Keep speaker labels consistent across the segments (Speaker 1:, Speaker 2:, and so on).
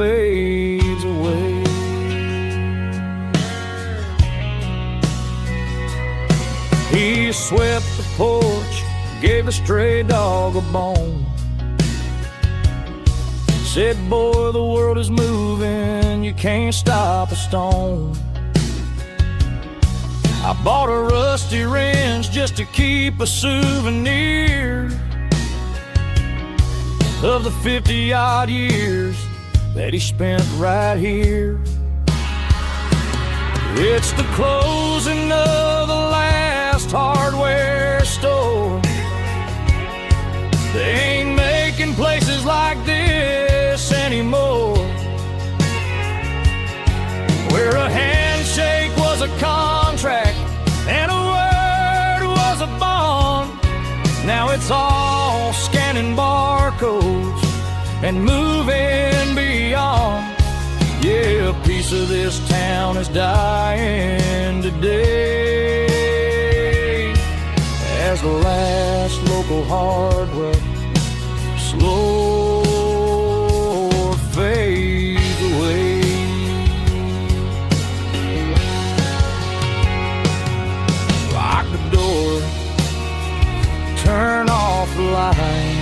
Speaker 1: fades away. He swept the porch, gave a stray dog a bone. Said, boy, the world is moving, you can't stop a stone. I bought a rusty wrench just to keep a souvenir of the 50-odd years that he spent right here. It's the closing of the last hardware store. They ain't making places like this anymore, where a handshake was a contract and a word was a bond. Now it's all scanning barcodes and moving beyond. Yeah, a piece of this town is dying today as the last local hardware slow fades away. Lock the door, turn off the light.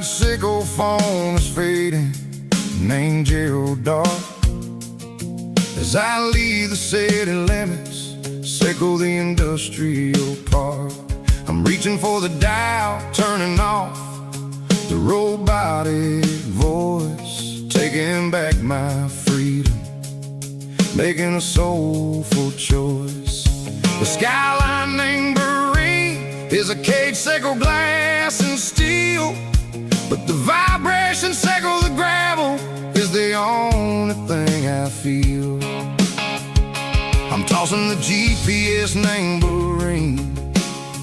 Speaker 2: Sickle phone is fading, named Yearwood dark. As I leave the city limits, sickle the industrial park. I'm reaching for the dial, turning off the robotic voice, taking back my freedom, making a soulful choice. The skyline named Marine is a cage, sickle glass and steel, but the vibration sickle the gravel is the only thing I feel. I'm tossing the GPS named Marine,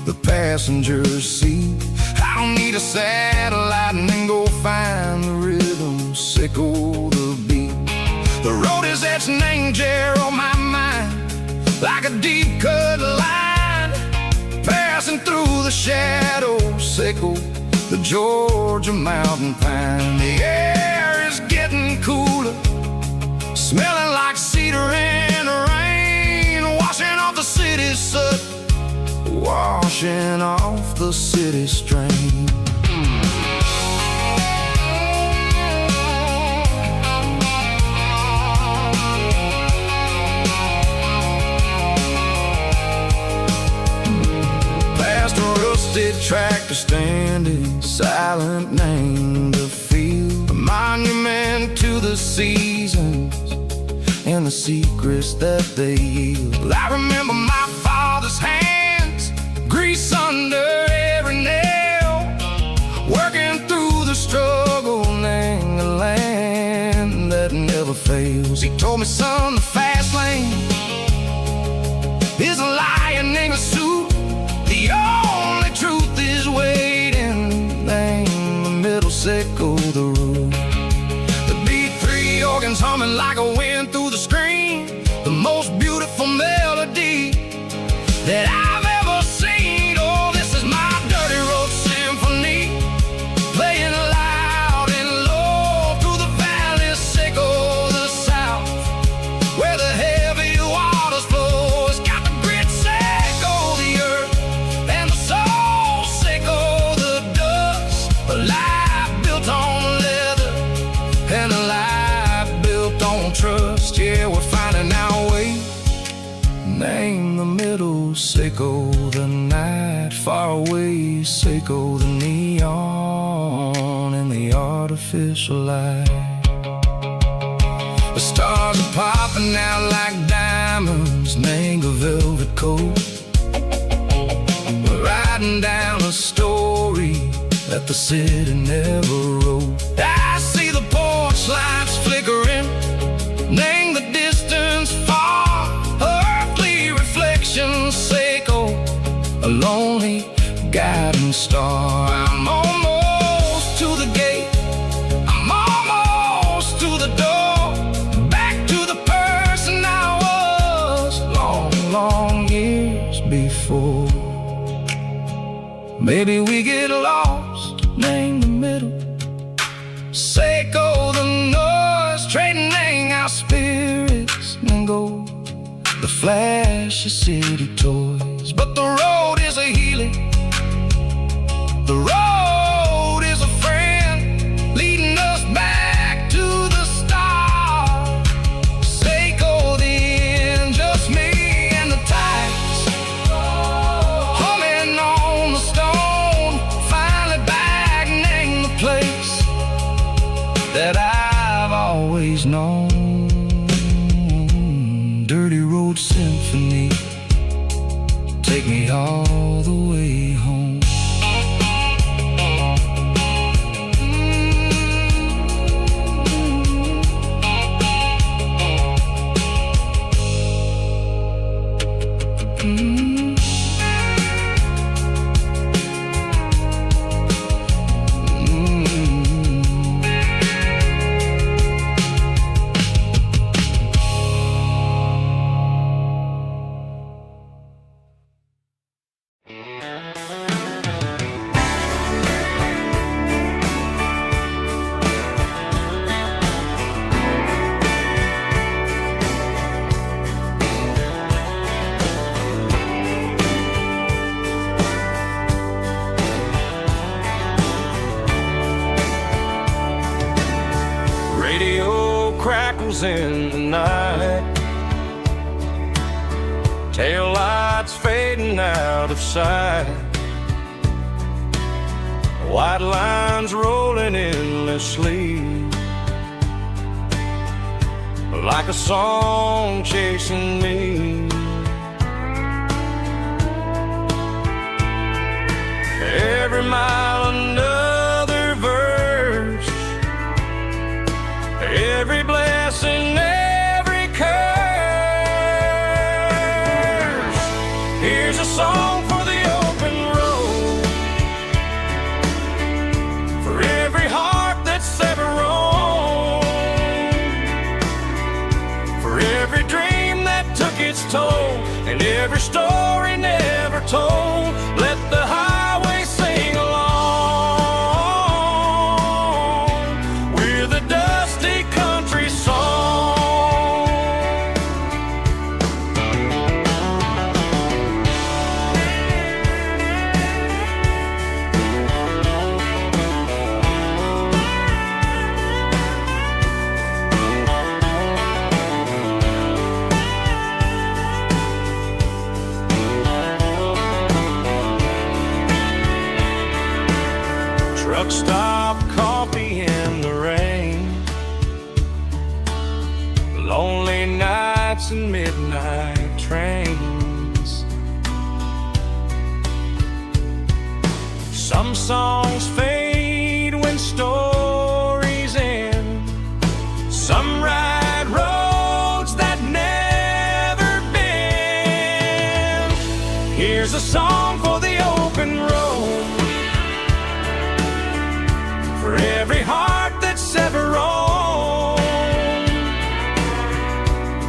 Speaker 2: the passenger seat. I don't need a satellite and then go find the rhythm, sickle the beat. The road is etched named Jer on my mind, like a deep cut line, passing through the shadows, sickle the Georgia mountain pine. The air is getting cooler, smelling like cedar in the rain, washing off the city soot, washing off the city strain. Past a rusted tractor standing silent, named the field, a monument to the seasons and the secrets that they yield. I remember my father's hands, grease under every nail, working through the struggle, named the land that never fails. He told me, son, the fast lane is a lion in a suit. The only truth is waiting, name the middle, sickle the root. The B3 organs humming like a wind through the screen, the most beautiful melody that I've ever seen. Oh, this is my dirty road symphony, playing loud and low through the valley, sickle Seiko the night, far away, Seiko the neon and the artificial light. The stars are popping out like diamonds, mango velvet coat. We're riding down a story that the city never wrote. I see the porch lights flickering, name the distance far, earthly reflections, Seiko, a lonely guiding star. I'm almost to the gate, I'm almost to the door, back to the person I was long, long years before. Maybe we get lost, name the middle, Seiko the noise, trading our spirits and gold, the flash of city toys. But the road is a healing, the road is a friend, leading us back to the start. Seiko the end, just me and the tides, humming on the stone, finally back, name the place that I've always known. Dirty Road Symphony, take me all the way home.
Speaker 1: Crackles in the night, tail lights fading out of sight, white lines rolling endlessly, like a song chasing me. Every mile another verse, every blessing, every curse. Here's a song for the open road, for every heart that's ever roamed, for every dream that took its toll, and every story never told. Let the highway sing along with a dusty country song. Truck stop, coffee in the rain, lonely nights and midnight trains. Some songs fade when stories end, some ride roads that never bend. Here's a song for the open road, for every heart that's ever roamed,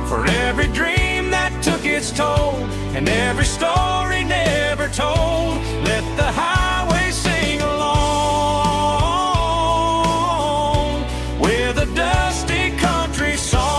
Speaker 1: for every dream that took its toll, and every story never told. Let the highway sing along with a dusty country song.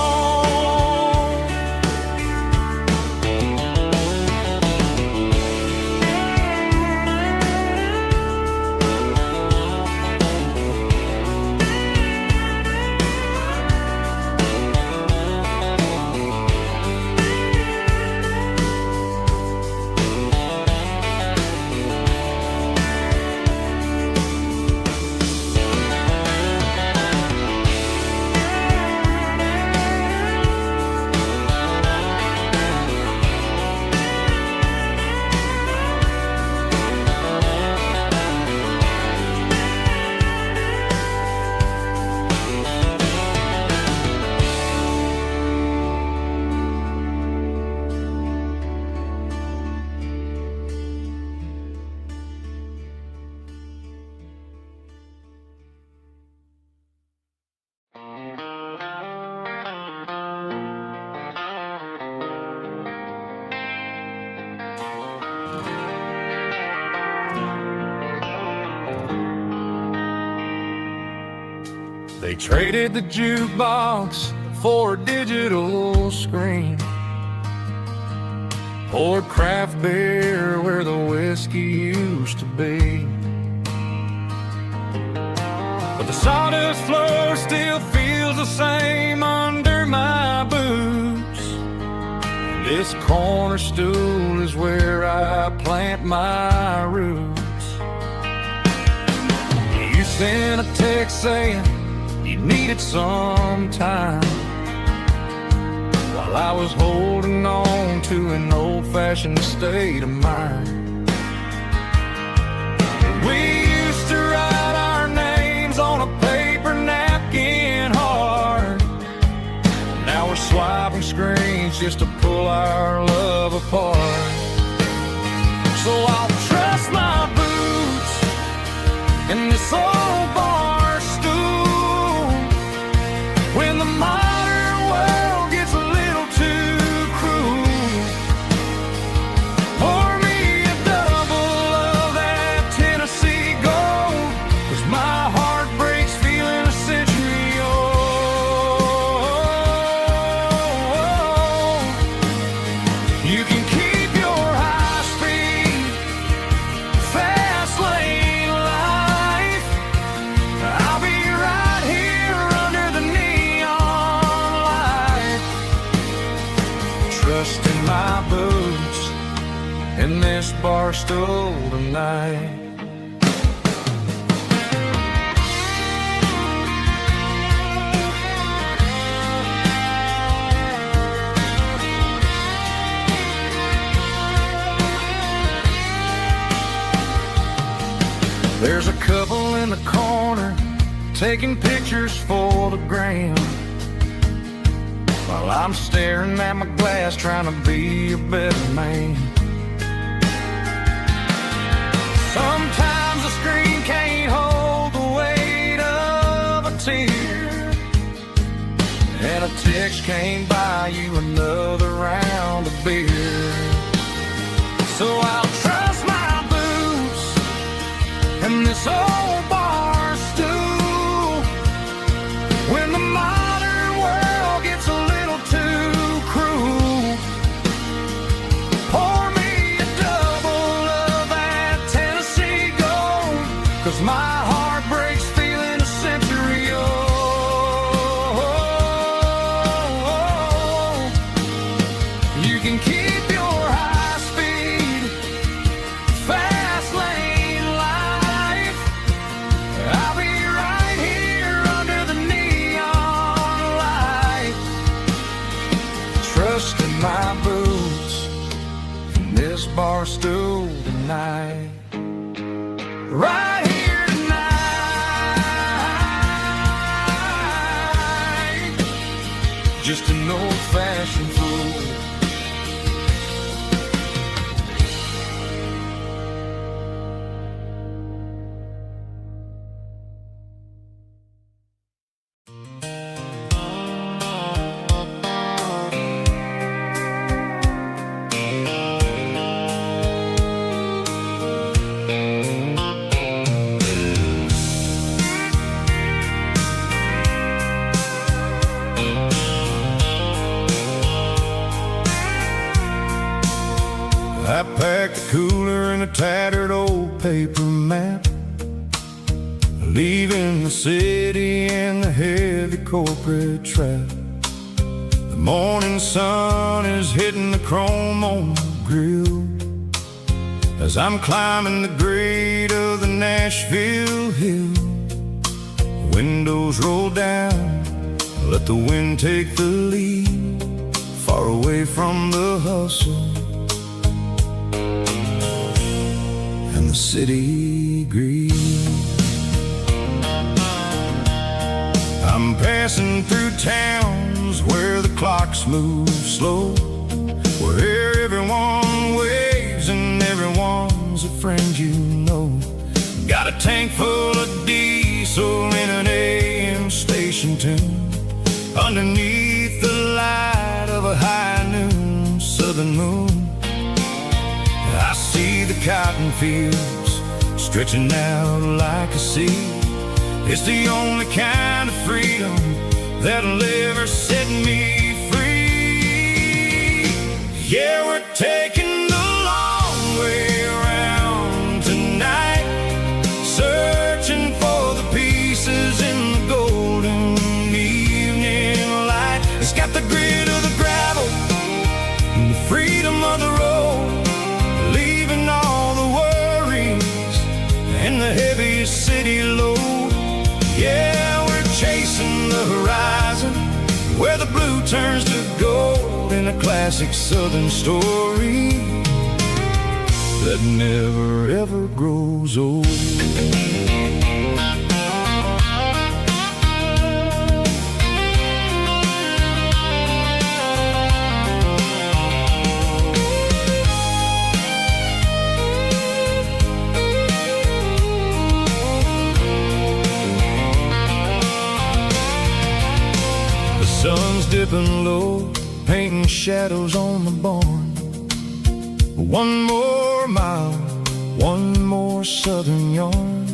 Speaker 1: They traded the jukebox for a digital screen, poured craft beer where the whiskey used to be. But the sawdust floor still feels the same under my boots. This corner stool is where I plant my roots. You sent a text saying you needed some time, while I was holding on to an old-fashioned state of mind. We used to write our names on a paper napkin hard. Now we're swiping screens just to pull our love apart. So I'll trust my boots in this old bar stool when the modern world gets a little too cruel. Pour me a double of that Tennessee Gold, 'cause my heart breaks feeling a century old. You can keep your high-speed, fast lane life. I'll be right here under the neon light, trusting my boots in this bar stool tonight. There's a couple in the corner taking pictures for the gram, while I'm staring at my glass trying to be a better man. Sometimes the screen can't hold the weight of a tear, and a text can't buy you another round of beer. So I'll trust my boots and this old bar stool when the modern world gets a little too cruel. Pour me a double of that Tennessee Gold, 'cause my heart breaks feeling a century old. You can keep your high speed, fast lane life. I'll be right here under the neon light, trusting my boots in this bar stool tonight. Right here tonight, just an old-fashioned fool.
Speaker 2: I packed a cooler and a tattered old paper map, leaving the city and the heavy corporate trap. The morning sun is hitting the chrome on the grill as I'm climbing the grade of the Nashville hill. Windows roll down, let the wind take the lead, far away from the hustle and the city greed. I'm passing through towns where the clocks move slow, where everyone waves and everyone's a friend you know. Got a tank full of diesel in an AM station tune, underneath the light of a high noon southern moon. I see the cotton fields stretching out like a sea. It's the only kind of freedom that'll ever set me free. Yeah, we're taking the long way around tonight, searching for the pieces in the golden evening light. It's got the grit of the gravel and the freedom of the road, leaving all the worries and the heavy city load. Yeah, we're chasing the horizon where the blue turns to gold, in a classic southern story that never ever grows old. Sun's dipping low, painting shadows on the barn. One more mile, one more southern yarn.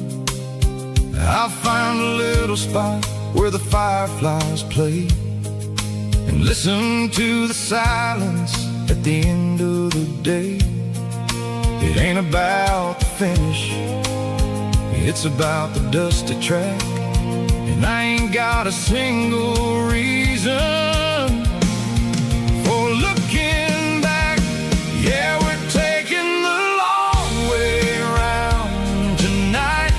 Speaker 2: I'll find a little spot where the fireflies play and listen to the silence at the end of the day. It ain't about the finish, it's about the dusty track. And I ain't got a single reason for looking back. Yeah, we're taking the long way around tonight,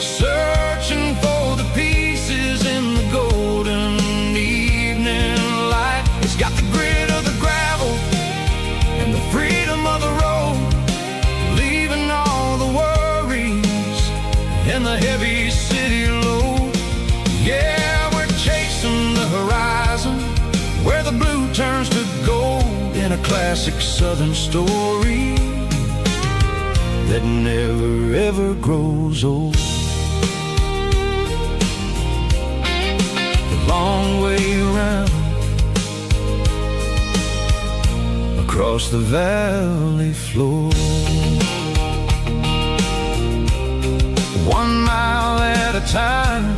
Speaker 2: searching for the pieces in the golden evening light. It's got the grit of the gravel and the freedom of the road, leaving all the worries and the heavy city load. Yeah, we're chasing the horizon where the blue turns to gold, in a classic southern story that never ever grows old. The long way around across the valley floor, 1 mile at a time.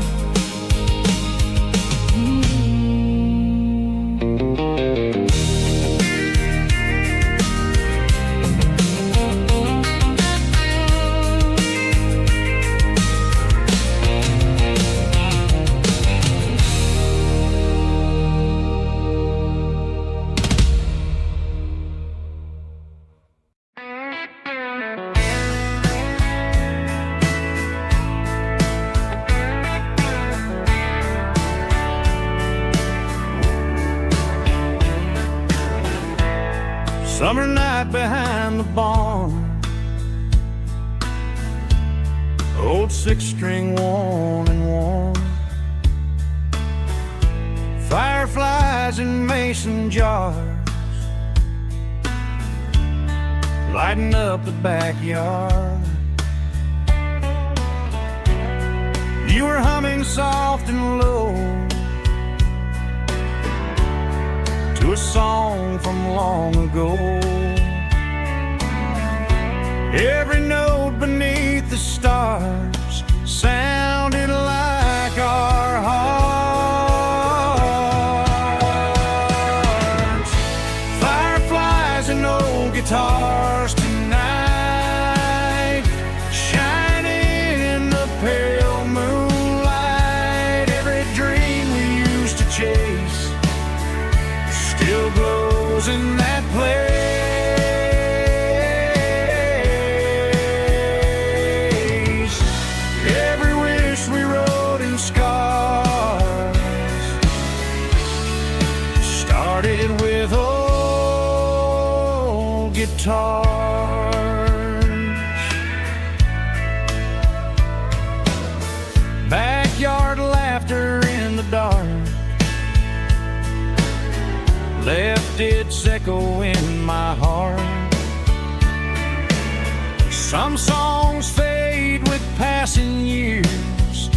Speaker 2: Summer night behind the barn, old 6-string worn and worn, fireflies in mason jars lighting up the backyard. You were humming soft and low to a song from long ago. Every note beneath the stars sounded like our hearts. Fireflies and old guitars tonight, shining in the pale moonlight. Every dream we used to chase still glows in that place. Every wish we wrote in scars started with old guitars. Backyard laughter in the dark left its echo in my heart. Some songs fade with passing years,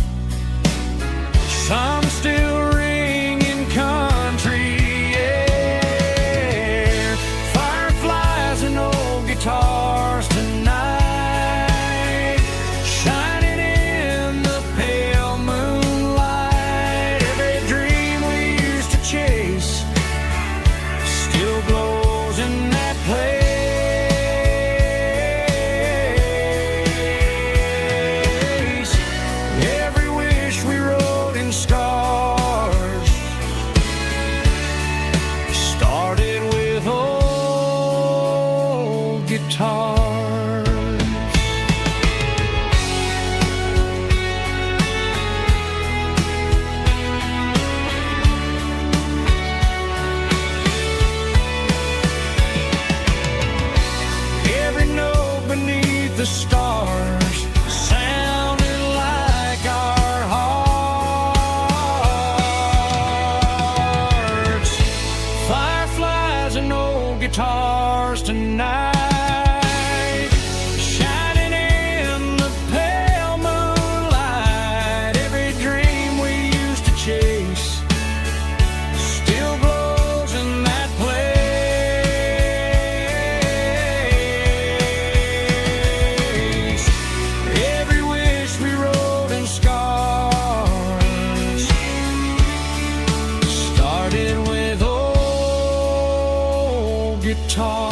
Speaker 2: some still ring in country air. Fireflies and old guitars tonight, shining in the pale moonlight.
Speaker 1: guitars. Every note beneath the stars sounded like our hearts. Fireflies and old guitars tonight, shining in the pale moonlight. Every dream we used to chase still glows in that place. Every wish we wrote in scars started with old guitars.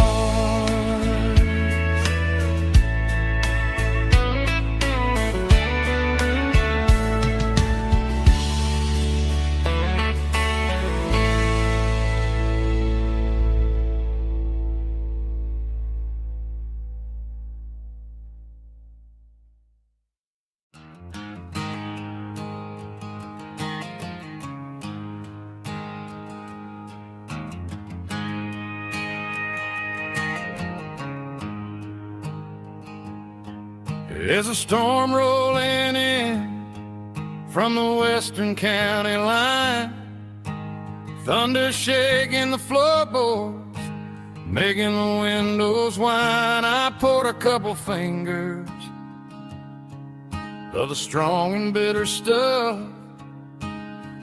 Speaker 1: There's a storm rolling in from the western county line, thunder shaking the floorboards, making the windows whine. I poured a couple fingers of the strong and bitter stuff,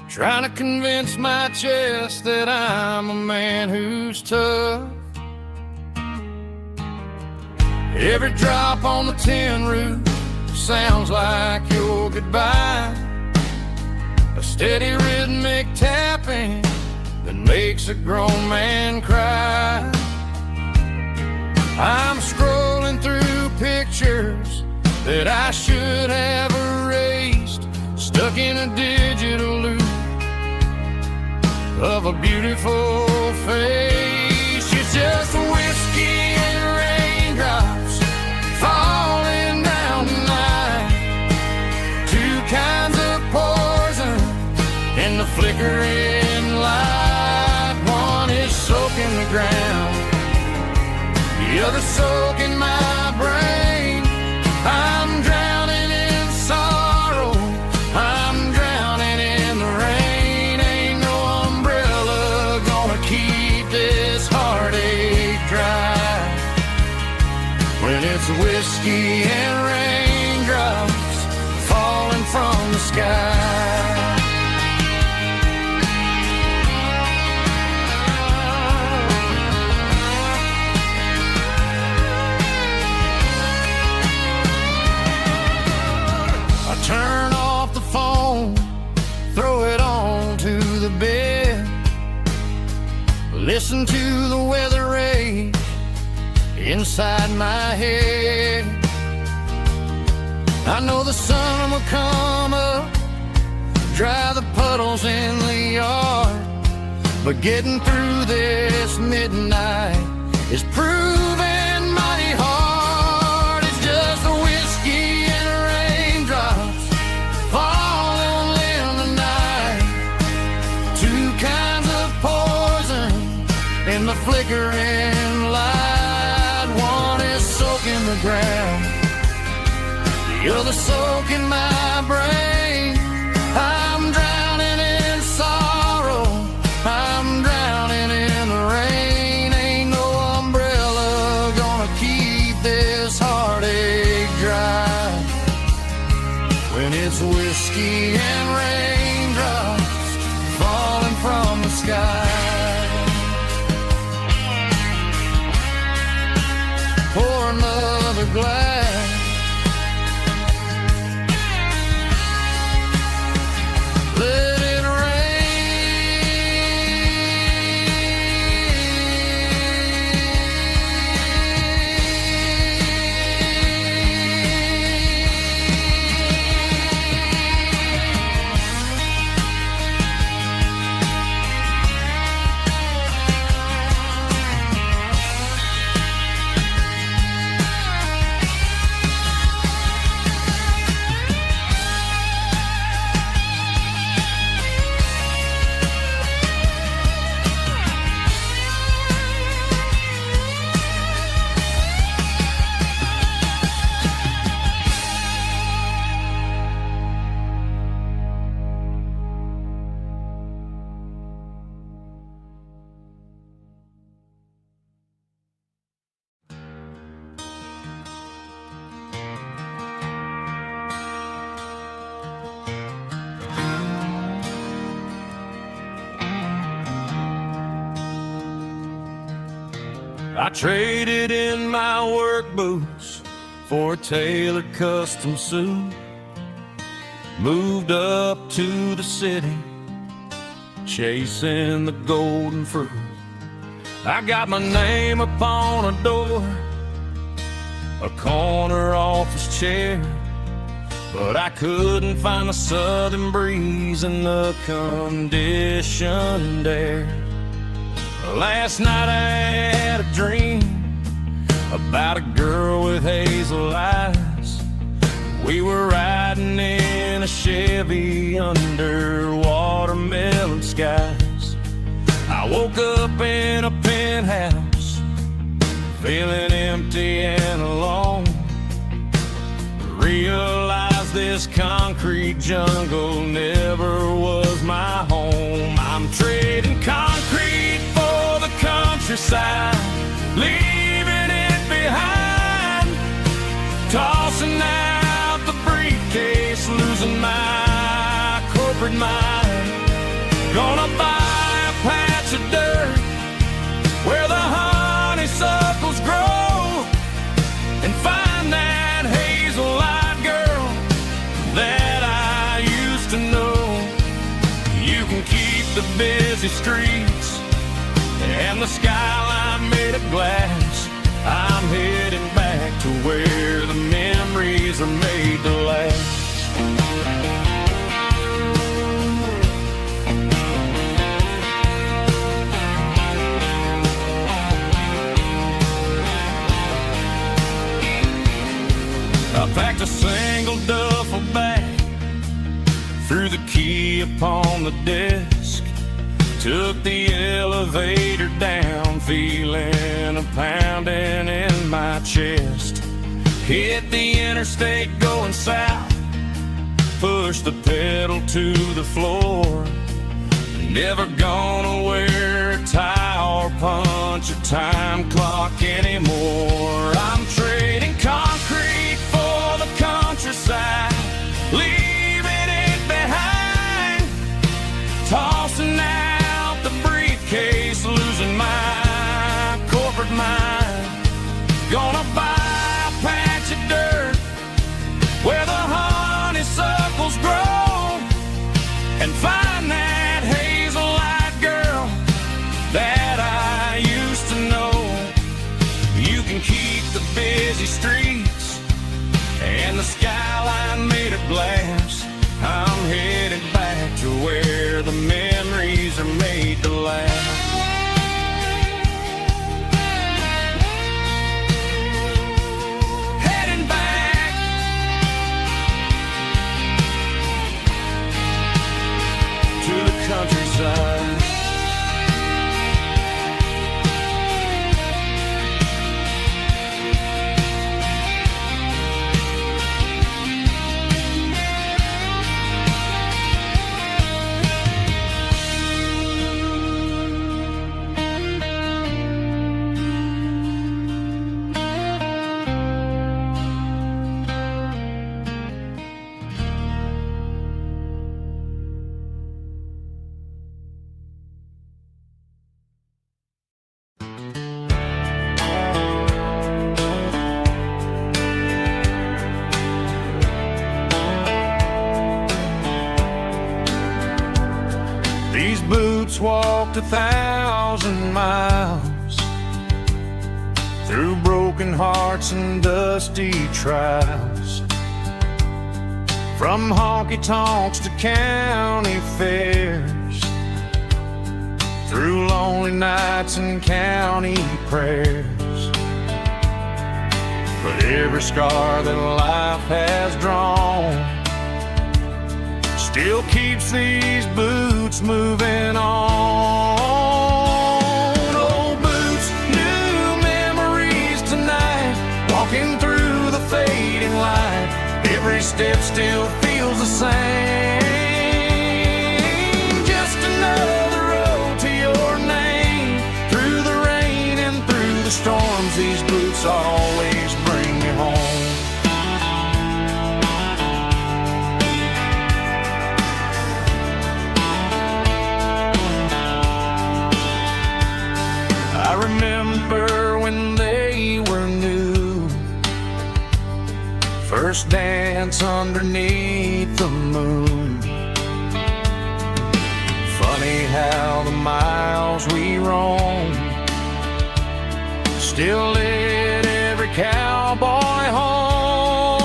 Speaker 1: trying to convince my chest that I'm a man who's tough. Every drop on the tin roof sounds like your goodbye, a steady rhythmic tapping that makes a grown man cry. I'm scrolling through pictures that I should have erased, stuck in a digital loop of a beautiful face. It's just whiskey and raindrops falling down tonight, two kinds of poison in the flickering light. One is soaking the ground, the other soaking my brain. I'm drowning in sorrow, I'm drowning in the rain. Ain't no umbrella gonna keep this heartache dry when it's whiskey and raindrops falling from the sky. Turn off the phone, throw it on to the bed, listen to the weather rage inside my head. I know the sun will come up, dry the puddles in the yard, but getting through this midnight is proving mighty hard. It's just a whiskey and raindrops falling in the night, two kinds of poison in the flickering light. One is soaking the ground, the other soaking my brain. I'm drowning in sorrow, I'm drowning in the rain. Ain't no umbrella gonna keep this heartache dry when it's whiskey and raindrops falling from the sky. Pour another glass, let it rain. I traded in my work boots for a tailored custom suit. Moved up to the city, chasing the golden fruit. I got my name upon a door, a corner office chair, but I couldn't find the southern breeze in the conditioned air. Last night I had a dream about a girl with hazel eyes. We were riding in a Chevy under watermelon skies. I woke up in a penthouse, feeling empty and alone. Realized this concrete jungle never was my home. I'm trading concrete for the countryside, leaving it behind, tossing out the briefcase, losing my corporate mind. Gonna buy a patch of dirt where the honeysuckles grow and find that hazel-eyed girl that I used to know. You can keep the busy streets and the skyline made of glass. I'm heading back to where the memories are made to last. I packed a single duffel bag, threw the key upon the desk, took the elevator down, feeling a pounding in my chest. Hit the interstate going south, pushed the pedal to the floor. Never gonna wear a tie or punch a time clock anymore. I'm trading concrete for the countryside, leaving it behind, tossing out the briefcase, losing my corporate mind. Gonna buy a patch of dirt where the honeysuckles grow and find that hazel-eyed girl that I used to know. You can keep the busy streets and the skyline made of glass. I'm headed back to where the memories are made to last. Heading back to the countryside. These boots walked 1,000 miles through broken hearts and dusty trials, from honky-tonks to county fairs, through lonely nights and county prayers. But every scar that life has drawn still keeps these boots moving on. Old boots, new memories tonight, walking through the fading light. Every step still feels the same. Just another road to your name. Through the rain and through the storms, these boots always bring me home. first dance underneath the moon. Funny how the miles we roam still lit every cowboy home.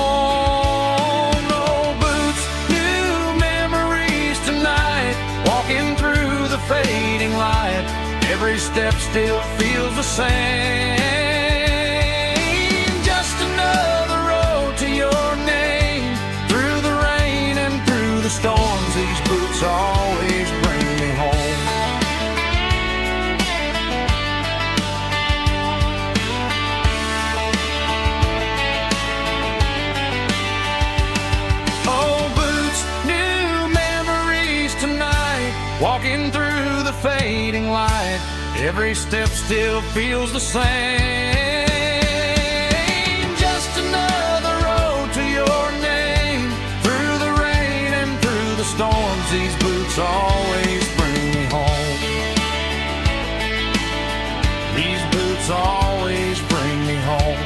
Speaker 1: No boots, new memories tonight, walking through the fading light. Every step still feels the same. Just another road to your name. Through the rain and through the storms, these boots always bring me home. Oh, boots, new memories tonight, walking through the fading light. Every step still feels the same. Just another road to your name. Through the rain and through the storms, these boots always bring me home. These boots always bring me home.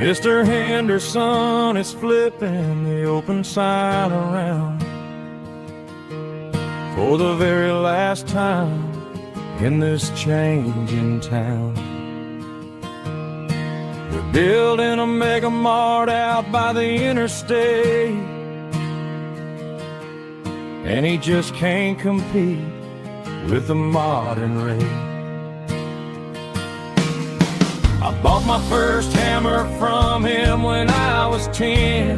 Speaker 1: Mr. Henderson is flipping the open sign around for the very last time in this changing town. They're building a mega mart out by the interstate, and he just can't compete with the modern rate. I bought my first hammer from him when I was 10.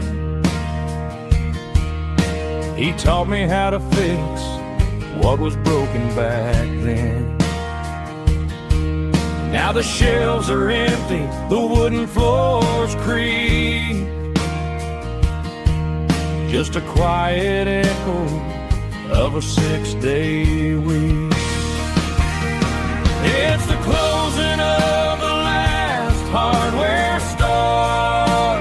Speaker 1: He taught me how to fix what was broken back then. Now the shelves are empty, the wooden floors creak, just a quiet echo of a 6-day week. It's the closing of the hardware store.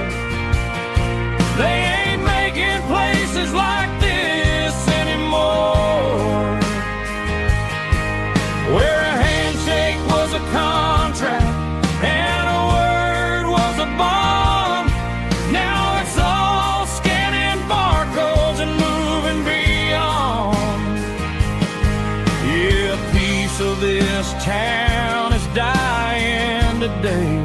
Speaker 1: They ain't making places like this anymore, where a handshake was a contract and a word was a bond. Now it's all scanning barcodes and moving beyond. Yeah, a piece of this town is dying today,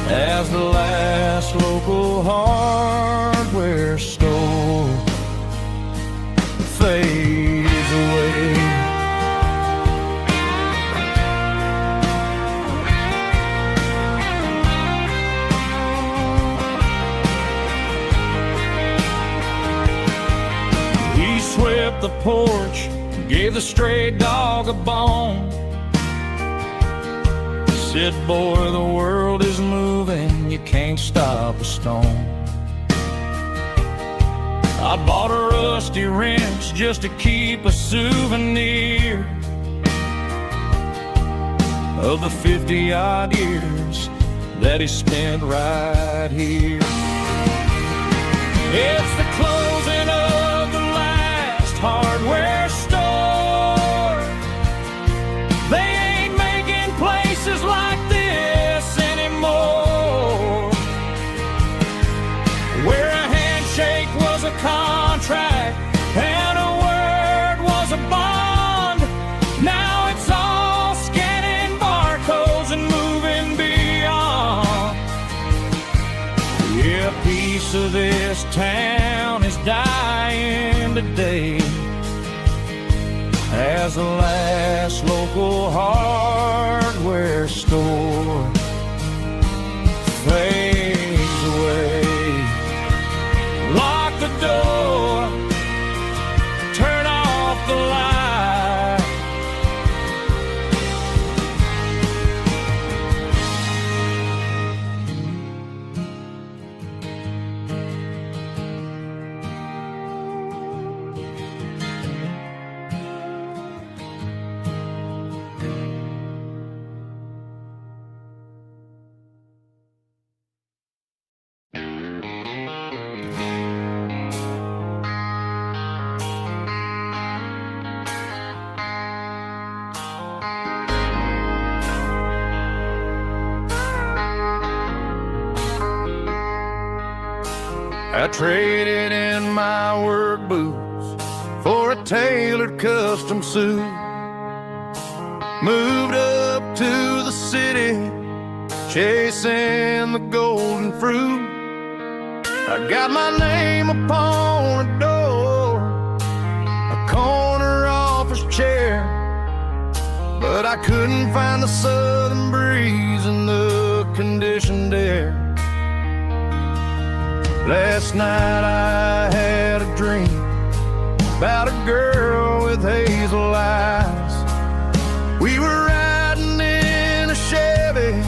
Speaker 1: as the last local hardware store fades away. He swept the porch, gave the stray dog a bone, said, boy, the world is moving, you can't stop a stone. I bought a rusty wrench just to keep a souvenir of the 50-odd years that he spent right here. It's the closing of the last hardware store. They ain't making places like this anymore, where a handshake was a contract and a word was a bond. Now it's all scanning barcodes and moving beyond. Yeah, a piece of this town is dying today, as the last local hardware store fades away. Lock the door, turn off the light.
Speaker 2: I traded in my work boots for a tailored custom suit. Moved up to the city, chasing the golden fruit. I got my name upon a door, a corner office chair, but I couldn't find the southern breeze in the conditioned air. Last night I had a dream about a girl with hazel eyes. We were riding in a Chevy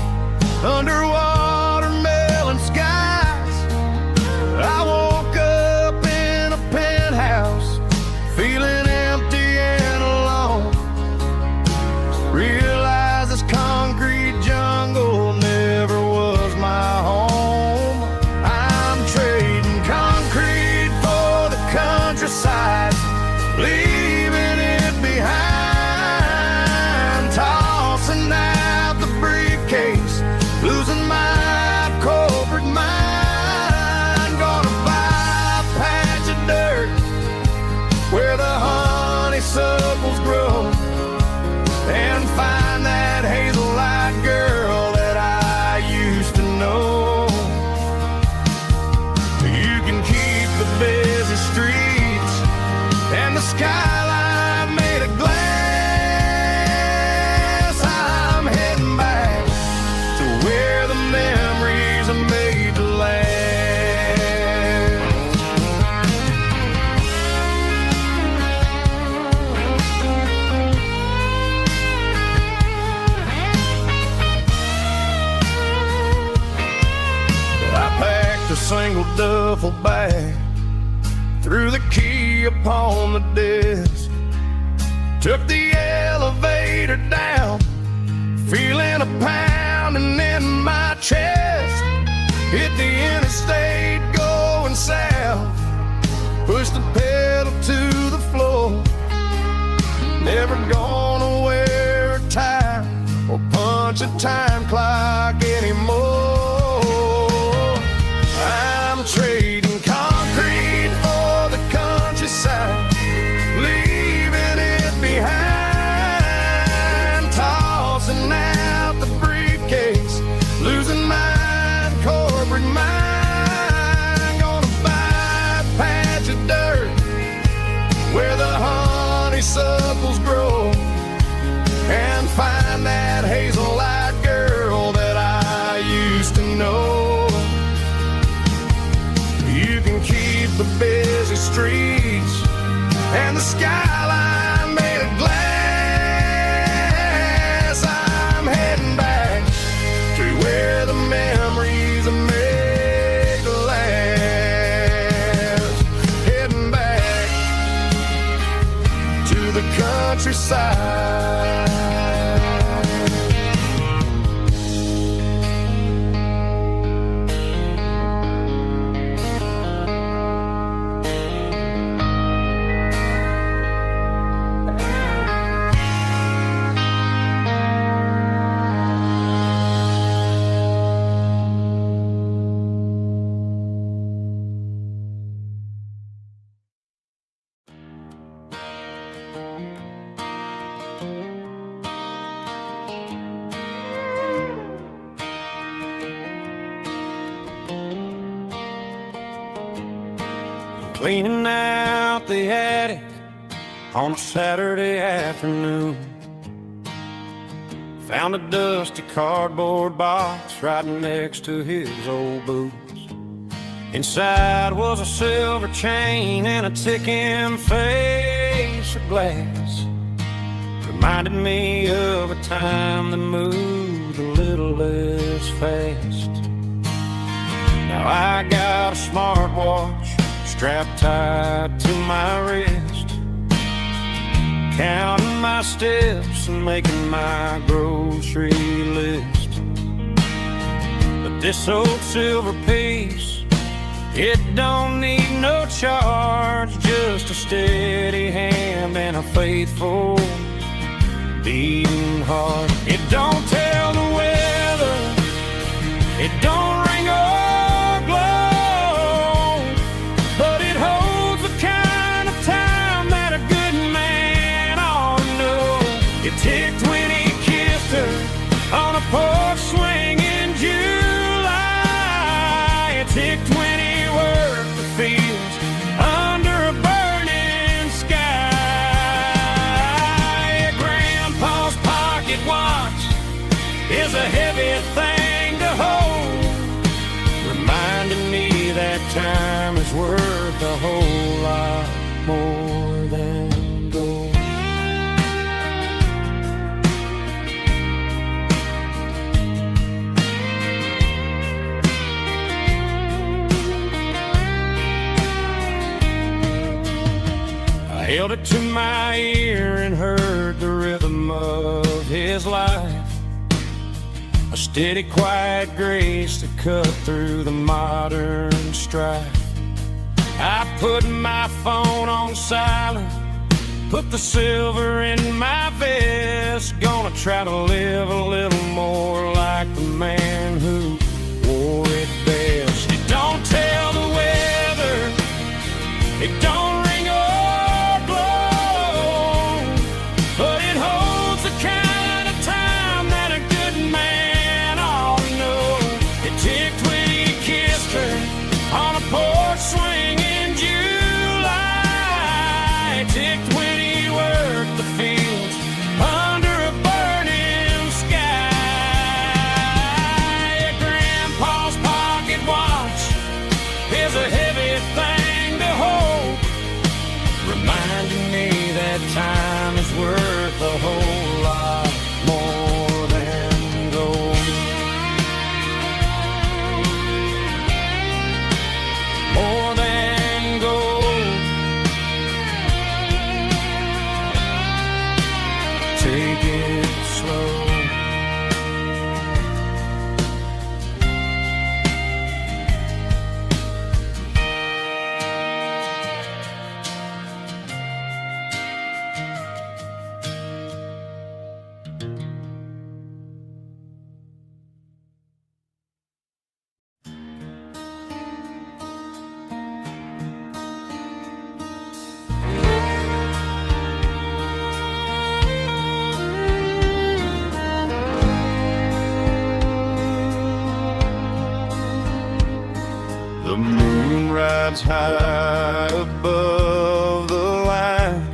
Speaker 2: under watermelon skies. I woke up in a penthouse feeling empty and alone. Realized this concrete jungle never was my home. I'm trading concrete for the countryside, leaving it behind, tossing out the briefcase, losing my corporate mind. Gonna buy a patch of dirt where the honeysuckles grow and find that hazel-eyed girl that I used to know. You can keep the busy streets and the skyline made of glass. I'm heading back to where the memories are made to last. I packed a single duffel bag, threw the key upon the desk, took the elevator down, feeling a pounding in my chest. Hit the interstate going south, pushed the pedal to the floor. Never gonna wear a tie or punch a time clock anymore. I'm trading concrete for the countryside, leaving it behind, tossing out the briefcase, losing my corporate mind. Gonna buy a patch of dirt where the honeysuckles grow and find that hazel-eyed girl that I used to know. You can keep the busy streets and the skyline made of glass. I'm heading back to where the memories are made to last. Heading back to the countryside. Cleaning out the attic on a Saturday afternoon. Found a dusty cardboard box right next to his old boots. Inside was a silver chain and a ticking face of glass. Reminded me of a time that moved a little less fast. Now I got a smartwatch strapped tight to my wrist, counting my steps and making my grocery list. But this old silver piece, it don't need no charge, just a steady hand and a faithful beating heart. It don't tell the weather, it don't ring or glow,
Speaker 1: Tick 20 worked the fields under a burning sky. Grandpa's pocket watch is a heavy thing to hold, reminding me that time is worth a whole lot more than gold. I held it to my ear and heard the rhythm of his life, a steady, quiet grace to cut through the modern strife. I put my phone on silent, put the silver in my vest. Gonna try to live a little more like the man who wore it best. It don't tell the weather, it don't ring or blow, but it holds the kind of time that a good man ought to know. It ticked when he kissed her on a porch swing in July. It ticked when he worked the fields under a burning sky. Grandpa's pocket watch is a heavy thing to hold, reminding me that time is worth a whole lot more than gold. More than gold. Take it slow. The moon rides high above the line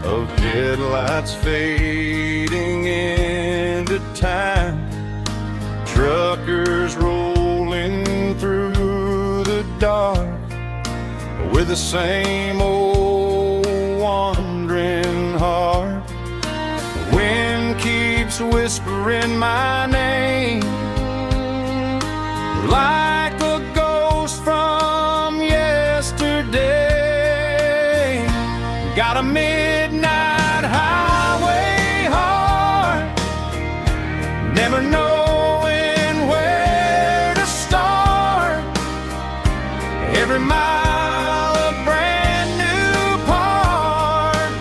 Speaker 1: of headlights fading into time. Truckers rolling through the dark with the same old wandering heart. The wind keeps whispering my name like a ghost from yesterday. Got a midnight highway heart, never knowing where to start. Every mile a brand new part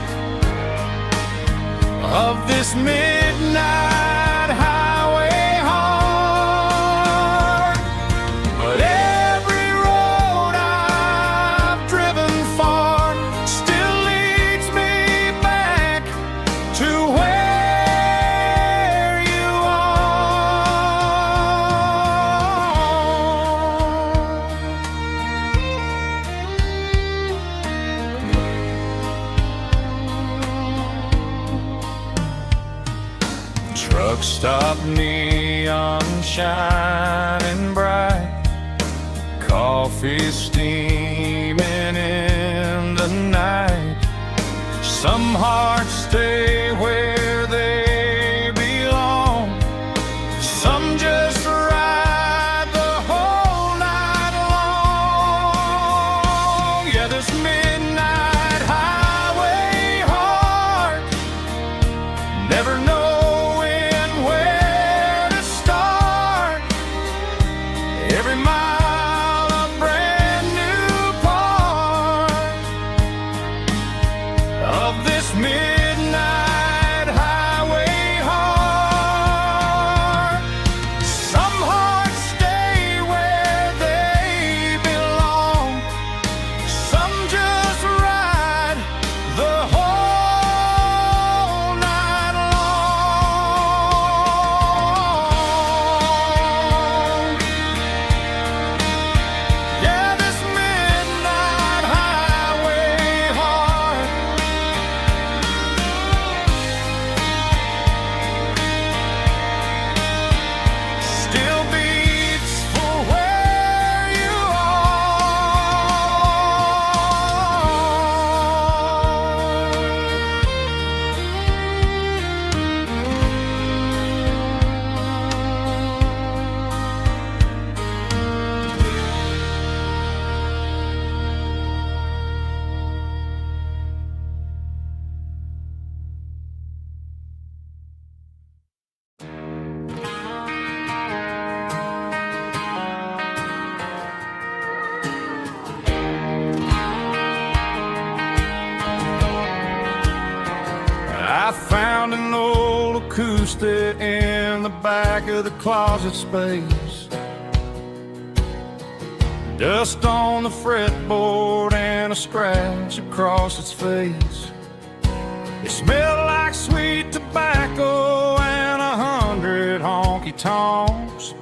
Speaker 1: of this midnight highway heart. But every road I've driven far still leads me back to where you are. Truck stop, neon shining bright, coffee steaming in the night. Some hearts stay where they belong, some just ride the whole night long. Yeah, this midnight highway heart, never knowing where to start. Every mile a brand new part of this midnight
Speaker 2: acoustic in the back of the closet space. Dust on the fretboard and a scratch across its face. It smelled like sweet tobacco and 100 honky-tonks.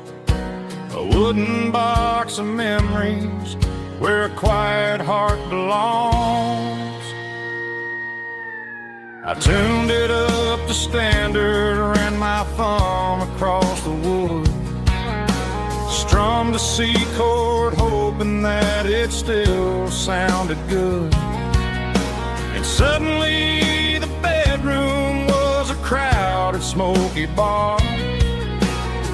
Speaker 2: A wooden box of memories where a quiet heart belongs. I tuned it up to standard, ran my thumb across the wood, strummed a C chord hoping that it still sounded good. And suddenly the bedroom was a crowded smoky bar,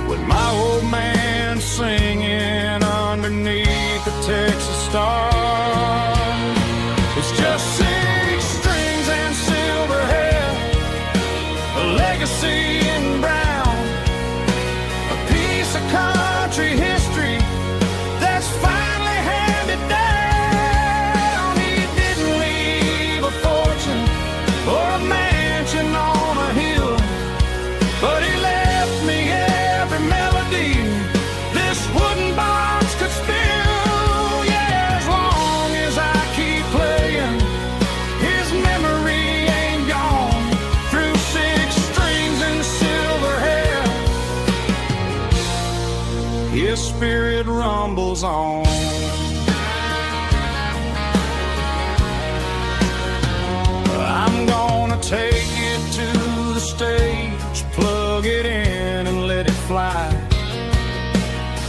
Speaker 2: with my old man singing underneath the Texas stars. It's just 6 strings and silver hair, a legacy in brown, a piece of country history that's finally handed down. He didn't leave a fortune or a mansion on a hill, but he left me every melody this wooden box could spill. Yeah, as long as I keep playing, his memory ain't gone. Through 6 strings and silver hair, his spirit rumbles on. I'm gonna take it to the stage, plug it in and let it fly.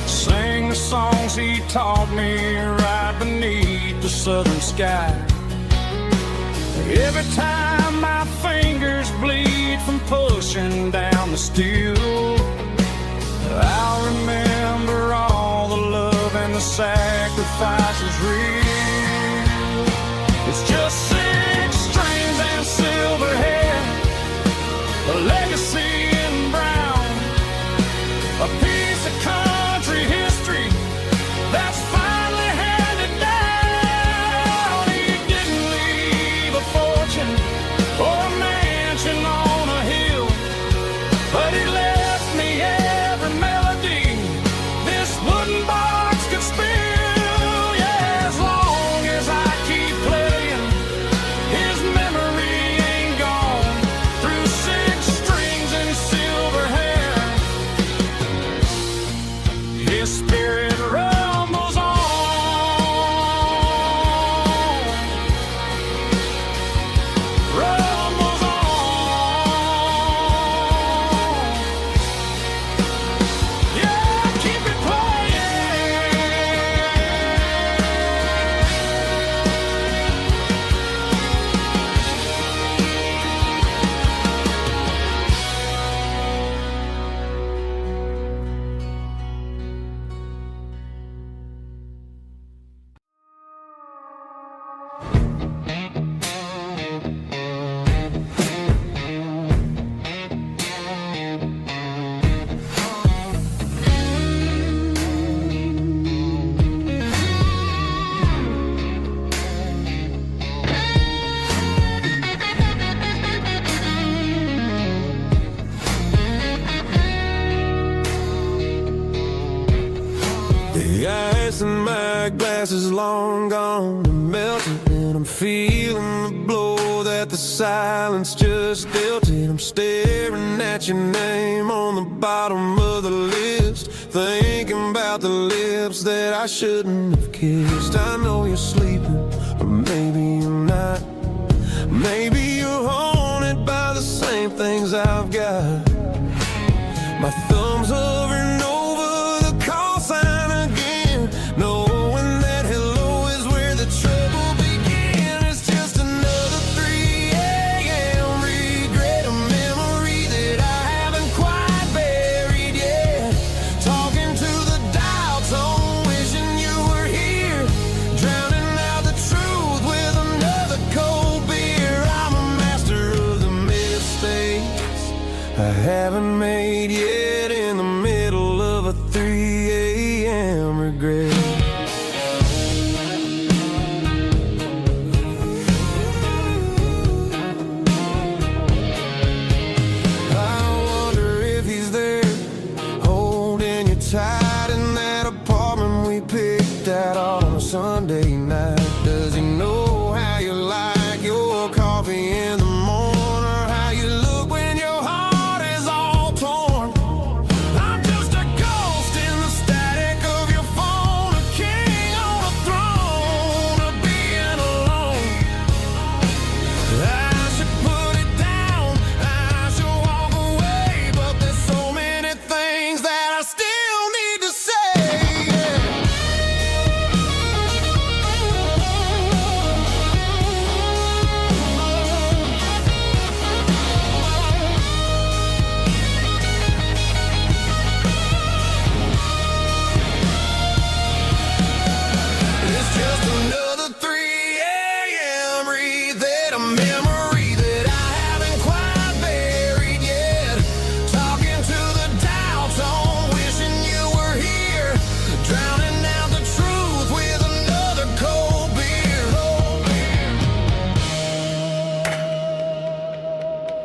Speaker 2: Sing the songs he taught me right beneath the southern sky. Every time my fingers bleed from pushing down the steel, I'll remember all the love and the sacrifices real. It's just 6 strings and silver hair, a legacy in brown, a piece of country history that's finally handed down. He didn't leave a fortune or a mansion on a hill, but he left me every melody this wooden box could spill. Yeah, as long as I keep playing, his memory ain't gone. Through 6 strings and silver hair, his spirit rumbles on. Rumbles on. Yeah, keep it
Speaker 3: The ice in my glass is long gone and melted, and I'm feeling the blow that the silence just dealt it. I'm staring at your name on the bottom of the list, thinking about the lips that I shouldn't have kissed. I know you're sleeping, or maybe you're not. Maybe you're haunted by the same things I've got. My thumb's hovering over the call sign again, knowing that hello is where the trouble began. It's just another 3 a.m. regret, a memory that I haven't quite buried yet. Talking to the dial tone, wishing you were here, drowning out the truth with another cold beer. I'm a master of the mistakes I Sunday night? Does he know how you like your coffee in the morning, or how you look when your heart is all torn? I'm just a ghost in the static of your phone, a king on a throne, of being alone. I should put it down, I should walk away, but there's so many things that I still need to say. It's just another 3 a.m. read, a memory that I haven't quite buried yet. Talking to the dial tone, wishing you were here, drowning out the truth with another cold beer.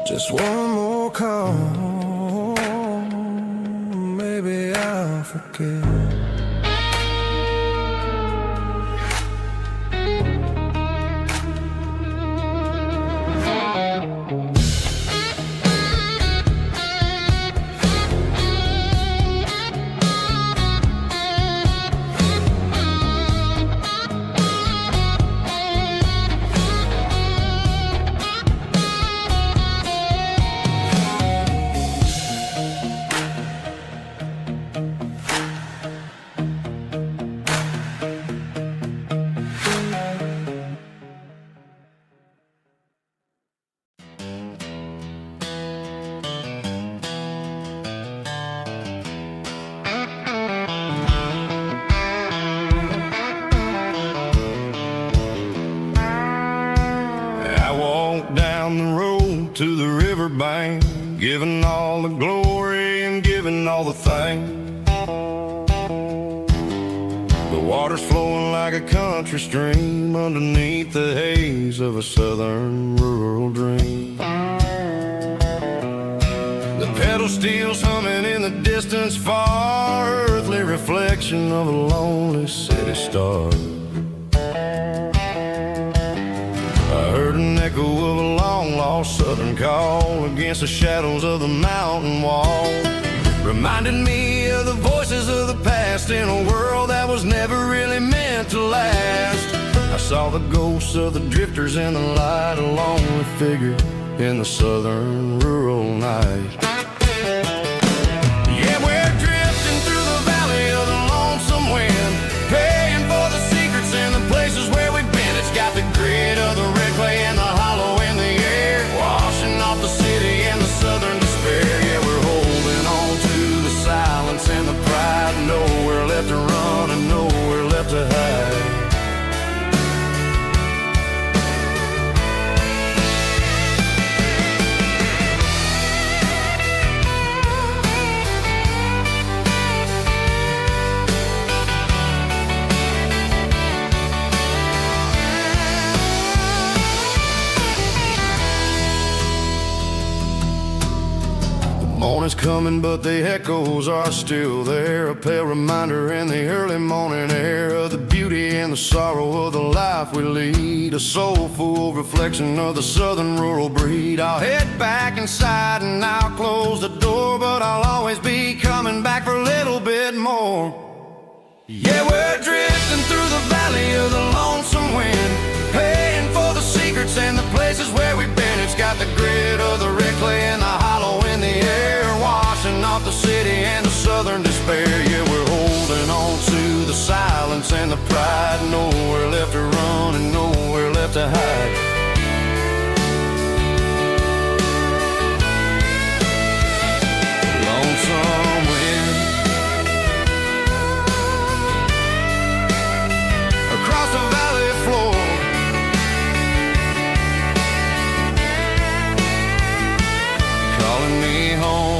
Speaker 3: Just one more call, maybe I'll forget.
Speaker 2: I walked down the road to the riverbank, giving all the glory and giving all the thanks. The water's flowing like a country stream underneath the haze of a southern rural dream. The pedal steel's humming in the distance far, earthly reflection of a lonely city star. I heard an echo of a long-lost southern call against the shadows of the mountain wall. Reminded me of the voices of the past in a world that was never really meant to last. I saw the ghosts of the drifters in the light, a lonely figure in the southern rural night. Yeah, we're drifting through the valley of the lonesome wind, paying for the secrets and the places where we've been. It's got the grit of the red clay and the hollow in the air, washing off the city and the southern despair. Yeah, we're holding on to the silence and the pride, nowhere left to run and nowhere left to hide. Morning's coming, but the echoes are still there, a pale reminder in the early morning air of the beauty and the sorrow of the life we lead, a soulful reflection of the southern rural breed. I'll head back inside and I'll close the door, but I'll always be coming back for a little bit more. Yeah, we're drifting through the valley of the lonesome wind, paying for the secrets and the places where we've been. It's got the grit of the red clay and the hollow in the air, washing off the city and the southern despair. Yeah, we're holding on to the silence and the pride, nowhere left to run and nowhere left to hide. Lonesome wind across the valley floor, calling me home.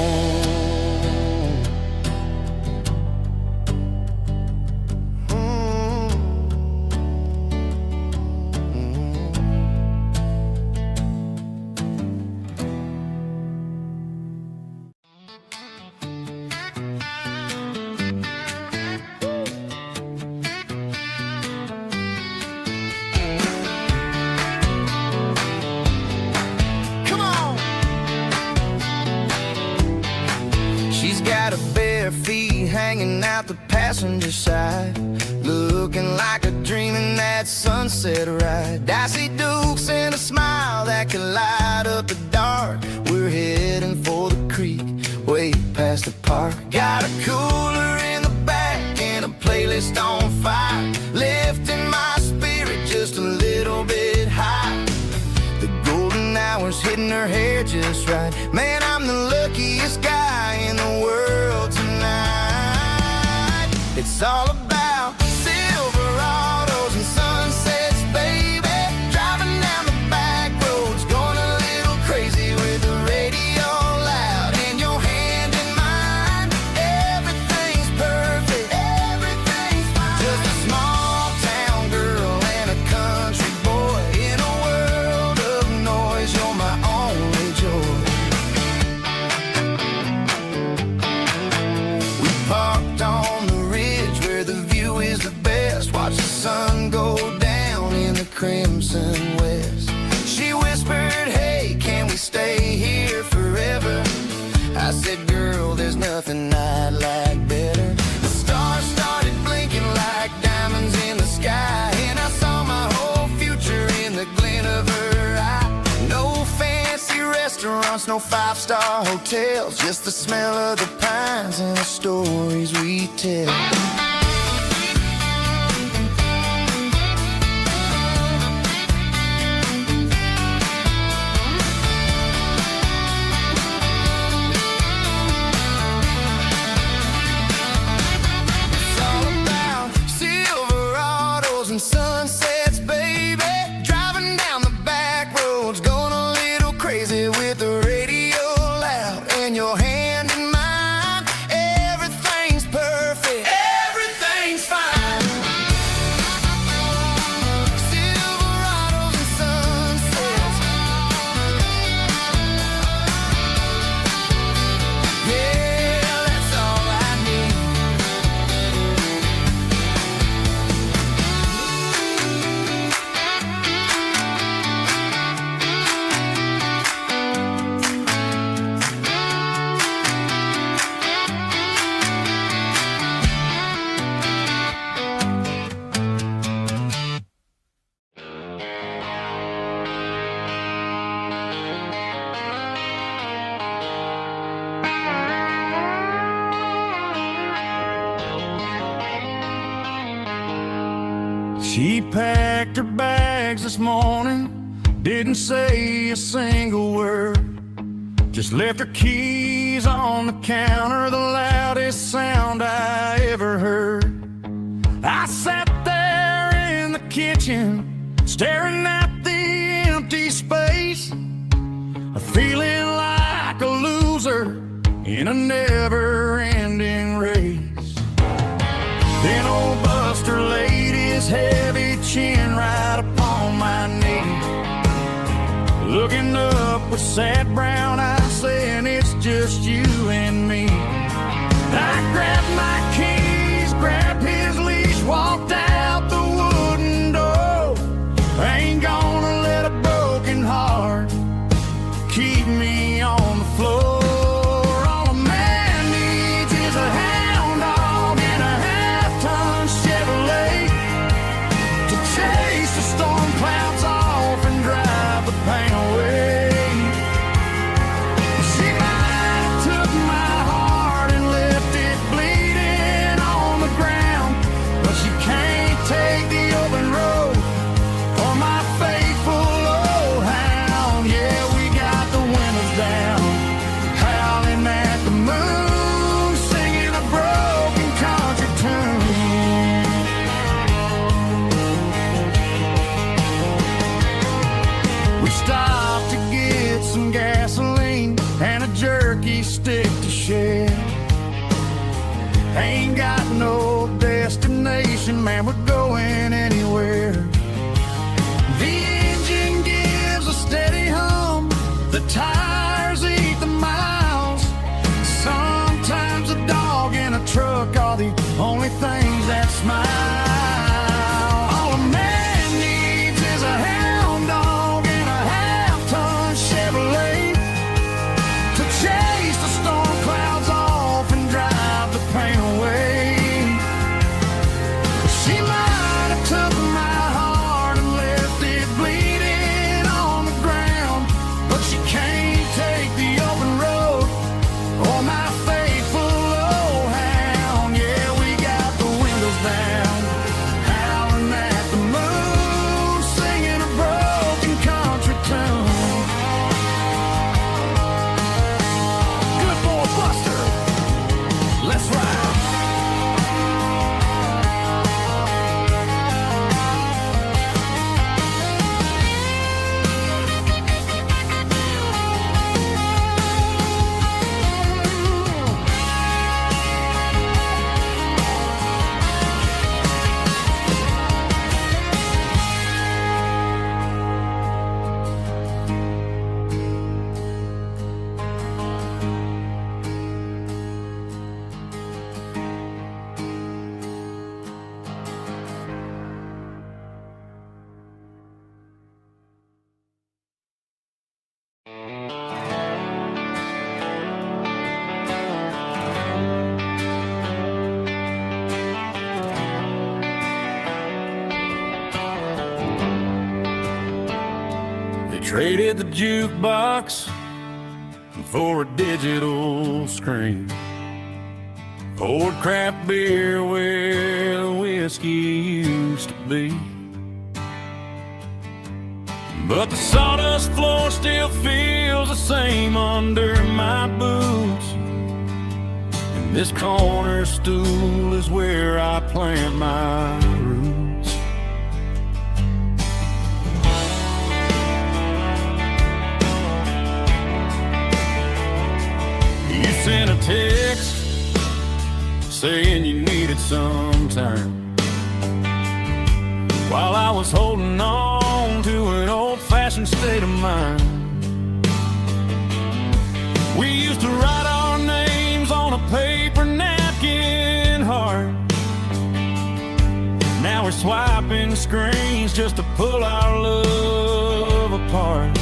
Speaker 2: bare feet hanging out the passenger side, looking like a dream in that sunset ride. I see Dukes and a smile that can light up the dark. We're heading for the creek, way past the park. Got a cooler in the back and a playlist on fire, lifting my spirit just a little bit high. The golden hour's hitting her hair just right. Man, I'm the luckiest guy in the world tonight. It's all about Silverados and sunsets, baby. Driving down the back roads, going a little crazy with the radio loud and your hand in mine. Everything's perfect, everything's fine. Just a small town girl and a country boy in a world of noise. You're my only joy. We parked on the ridge where the view is the best. Watch the sun go down in the crimson west. She whispered, hey, can we stay here forever? I said, girl, there's nothing I'd like better. The stars started blinking like diamonds in the sky, and I saw my whole future in the glint of her eye. No fancy restaurants, no five-star hotels, just the smell of the pines and the stories we tell. It's all about Silverados and sunsets, baby. Driving down the back roads, going a little crazy with the radio loud and your hand in mine. Everything's perfect, everything's fine. Silverados and sunsets. Yeah, that's all I need.
Speaker 1: She packed her bags this morning, didn't say a single word, just left her keys on the counter, the loudest sound I ever heard. I sat there in the kitchen, staring at the empty space, feeling like a loser in a never-ending race. Then old Buster laid his heavy chin right upon my knee, looking up with sad brown eyes, saying it's just you and me. I grabbed my keys, grabbed his leash, walked out the wooden door. I ain't gonna let a broken heart keep me on the floor. All a man needs is a hound dog and a half-ton Chevrolet to chase the storm clouds off and drive the pain away. She might have took my heart and left it bleeding on the ground, but she can't take the open road for my faithful old hound. Yeah, we got the windows down, howling at the moon, singing a broken country tune. We stopped to get some gasoline and a jerky stick to share. Ain't got no destination, man, we're going anywhere. The engine gives a steady hum, the tires eat the miles. Sometimes a dog and a truck are the only things that smile. All a man needs is a hound dog and a half-ton Chevrolet to chase the storm clouds off and drive the Traded the jukebox for a digital screen. Poured craft beer where the whiskey used to be. But the sawdust floor still feels the same under my boots. And this corner stool is where I plant my roots. You sent a text saying you needed some time, while I was holding on to an old-fashioned state of mind. We used to write our names on a paper napkin heart. Now we're swiping screens just to pull our love apart.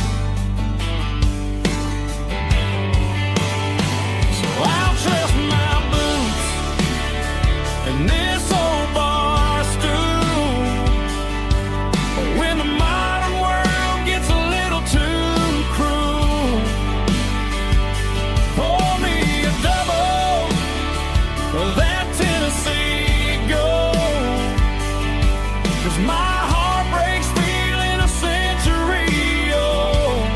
Speaker 1: So I'll trust my boots and this old bar stool. When the modern world gets a little too cruel, pour me a double of that Tennessee Gold. 'Cause my heart breaks feeling a century old.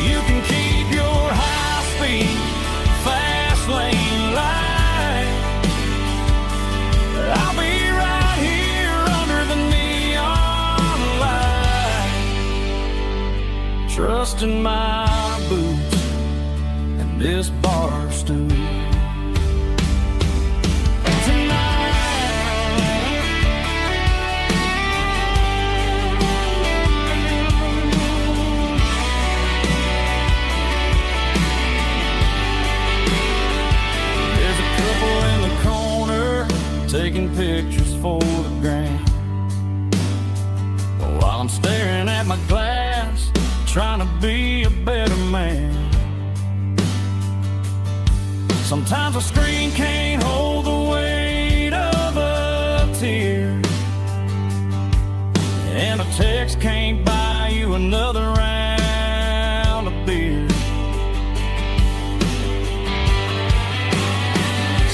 Speaker 1: You can keep your high-speed, fast lane light. I'll be right here under the neon light, trusting my boots and this bar stool. There's a couple in the corner taking pictures for the gram, while I'm staring at my glass, trying to be a better man. Sometimes a screen can't hold the weight of a tear, and a text can't buy you another round of beer.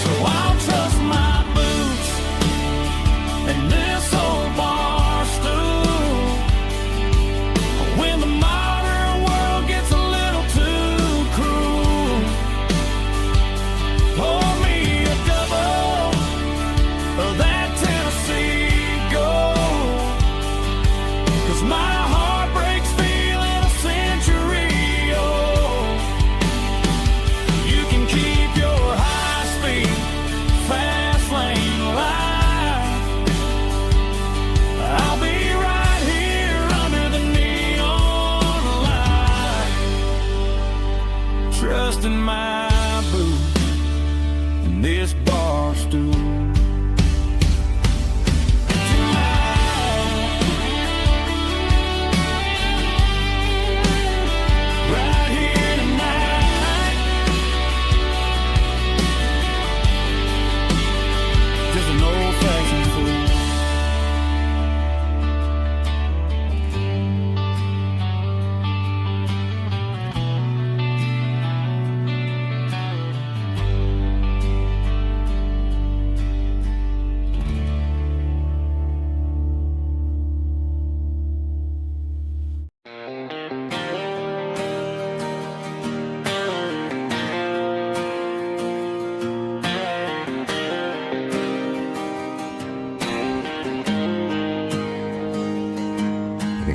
Speaker 1: So I'll trust my boots and this old bar stool. When the modern world gets a little too cruel, pour me a double of that Tennessee Gold. 'Cause my heart breaks feeling a century old. You can keep your high-speed, fast lane light. I'll be right here under the neon light, trusting my boots and this bar stool. Right here tonight, just an old-fashioned fool.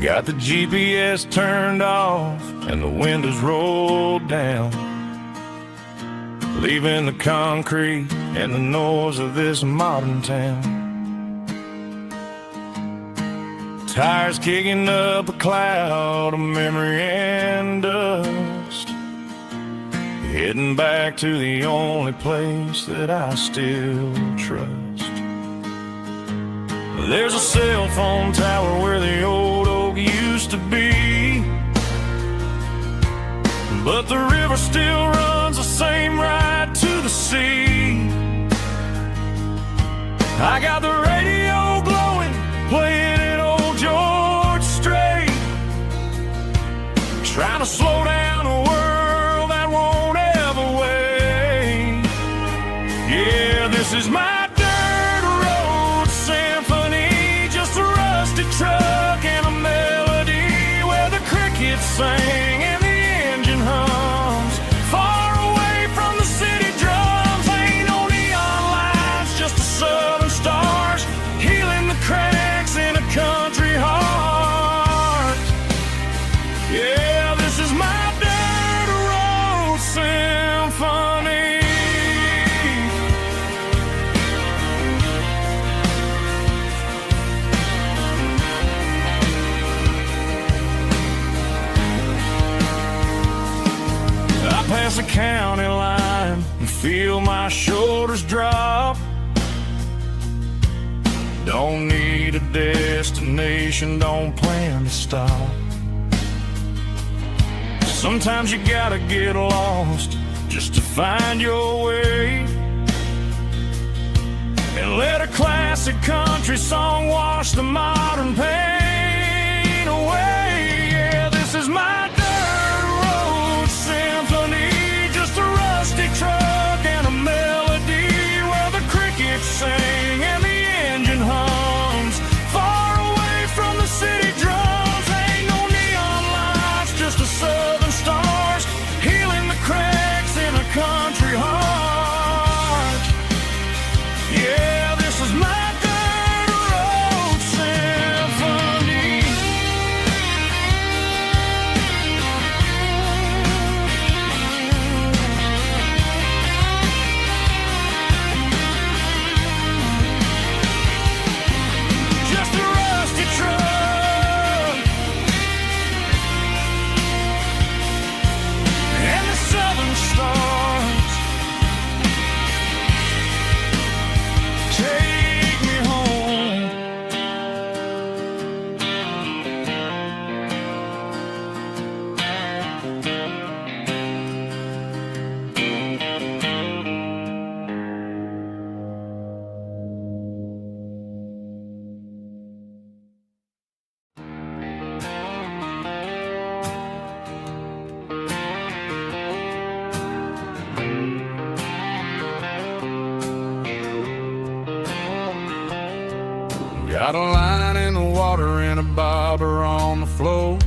Speaker 1: Got the GPS turned off and the windows rolled down, leaving the concrete and the noise of this modern town. Tires kicking up a cloud of memory and dust, heading back to the only place that I still trust. There's a cell phone tower where the old oak used to be, but the river still runs the same right to the sea. I got the radio glowing, playing an old George Strait, county line and feel my shoulders drop. Don't need a destination, don't plan to stop. Sometimes you gotta get lost just to find your way, and let a classic country song wash the modern pain away. Yeah, this is my dirt road symphony, just a rusty truck and a melody where the crickets sing and the engine hums far away from the city drums. Ain't no neon lights, just the southern stars healing the cracks in a country heart. Yeah, this is my dirt road symphony. Just a rusty truck and the southern stars take me home. Got a line in the water and a bobber on the floor,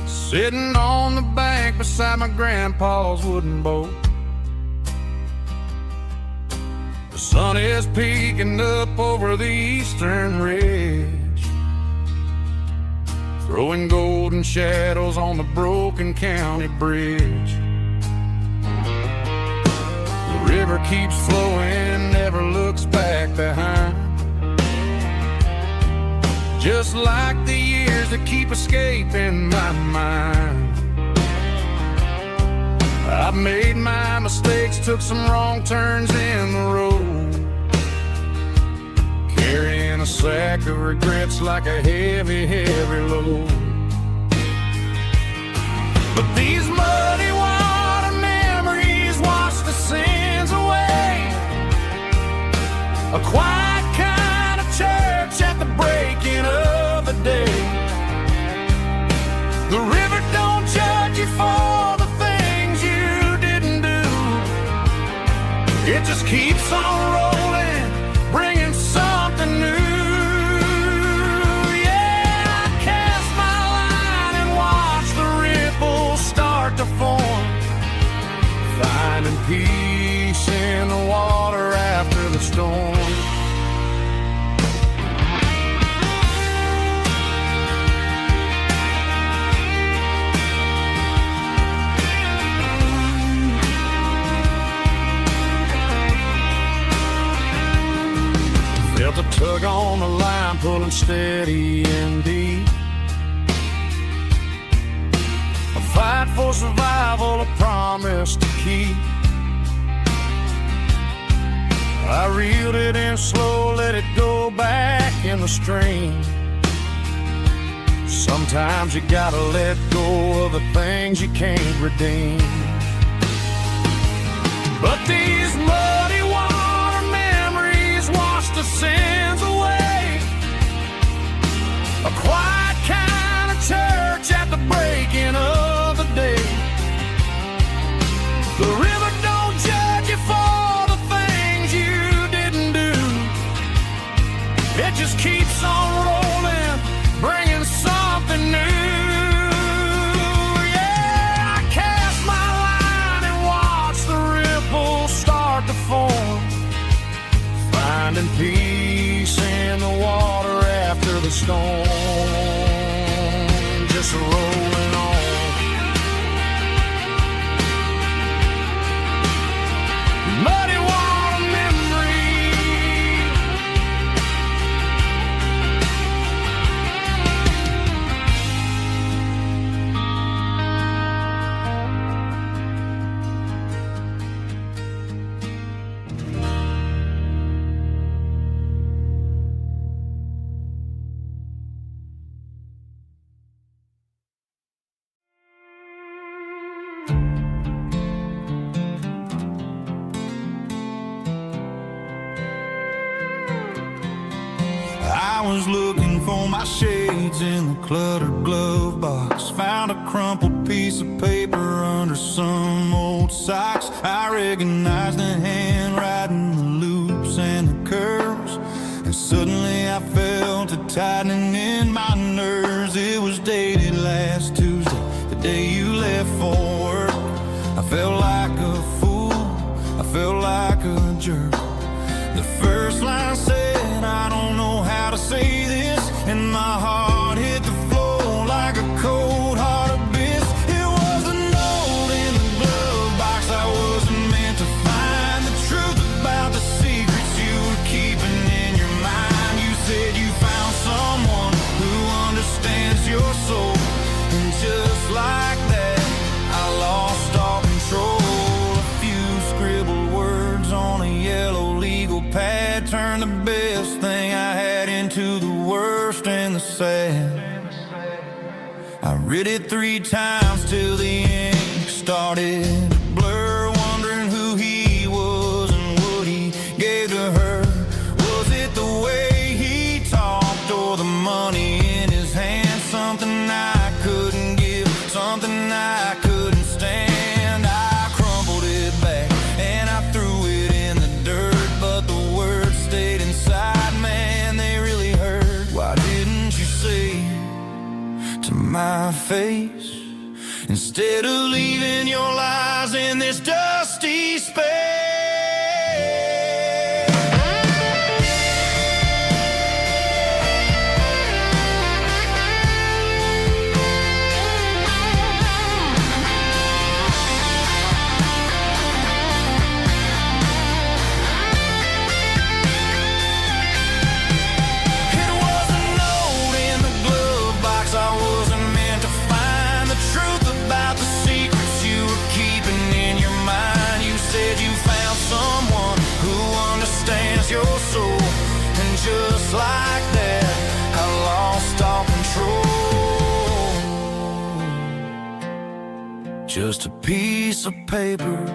Speaker 1: sitting on the bank beside my grandpa's wooden boat. The sun is peeking up over the eastern ridge, throwing golden shadows on the broken county bridge. The river keeps flowing, never looks back behind, just like the years that keep escaping my mind. I've made my mistakes, took some wrong turns in the road, carrying a sack of regrets like a heavy, heavy load. But these muddy water memories wash the sins away. A quiet kind of church at the breaking of the day. The river don't judge you for the things you didn't do. It just keeps on rolling, bringing something new. Yeah, I cast my line and watch the ripples start to form, finding peace in the water after the storm. Felt a tug on the line, pulling steady and deep. A fight for survival, a promise to keep. I reeled it in slow, let it go back in the stream. Sometimes you gotta let go of the things you can't redeem. But these muddy water memories wash the sins away. A quiet kind of church at the breaking of the day. The river don't judge you for the things you didn't do. It just keeps on rolling, bringing something new. Yeah, I cast my line and watch the ripples start to form, finding peace in the water after the storm. Just rolling on. Muddy water memory.
Speaker 4: I was looking for my shades in the cluttered glove box. Found a crumpled piece of paper under some old socks. I recognized the handwriting, the loops and the curves, and suddenly I felt a tightening in my nerves. It was dated last Tuesday, the day you left for work. I felt like a fool, I felt like a jerk. The first line said, I don't know how to say this, and my heart hit the floor like a cold heart abyss. It was a note in the glove box I wasn't meant to find. The truth about the secrets you were keeping in your mind. You said you found someone who understands your soul, and just like that, I lost all control. A few scribbled words on a yellow legal pad turned the best thing I had into the worst and the sad. I read it 3 times till the ink started to blur, wondering who he was and what he gave to her. Was it the way he talked or the money in his hand? Something I couldn't give, something I couldn't stand. I crumpled it back and I threw it in the dirt, but the words stayed inside, man, they really hurt. Why didn't you say to my face, instead of leaving your lies in this dusty space? Your soul, and just like that, I lost all control. Just a piece of paper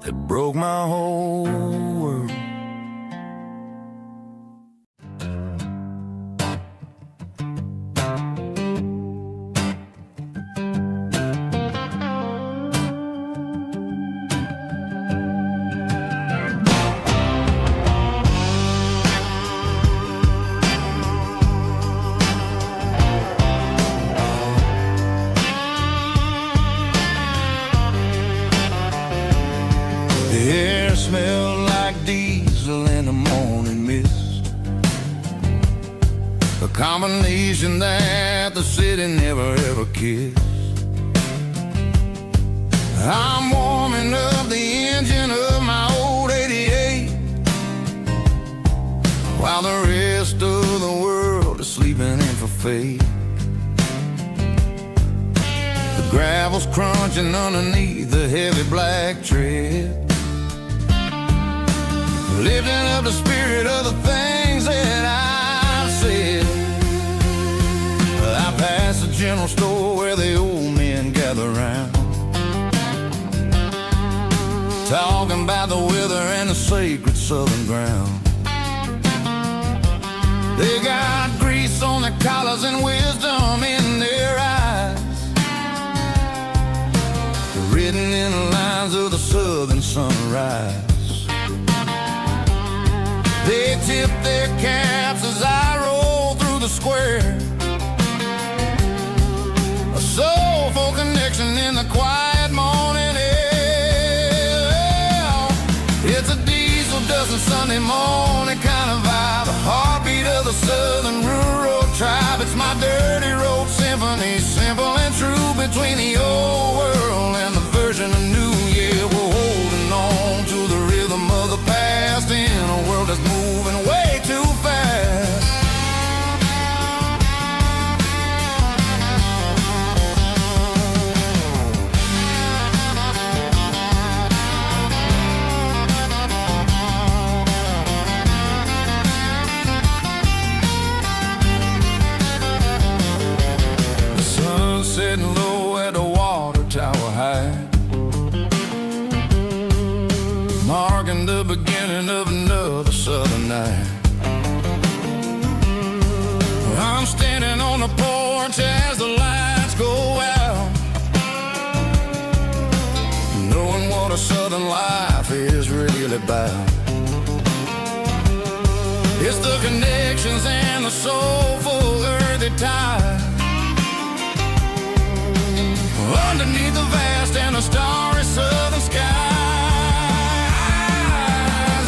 Speaker 4: that broke my whole world. The air smelled like diesel in the morning mist, a combination that the city never ever kissed. I'm warming up the engine of my old 88, while the rest of the world is sleeping in for fate. The gravel's crunching underneath the heavy black tread, lifting up the spirit of the things that I've said. I passed the general store where the old men gather round, talking about the weather and the sacred southern ground. They got grease on their collars and wisdom in their eyes, written in the lines of the southern sunrise. They tip their caps as I roll through the square, a soulful connection in the quiet morning air. It's a diesel dusting Sunday morning kind of vibe, the heartbeat of the southern rural tribe. It's my dirty road symphony, simple and true, between the old world and the version of new. Yeah, we're holding on to the rhythm of the past in a world that's moving way too fast. The sun's setting low at the water tower high, marking the beginning of another southern night.
Speaker 2: watch as the lights go out, knowing what a southern life is really about. It's the connections and the soulful earthy tide underneath the vast and the starry southern skies.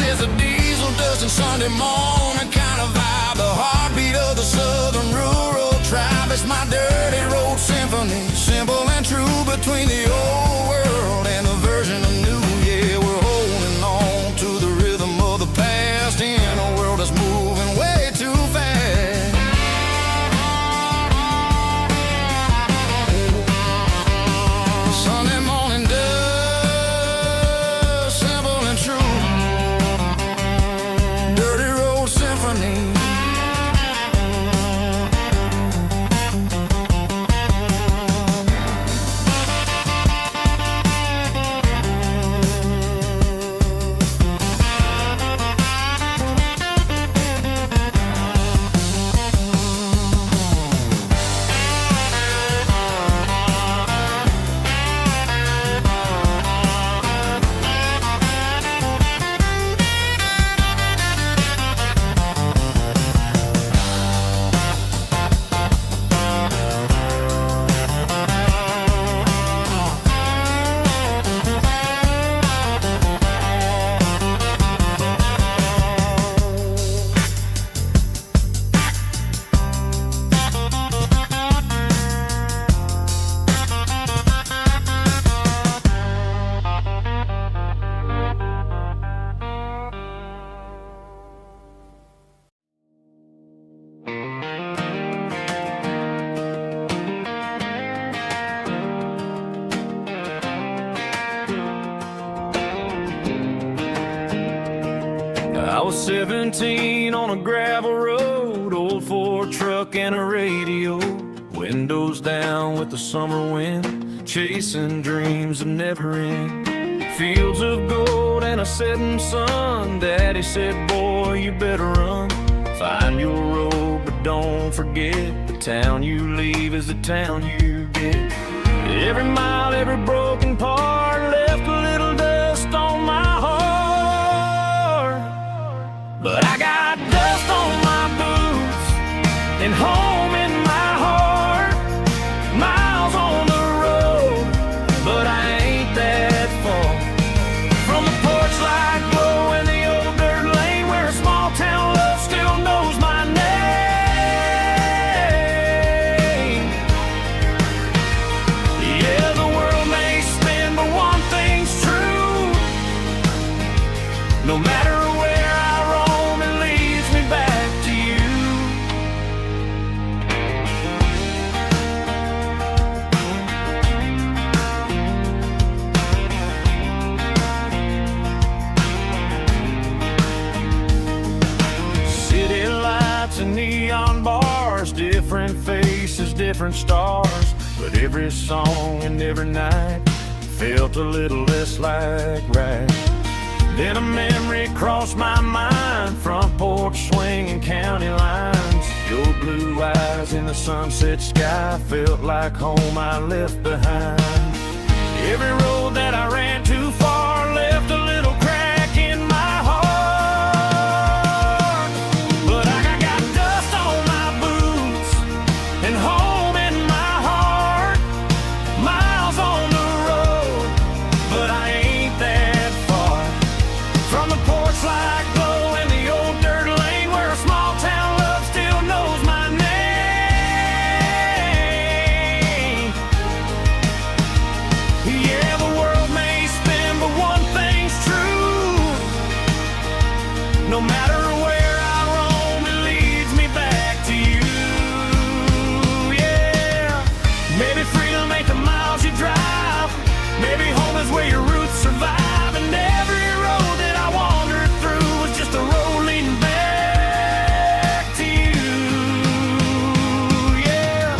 Speaker 2: It's a diesel dusting Sunday morning kind of vibe, the heartbeat of the southern rural tribe. It's my dirty road symphony, simple and true between the old world and the version of new. Yeah, we're holding on to the rhythm of the past in a world that's moving way too fast. Sunday morning dust, simple and true, dirty road symphony.
Speaker 1: I was 17 on a gravel road, old Ford truck and a radio, windows down with the summer wind, chasing dreams of never end. Fields of gold and a setting sun. Daddy said, boy, you better run. Find your road, but don't forget, the town you leave is the town you get. Every mile, every broken part left a little dust on my heart. But I got dust on my boots and home in my heart. Miles on the road, but I ain't that far from the porch light glow and the old dirt lane where a small town love still knows my name. Yeah, the world may spin, but one thing's true. No matter where I roam, it leads me back to you. City lights and neon bars, different faces, different stars, but every song and every night felt a little less like right. Then a memory crossed my mind, front porch swinging county lines. Your blue eyes in the sunset sky felt like home I left behind. Every road that I ran too far left a little crack in my heart. But I got dust on my boots and home in my heart. Miles on the road, but I ain't that far from the porch light glow and the old dirt lane where a small town love still knows my name. Yeah, the world may spin, but one thing's true. No matter where I roam, it leads me back to you. Yeah, maybe freedom ain't the miles you drive. Maybe home is where your roots survive. And every road that I wandered through was just a road leading back to you. Yeah.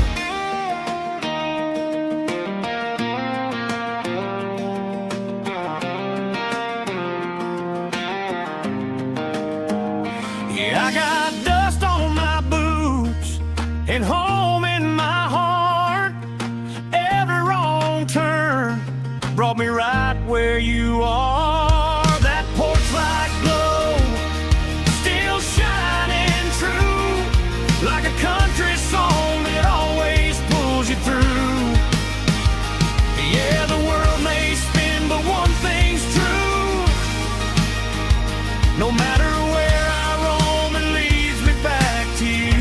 Speaker 1: Yeah, I got dust on my boots and home in my heart. you are. That porch light glow, still shining true, like a country song that always pulls you through. Yeah, the world may spin, but one thing's true. No matter where I roam, it leads me back to you.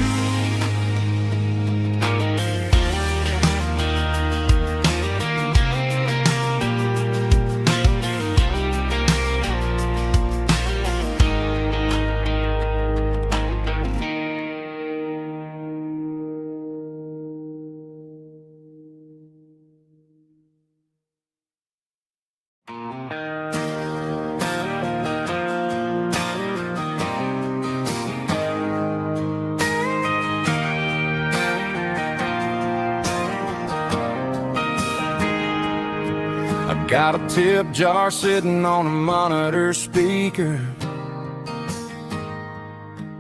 Speaker 1: Got a tip jar sitting on a monitor speaker,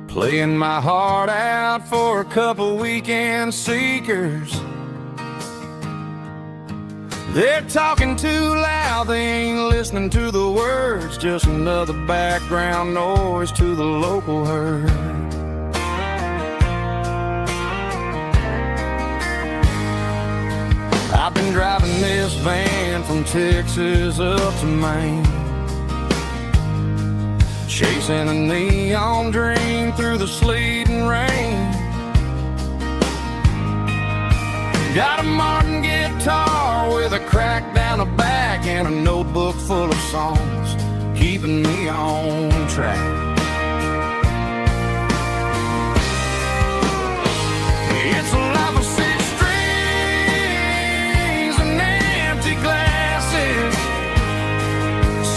Speaker 1: playing my heart out for a couple weekend seekers. They're talking too loud, they ain't listening to the words, just another background noise to the local herd. I've been driving this van from Texas up to Maine, chasing a neon dream through the sleet and rain. Got a Martin guitar with a crack down the back and a notebook full of songs, keeping me on track. It's a life of six strings and empty glasses,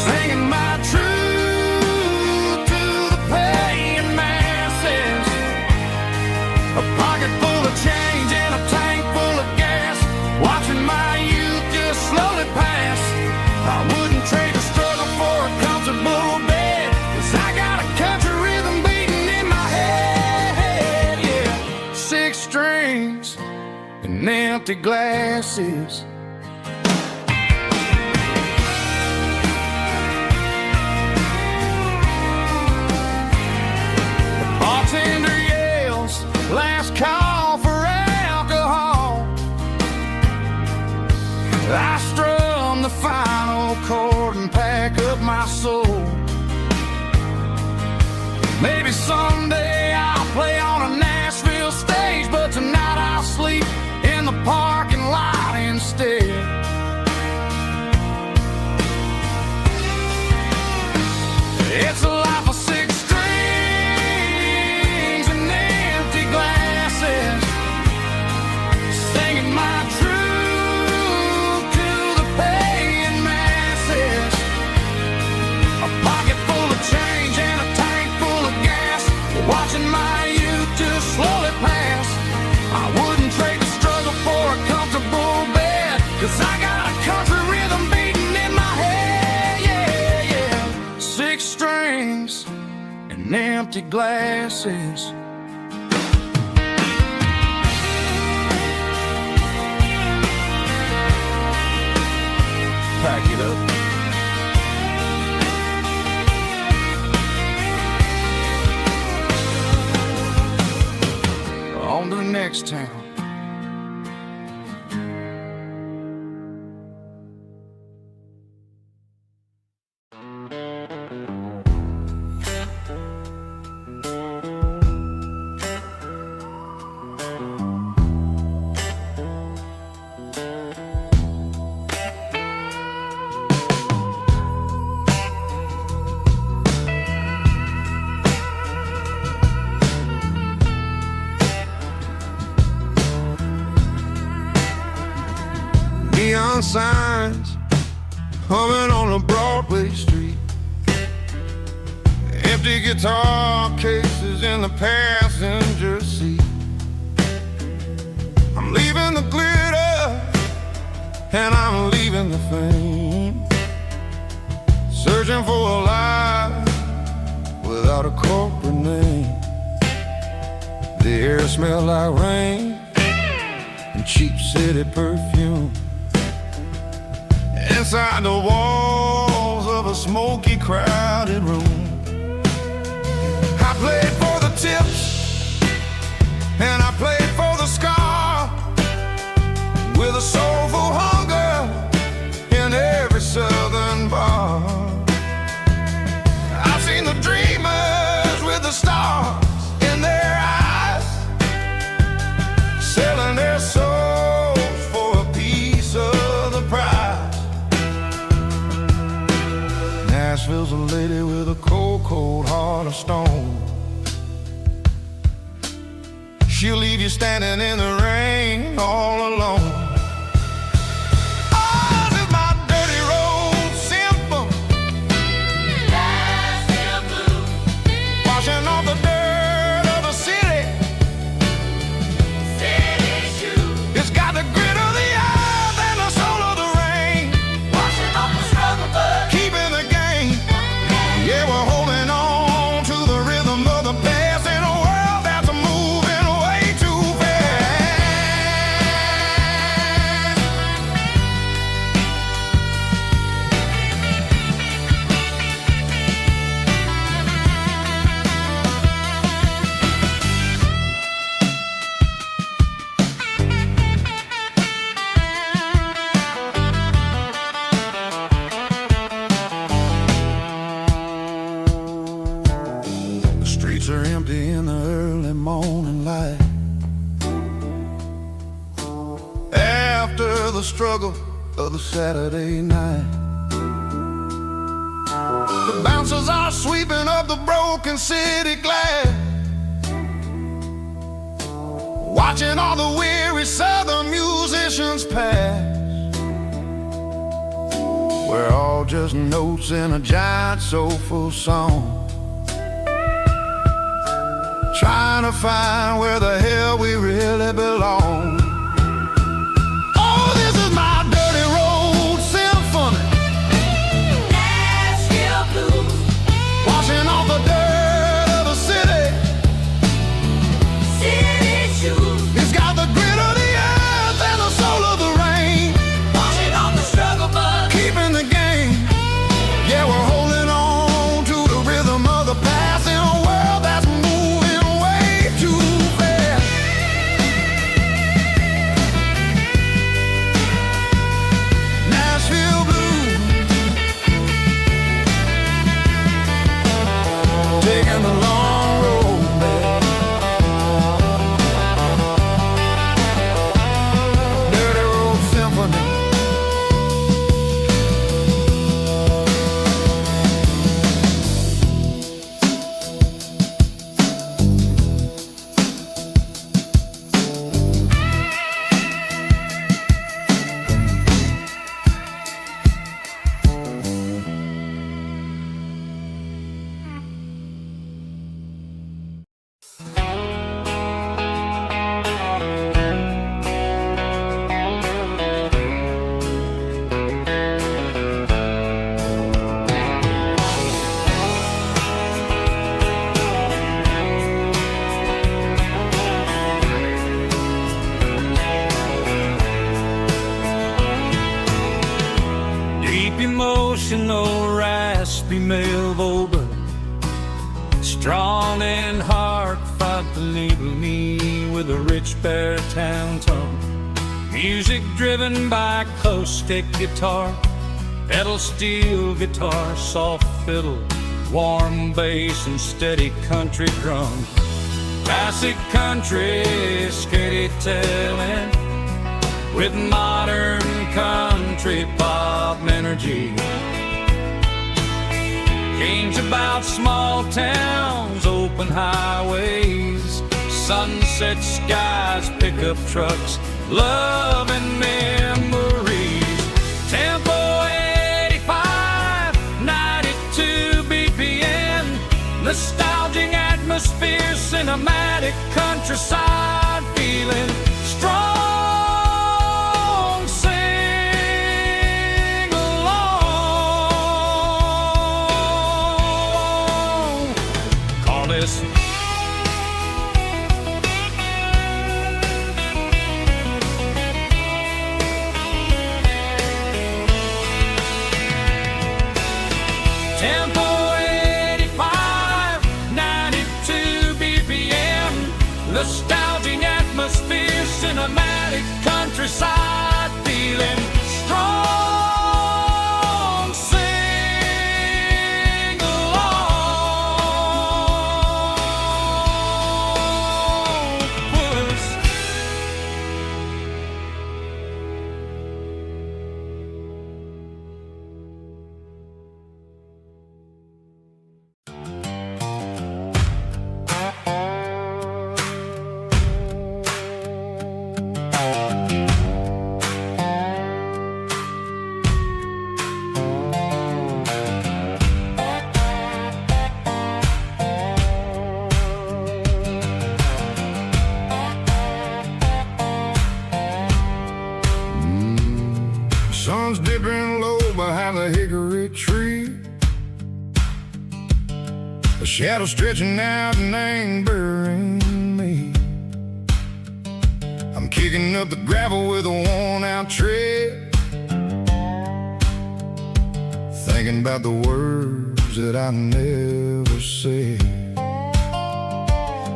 Speaker 1: singing my truth to the paying masses. A pocket full of change and a tank full of gas, watching my youth just slowly pass. I wouldn't trade a struggle for a comfortable bed, 'cause I got a country rhythm beating in my head. Yeah, six strings and empty glasses. The bartender yells, last call for alcohol. I strum the final chord and pack up my soul. Maybe someday I'll play on a Nashville stage, but tonight I'll sleep in the parking lot instead. It's a life of six strings and empty glasses, singing my truth to the paying masses. A pocket full of change and a tank full of gas, watching my youth just slowly pass. I wouldn't trade the struggle for a comfortable bed, 'cause I got a country rhythm beating in my head. Yeah, yeah. Six strings and empty glasses. Pack it up. On to the next town. Neon signs humming on a Broadway street, empty guitar cases in the passenger seat. I'm leaving the glitter and I'm leaving the fame, searching for a life without a corporate name. The air smells like rain and cheap city perfume. Inside the wall
Speaker 2: of a smoky, crowded room. I played for the tips, and I played for the scar, with a soulful hunger in every southern bar. I've seen the dreamers with the stars in their eyes, selling their souls for a piece of the prize. Nashville's a lady with a cold, cold heart of stone. She'll leave you standing in the rain all alone. Are empty in the early morning light, after the struggle of the Saturday night. The bouncers are sweeping up the broken city glass, watching all the weary southern musicians pass. We're all just notes in a giant soulful song, trying to find where the hell we really belong. Oh, this is my dirty road symphony, Nashville blues, washing off the dirt of the city, city shoes. It's got the grit of the earth and the soul of the rain, washing off the struggle bug, keeping the game. Yeah, we're holding on to the rhythm of the past in a world that's taking the long road back. Dirty road symphony.
Speaker 1: Emotional, raspy male vocal, strong and heartfelt, enable me with a rich baritone tone. Music driven by close stick guitar, pedal steel guitar, soft fiddle, warm bass and steady country drums. Classic country storytelling with modern country pop energy. Games about small towns, open highways, sunset skies, pickup trucks, love and memories. Tempo 85, 92 BPM, nostalgic atmosphere, cinematic countryside feeling, strong. nostalgic atmosphere, cinematic countryside feeling strong. Sing along, puss.
Speaker 2: Sun's dipping low behind the hickory tree. A shadow stretching out and angering me. I'm kicking up the gravel with a worn-out tread, thinking about the words that I never said.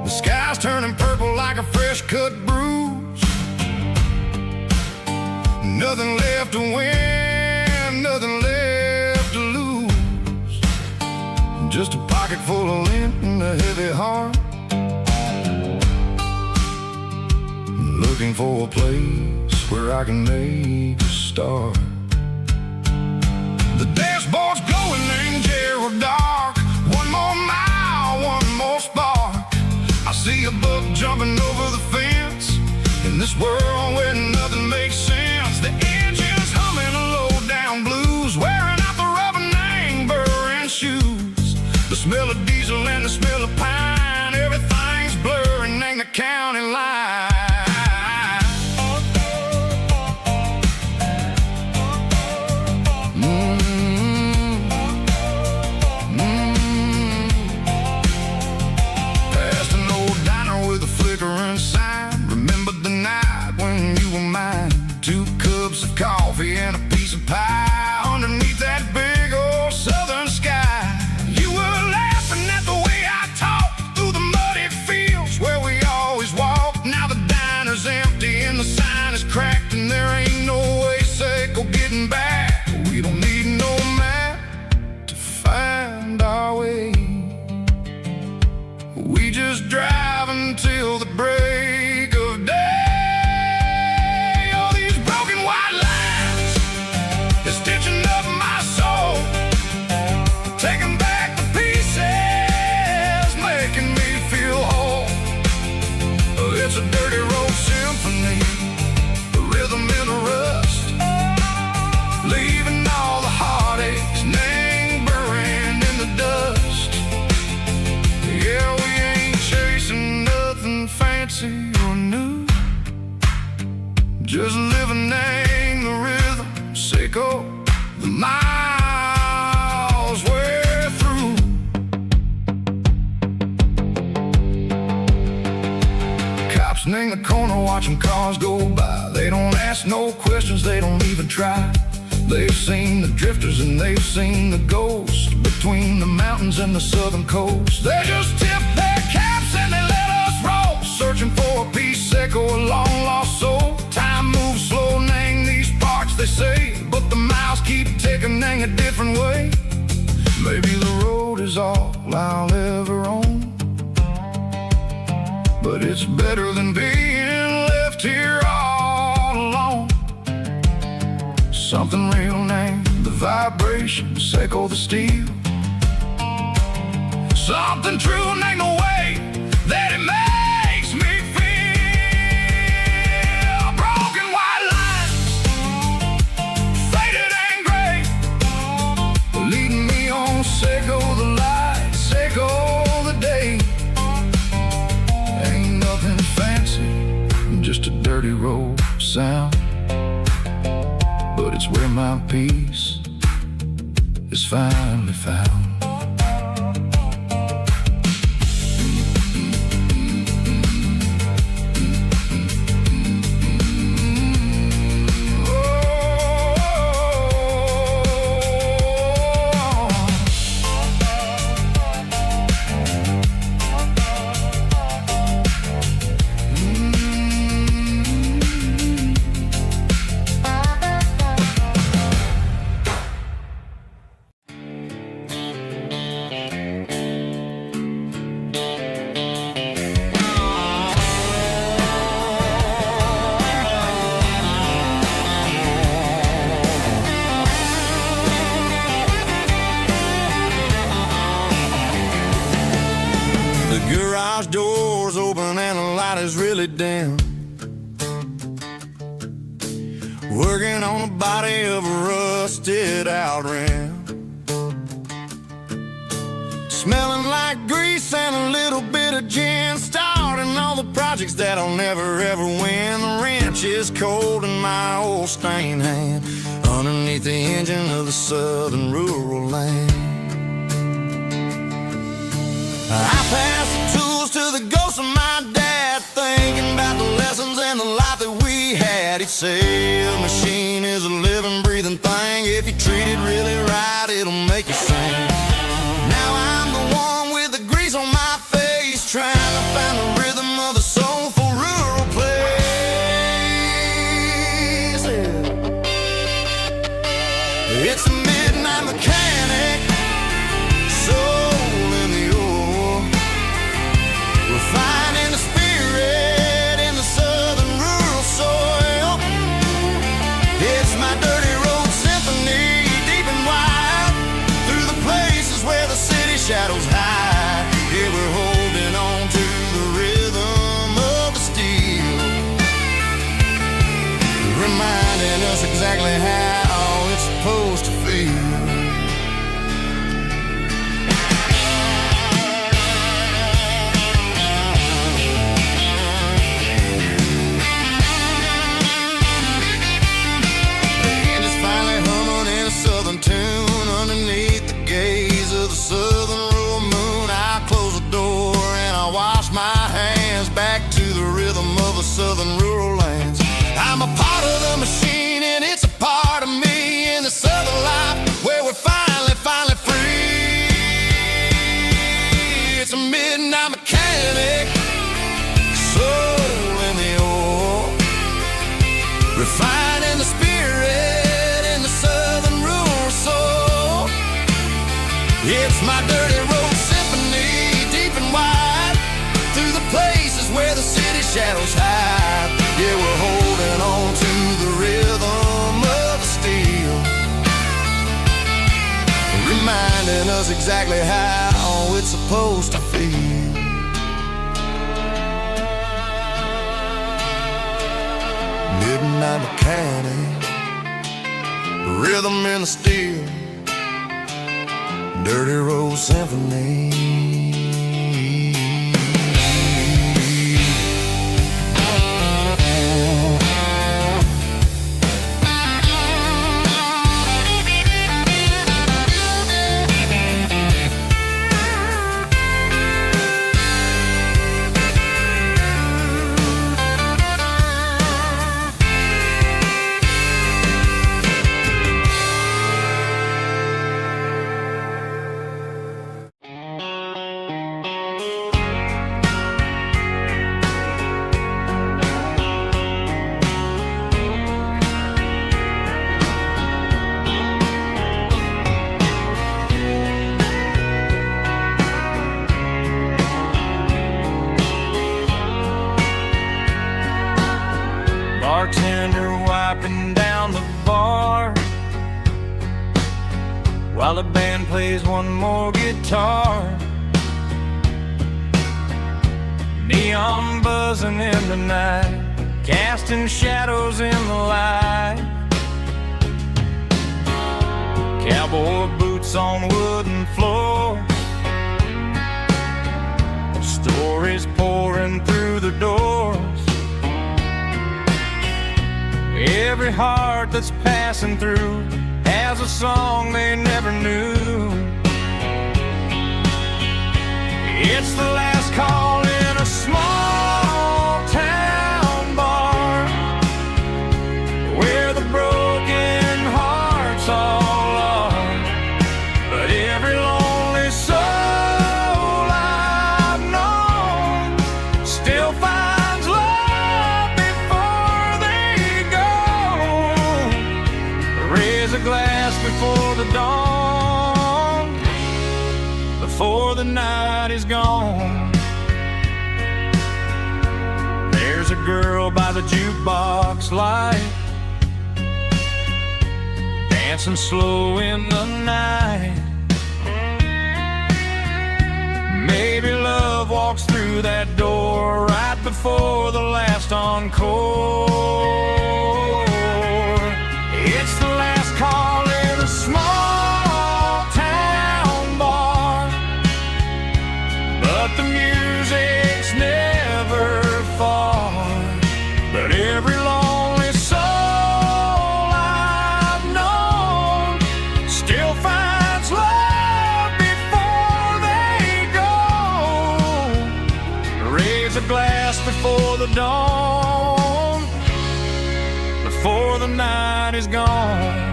Speaker 2: The sky's turning purple like a fresh-cut bruise. Nothing left to win, nothing left to lose. Just a pocket full of lint and a heavy heart, looking for a place where I can make a start. The dashboard's glowing in Yearwood dark. One more mile, one more spark. I see a buck jumping over the fence in this world where nothing makes sense. The engine's humming a low-down blues, wearing out the rubber name burring shoes. The smell of diesel and the smell of pine, everything's blurring, ain't the county line. Past an old diner with a flickering sign. Remember the night when you were mine. 2 cups of coffee and a piece of pie underneath that big old southern sky. You were laughing at the way I talked through the muddy fields where we always walked. Now the diner's empty and the sign is cracked, and there ain't no way safe or getting back. We don't need no map to find our way. We just drive until the break of day. Stitching up my soul, taking back the pieces, making me feel whole. It's a dirty road symphony, the rhythm in the rust, leaving all the heartaches lingering in the dust. Yeah, we ain't chasing nothing fancy or new, just living in the rhythm, sicko. The miles we're through. Cops in the corner watching cars go by. They don't ask no questions, they don't even try. They've seen the drifters and they've seen the ghosts between the mountains and the southern coast. They just tip their caps and they let us roll, searching for a piece seco, a long lost soul. Time moves slow, name these parts they say, but the miles keep ticking in a different way. Maybe the road is all I'll ever own, but it's better than being left here all alone. Something real named the vibration, seco the steel. Something true named the way that it makes me feel. Broken white lines, faded and gray, leading me on, seco the light, seco the day. Ain't nothing fancy, just a dirty road sound, but it's where my peace is finally found. The garage door's open and the light is really dim. Working on the body of a rusted out rim. Smelling like grease and a little bit of gin. Starting all the projects that I'll never ever win. The wrench is cold in my old stained hand underneath the engine of the southern rural land. I pass the tools to the ghost of my dad, thinking about the lessons and the life that we had. He'd say a machine is a living, breathing thing. If you treat it really right, it'll make you sing. Now I'm the one with the grease on my face, trying to find the rhythm of the soulful rural place. It's a midnight mechanic, soul in the ore, refining the spirit in the southern rural soil. It's my dirty road symphony, deep and wide, through the places where the city shadows hide. Yeah, we're holding on to the rhythm of the steel, reminding us exactly how it's supposed to feel. Southern tune underneath the gaze of the southern rural moon. I close the door and I wash my hands back to the rhythm of the southern rural lands. I'm a part of the machine and it's a part of me in the southern life where we're finally free. It's a midnight mechanic, soul in the ore, refining the spirit in the southern rural soul. It's my dirty road symphony, deep and wide, through the places where the city shadows hide. Yeah, we're holding on to the rhythm of the steel, reminding us exactly how it's supposed to feel. Midnight mechanic, rhythm in the steel, dirty road symphony.
Speaker 1: Bartender wiping down the bar while the band plays one more guitar. Neon buzzing in the night, casting shadows in the light. Cowboy boots on wooden floors, stories pouring through the doors. Every heart that's passing through has a song they never knew. It's the last call in a small town bar where the broken hearts all are. But every lonely soul I've known still finds love before they go. Raise a glass before the dawn, before the night is gone. There's a girl by the jukebox light, dancing slow in the night. Maybe love walks walks through that door right before the last encore. It's the last call in a small town bar, but the music's never far. But every lonely soul I've known still finds love before they go. Raise a glass before the dawn, before the night is gone.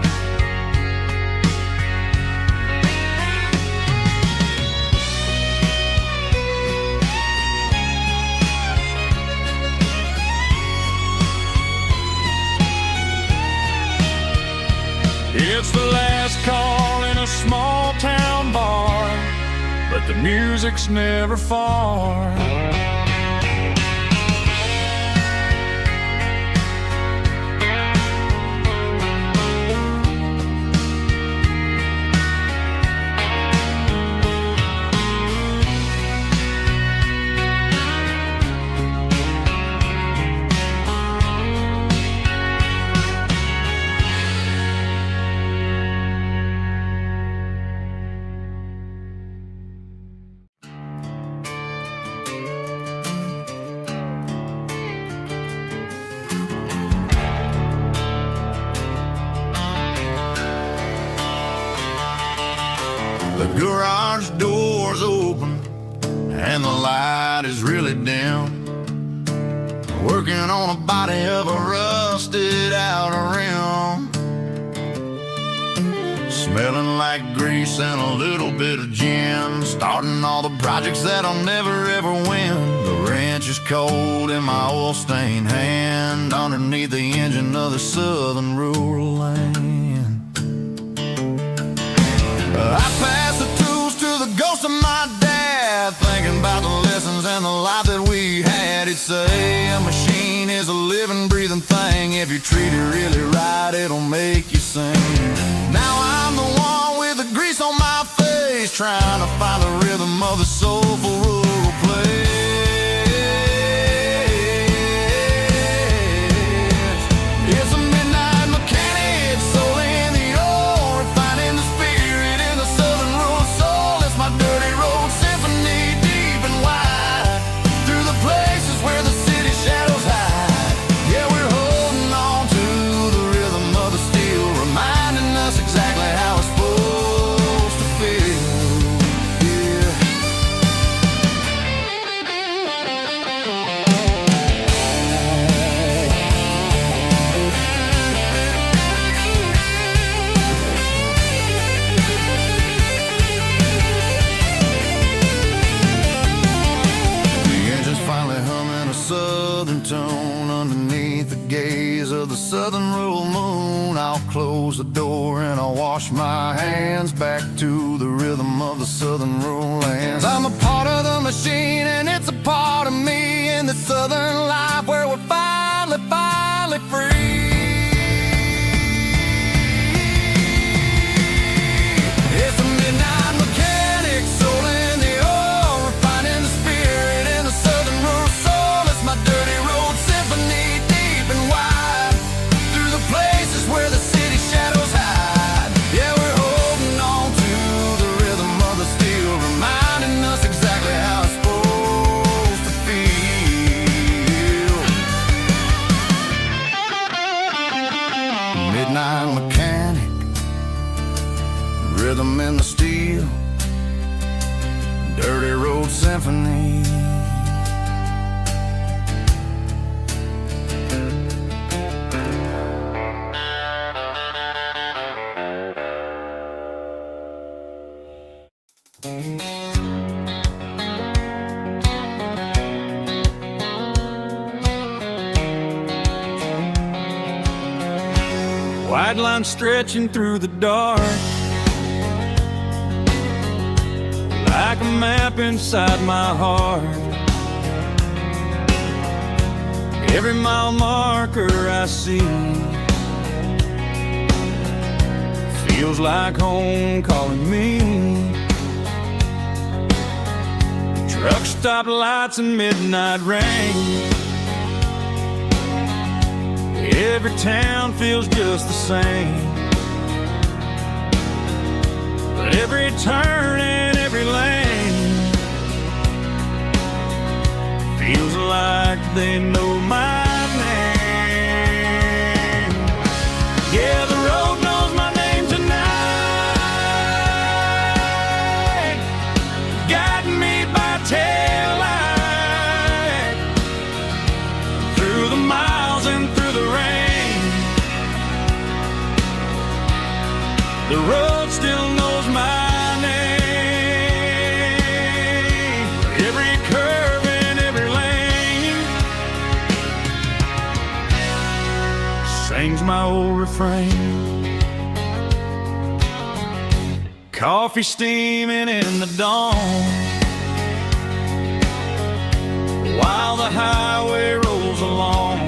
Speaker 1: It's the last call in a small town bar, but the music's never far.
Speaker 2: The garage door's open and the light is really dim. Working on a body of a rusted out rim. Smelling like grease and a little bit of gin. Starting all the projects that I'll never ever win. The wrench is cold in my oil-stained hand, underneath the engine of the southern rural land. I pass the tools to the ghost of my dad, thinking about the lessons and the life that we had. He'd say a machine is a living, breathing thing. If you treat it really right, it'll make you sing. Now I'm the one with the grease on my face, trying to find the rhythm of the soulful rural place. It's a midnight mechanic, soul in the ore, refining the spirit in the southern rural soul. It's my dirty road symphony, deep and wide, through the places where the city shadows hide. Yeah, we're holding on to the rhythm of the steel, reminding us exactly how it's supposed to feel. Yeah. The engine's finally humming a southern tone underneath the gaze of the southern rural moon. I'll close the door and I'll wash my hands, back to the rhythm of the southern rural lands. I'm a part of the machine and it's a part of me, in the southern life where we're finally free. It's a midnight mechanic, soul in the ore, refining the spirit in the southern rural soul. It's my dirty road symphony, deep and wide, through the places where the city shadows hide. Yeah, we're holding on to the rhythm of the steel, reminding us exactly how it's supposed to feel. Midnight mechanic, rhythm in the steel, dirty road symphony.
Speaker 1: White line stretching through the dark, like a map inside my heart. Every mile marker I see feels like home calling me. Truck stop lights and midnight rain. Every town feels just the same, but every turn and every lane feels like they know my name. Yeah, the road knows my name tonight, guiding me by taillight through the miles and through the rain. The road still knows my name. Every curve and every lane sings my old refrain. Coffee steaming in the dawn while the highway rolls along.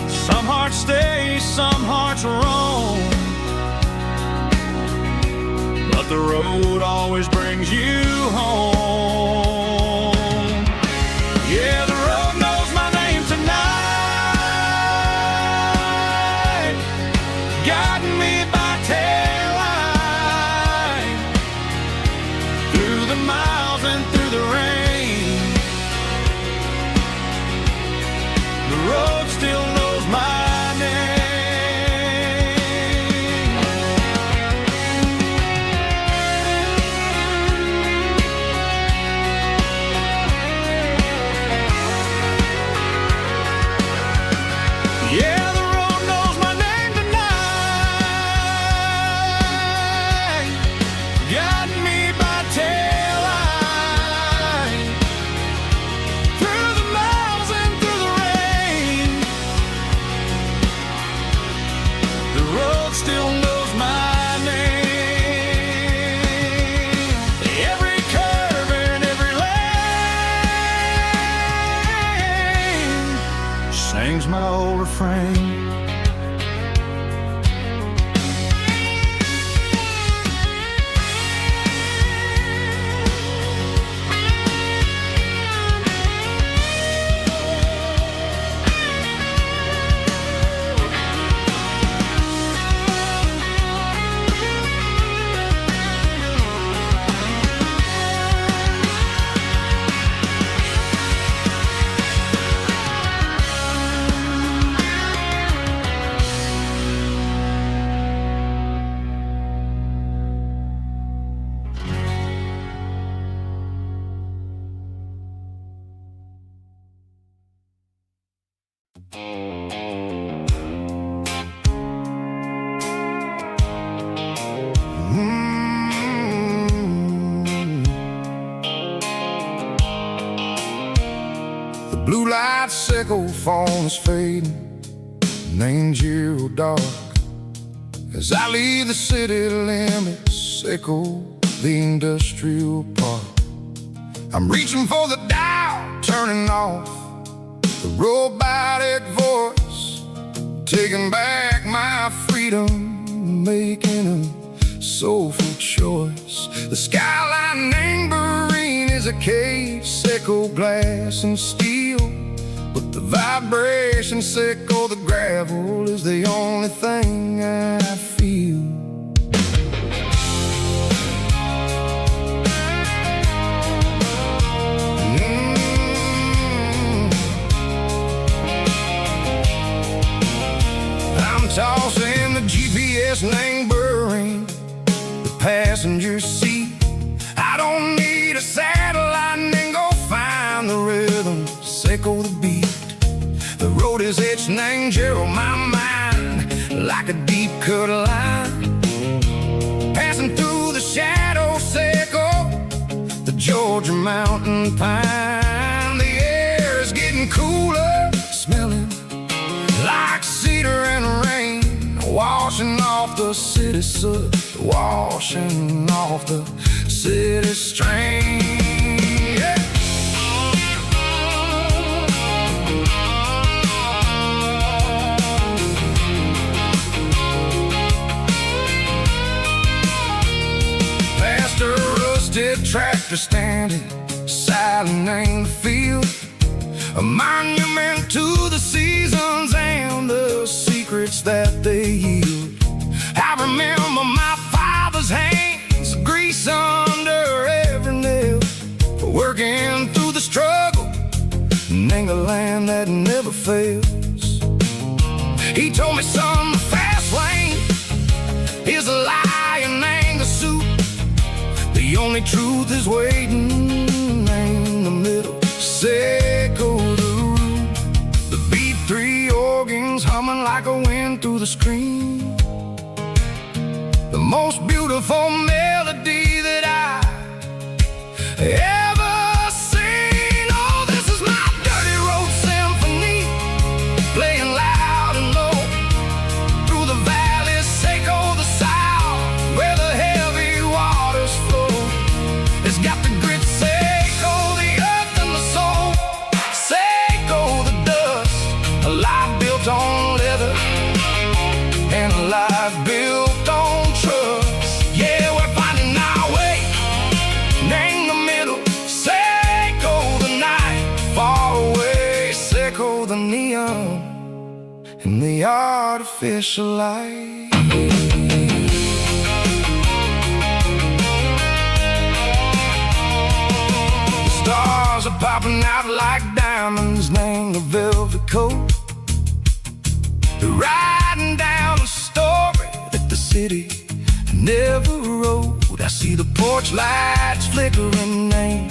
Speaker 1: Some hearts stay, some hearts roam, but the road always brings you home. Yeah, the road knows my name tonight, guiding me by taillight through the miles and through the rain. The road still knows my name. Yeah, the road knows my name tonight, guiding me by taillight through the miles and through the rain. The road still knows my name. Every curve and every lane sings my old refrain.
Speaker 2: The blue light sickle phone is fading, named Yearwood dark. As I leave the city limits, sickle the industrial park. I'm reaching for the dial, turning off the robotic voice, taking back my freedom, making a soulful choice. The skyline named Marine is a cage, sickle glass and steel, but the vibration sickle, the gravel is the only thing I feel. I'm tossing the GPS named Burring, the passenger seat. I don't need a satellite and go find the rhythm, sickle the beat. The road is etched named Gerald, my mind, like a deep cut line. Passing through the shadow sickle, the Georgia mountain pine. The air is getting cooler, smelling like cedar and rain, washing off the city soot, washing off the city strain. Yeah. Past a rusted track after standing silent in the field, a monument to the seasons and the secrets that they yield. I remember my father's hands, grease under every nail, working through the struggle, in the land that never fails. He told me, son, the fast lane is a lion and the suit. The only truth is waiting in the middle. Seco the root, the B3 organs humming like a wind through the screen. The most beautiful melody that I ever seen. Oh, this is my dirty road symphony, playing loud and low through the valleys, Seco the south, where the heavy waters flow. It's got the grit, Seco the earth and the soul, Seco the dust, a life built on leather and a life built on trust. Yeah, we're finding our way in the middle. Seco the night, far away. Seco the neon and the artificial light. The stars are popping out like diamonds, named the velvet coat. They're riding down the story that the city never wrote. I see the porch lights flickering in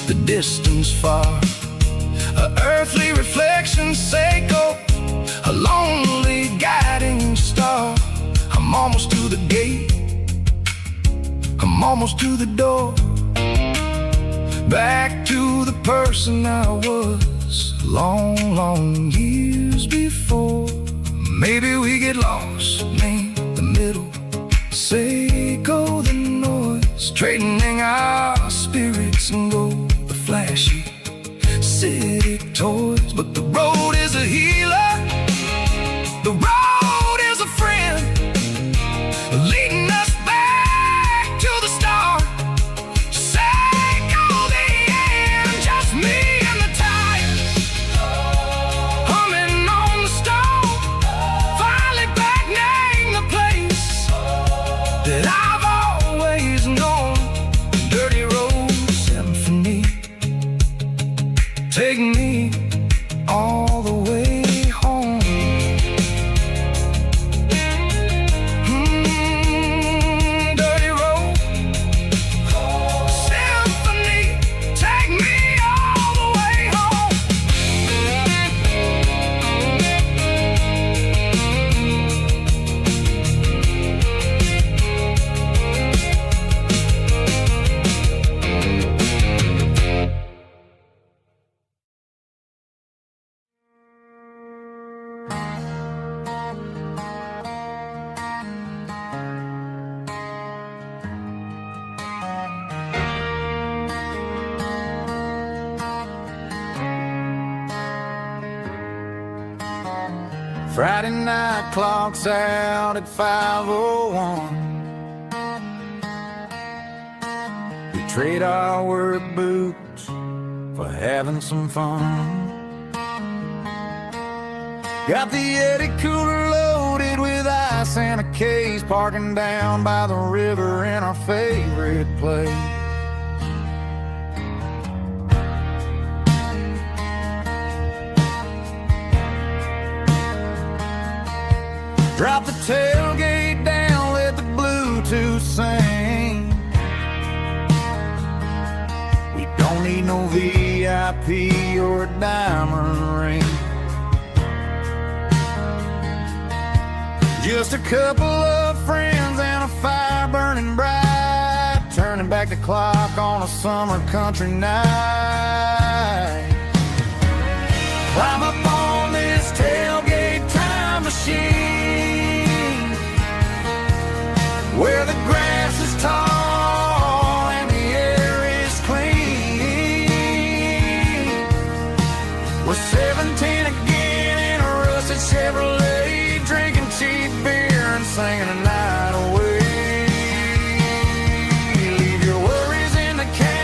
Speaker 2: the distance far, a earthly reflection, Seco, a lonely guiding star. I'm almost to the gate, I'm almost to the door, back to the person I was long, long years before. Maybe we get lost in the middle, Seco the noise, trading our spirits and go the flashy city toys. But the road is a healer, the road is a friend, leading us back to the start. Seco the end, just me and the tires, humming on the stove, finally back name the place that I've always known. Dirty road symphony, take me all the way home. Dirty road symphony, take me all the way home.
Speaker 4: Friday night clocks out at 5:01. We trade our work boots for having some fun. Got the Yeti cooler loaded with ice and a case, parking down by the river in our favorite place. Drop the tailgate down, let the Bluetooth sing. We don't need no VIP or a diamond ring. Just a couple of friends and a fire burning bright, turning back the clock on a summer country night. Climb up on this tailgate time machine, where the grass is tall and the air is clean. We're 17 again in a rusted Chevrolet, drinking cheap beer and singing the night away. Leave your worries in the cab.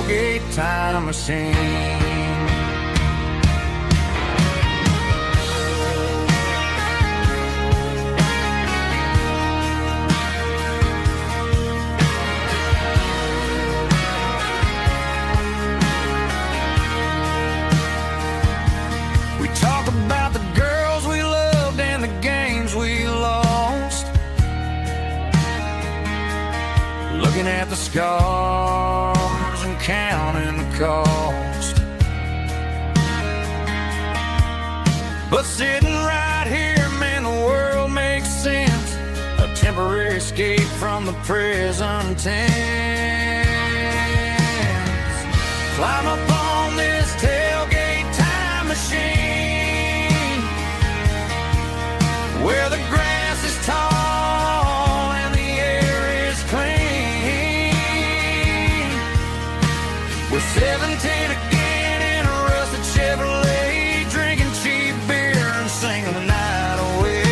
Speaker 2: tailgate time machine. We talk about the girls we loved and the games we lost, looking at the scars and counting the cost. But sitting right here, man, the world makes sense. A temporary escape from the present tense. Climb up on this tailgate time machine, where the grass is tall and the air is clean. We're 17 again in a rusted Chevrolet, drinking cheap beer and singing the night away.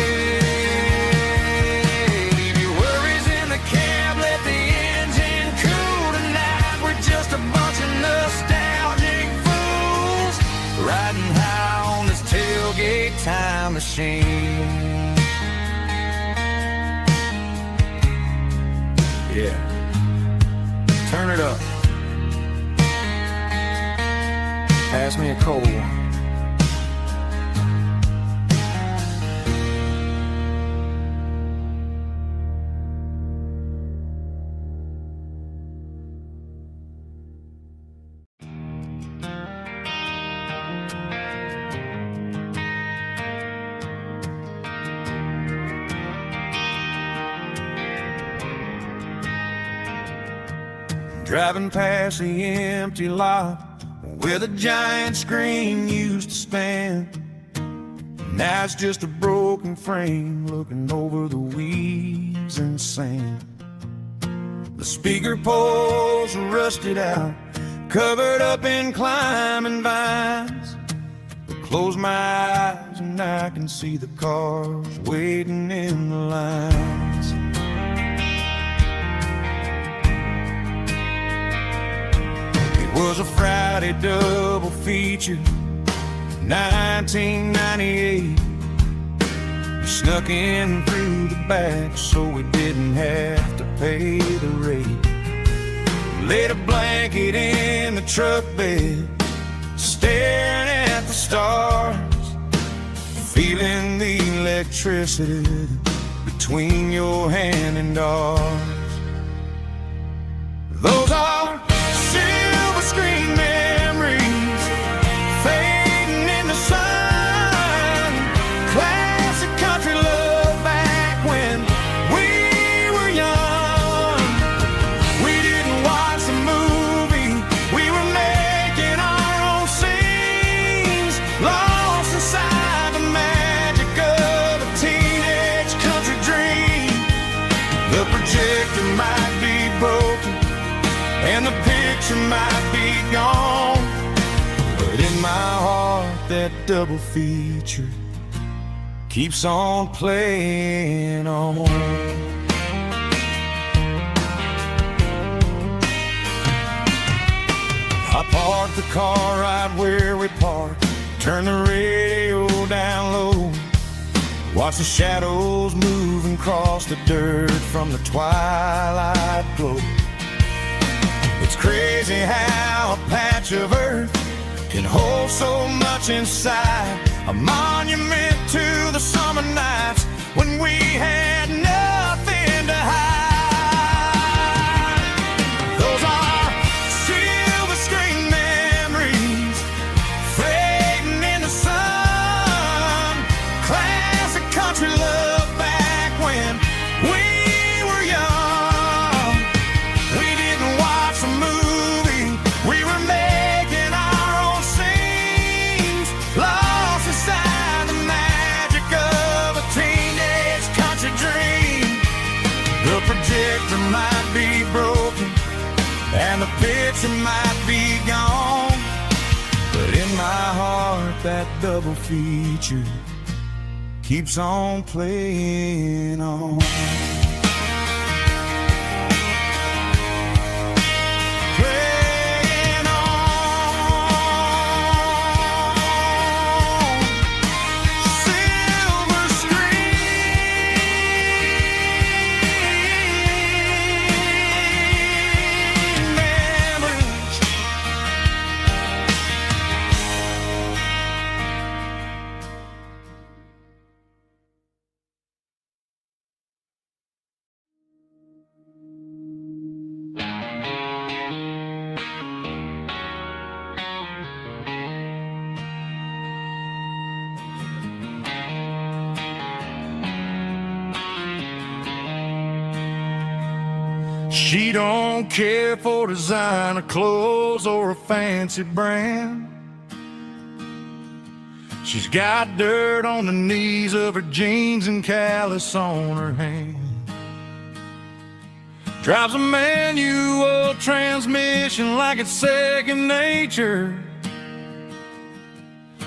Speaker 2: Leave your worries in the cab, let the engine cool tonight. We're just a bunch of nostalgic fools riding high on this tailgate time machine. Yeah, turn it up. Pass me a cold one. Driving past the empty lot where the giant screen used to stand. Now it's just a broken frame looking over the weeds and sand. The speaker poles are rusted out, covered up in climbing vines. I close my eyes and I can see the cars waiting in the lines. It was a Friday double feature, 1998. We snuck in through the back so we didn't have to pay the rate. Laid a blanket in the truck bed, staring at the stars, feeling the electricity between your hand and ours. Those are silver screen memories fading in the sun. Classic country love back when we were young. We didn't watch the movie, we were making our own scenes, lost inside the magic of a teenage country dream. The projector might be broken and the picture might be gone, but in my heart that double feature keeps on playing on. I parked the car right where we parked, turned the radio down low, watch the shadows moving across the dirt from the twilight glow. It's crazy how a patch of earth can hold so much inside, a monument to the summer nights when we had nothing to hide. Those are silver screen memories fading in the sun. Classic country love back when we were young. We didn't watch the movie, we were making our own scenes, lost inside the magic of a teenage country dream. The projector might be broken and the picture might be gone, but in my heart that double feature keeps on playing on. Playing She don't care for designer clothes or a fancy brand. She's got dirt on the knees of her jeans and callus on her hand. Drives a manual transmission like it's second nature.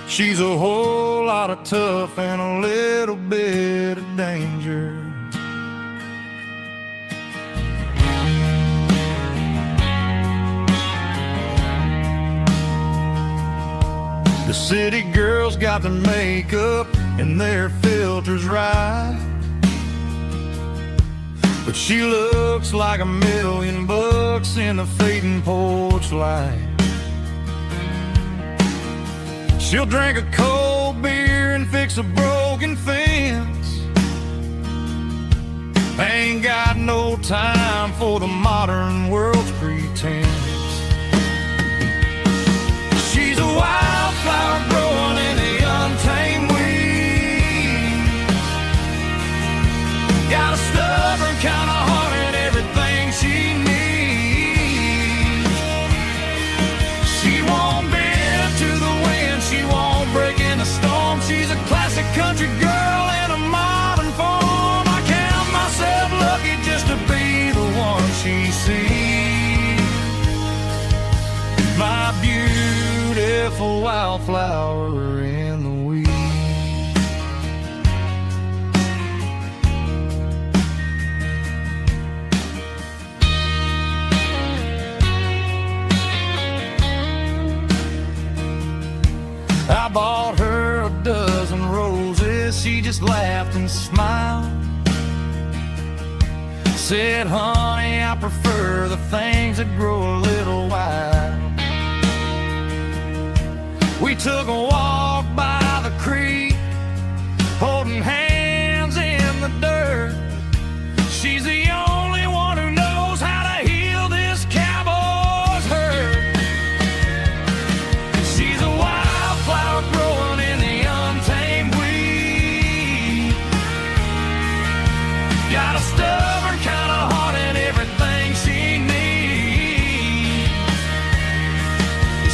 Speaker 2: She's a whole lot of tough and a little bit of danger. The city girls got their makeup and their filters right, but she looks like $1,000,000 in the fading porch light. She'll drink a cold beer and fix a broken fence. Ain't got no time for the modern world's pretense. She's a wildflower growing in the untamed weeds. Got a stubborn kind of heart and everything she needs. She won't bend to the wind, she won't break in the storm. She's a classic country girl in a modern form. I count myself lucky just to be the one she sees. My beautiful wildflower in the weeds. I bought her a dozen roses, she just laughed and smiled. Said, honey, I prefer the things that grow a little wild. We took a walk by the creek, holding hands in the dirt. She's the only one who knows how to heal this cowboy's hurt. She's a wildflower growing in the untamed weed. Got a stubborn kind of heart and everything she needs.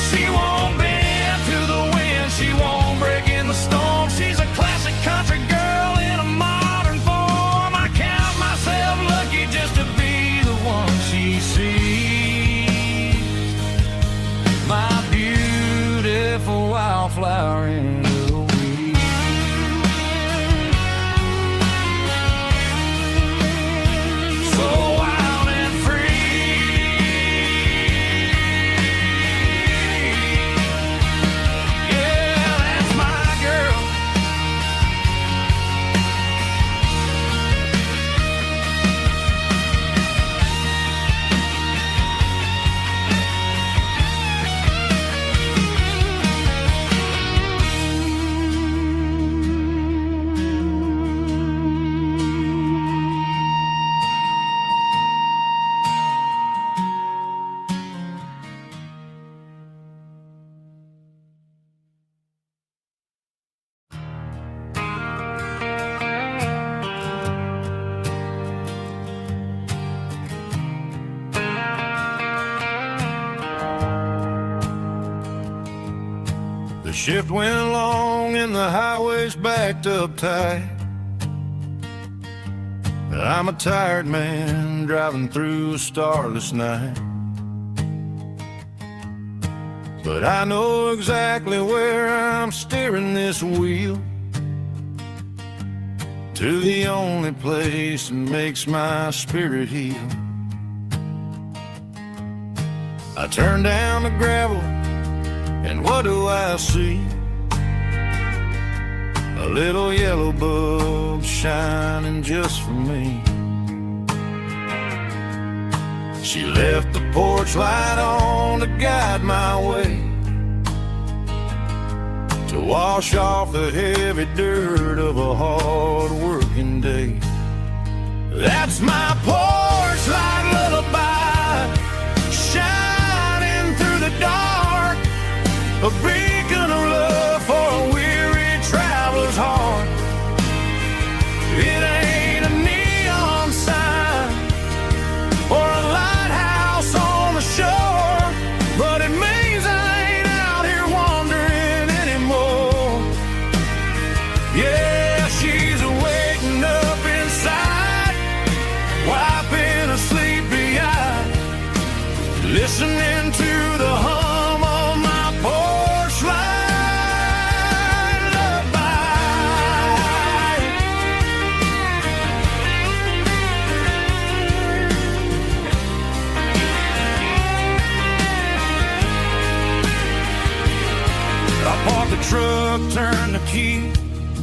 Speaker 2: She won't bend to the wind, she won't break in the storm. She's a classic country girl in a modern form. I count myself lucky just to be the one she sees. My beautiful wildflower in the weeds. So wild and free. Yeah, that's my girl. The shift went long and the highway's backed up tight. I'm a tired man driving through a starless night. But I know exactly where I'm steering this wheel, to the only place that makes my spirit heal. I turn down the gravel and what do I see? A little yellow bulb shining just for me. She left the porch light on to guide my way, to wash off the heavy dirt of a hard-working day. That's my porch light lullaby, shining through the dark, a beacon of love for a weary traveler's heart. It ain't a neon sign or a light key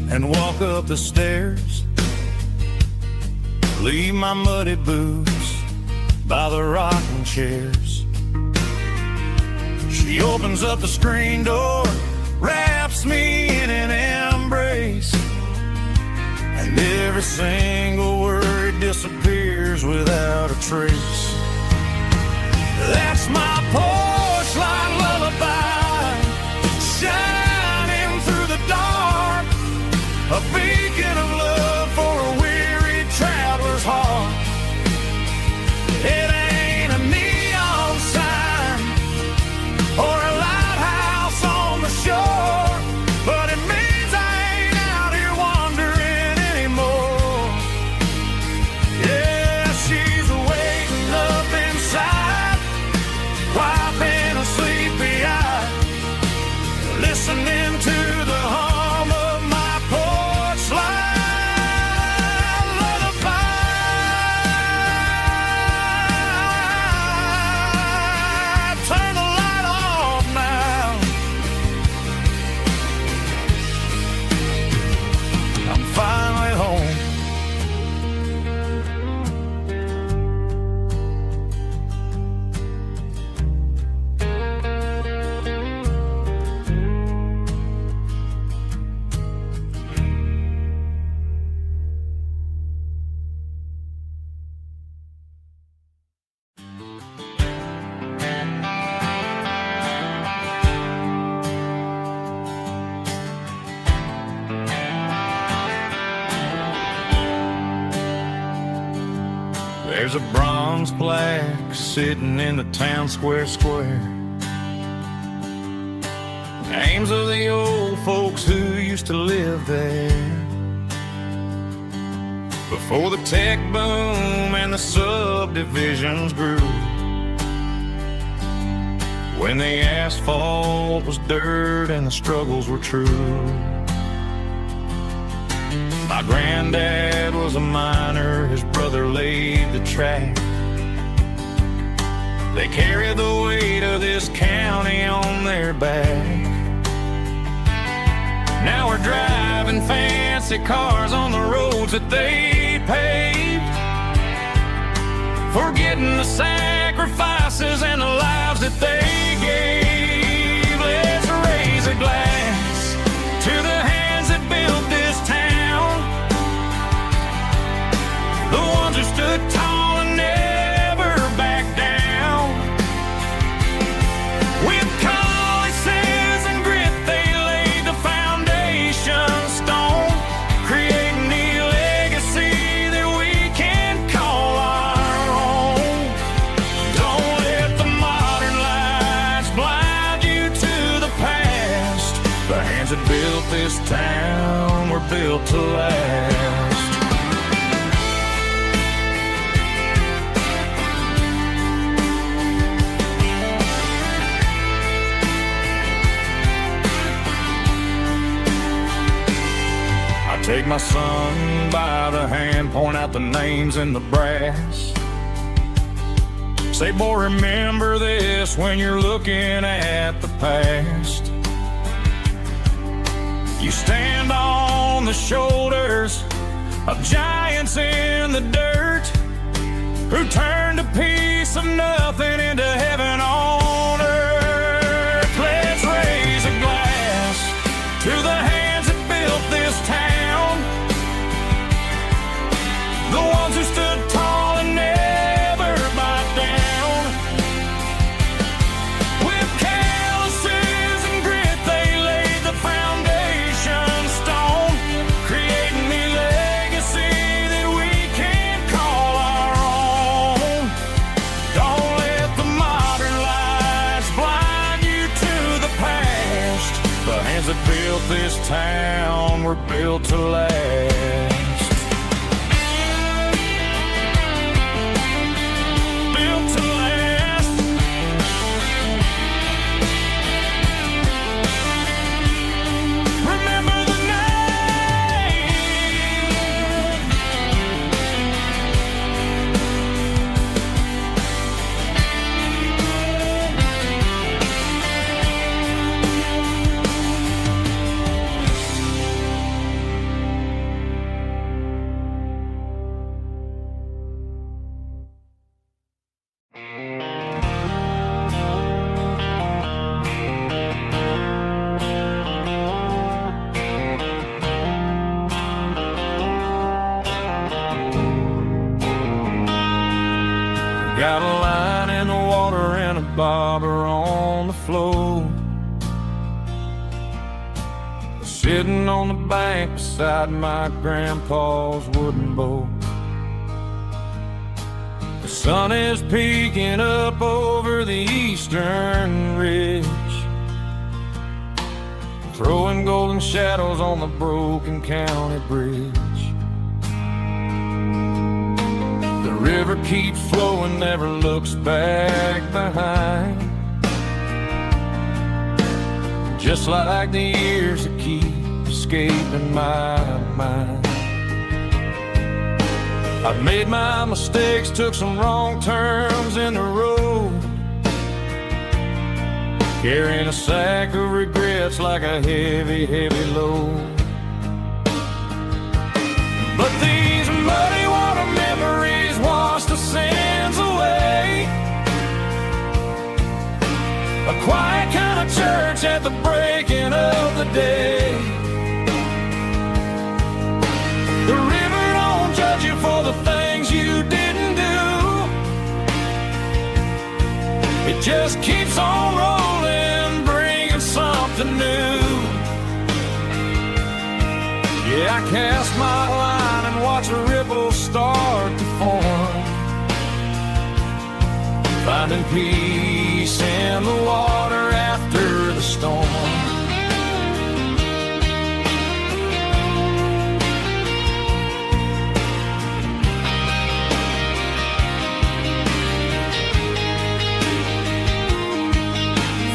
Speaker 2: and walk up the stairs. Leave my muddy boots by the rocking chairs. She opens up the screen door, wraps me in an embrace, and every single word disappears without a trace. That's my porch light lullaby, shining through the dark, a beacon of love for a weary traveler's heart. It ain't a neon sign or a lighthouse on the shore, but it means I ain't out here wandering anymore. Yeah, she's waiting up inside, wiping a sleepy eye, listening to the hum of my porch light lullaby. Turn the light off now. I'm finally home. There's a bronze plaque sitting in the town square. Names of the old folks who used to live there before the tech boom and the subdivisions grew, when the asphalt was dirt and the struggles were true. My granddad was a miner, his brother laid the track. They carried the weight of this county on their back. Now we're driving fancy cars on the roads that they paved, forgetting the sacrifices and the lives that they gave. Let's raise a glass to the hands that built this town, the ones who stood tall and never backed down. With calluses and grit they laid the foundation stone, creating a legacy that we can call our own. Don't let the modern lights blind you to the past. The hands that built this town were built to last. Take my son by the hand, point out the names in the brass. Say, boy, remember this when you're looking at the past. You stand on the shoulders of giants in the dirt, who turned a piece of nothing into heaven on earth. Let's raise a glass to the hands that built this town, the ones who stood tall and never backed down. With calluses and grit they laid the foundation stone, creating a legacy that we can call our own. Don't let the modern lights blind you to the past. The hands that built this town were built to last.
Speaker 1: Got a line in the water and a bobber on the floor. Sitting on the bank beside my grandpa's wooden boat. The sun is peeking up over the eastern ridge, throwing golden shadows on the broken county bridge. The river keeps flowing, never looks back behind, just like the years that keep escaping my mind. I've made my mistakes, took some wrong turns in the road, carrying a sack of regrets like a heavy, heavy load. But these muddy water memories wash the sins away. A quiet kind of church at the breaking of the day. The river don't judge you for the things you didn't do. It just keeps on rolling, bringing something new. Yeah, I cast my line and watch a ripple start to form, finding peace in the water after the storm.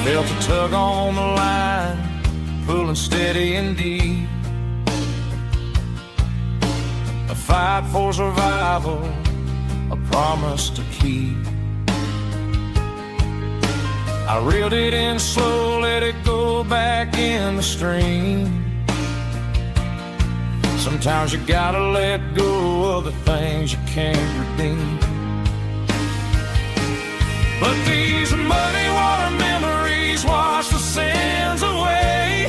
Speaker 1: Felt a tug on the line, pulling steady and deep. A fight for survival, a promise to keep. I reeled it in slow, let it go back in the stream. Sometimes you gotta let go of the things you can't redeem. But these muddy water memories wash the sins away.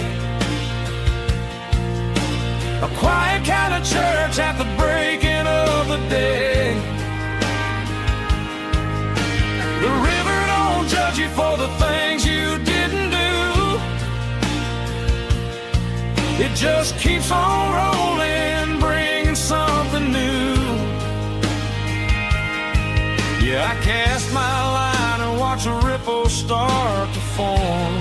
Speaker 1: A quiet kind of church at the breaking of the day. The river don't judge you for the things you didn't do. It just keeps on rolling, bringing something new. Yeah, I cast my line and watch a ripple start to form,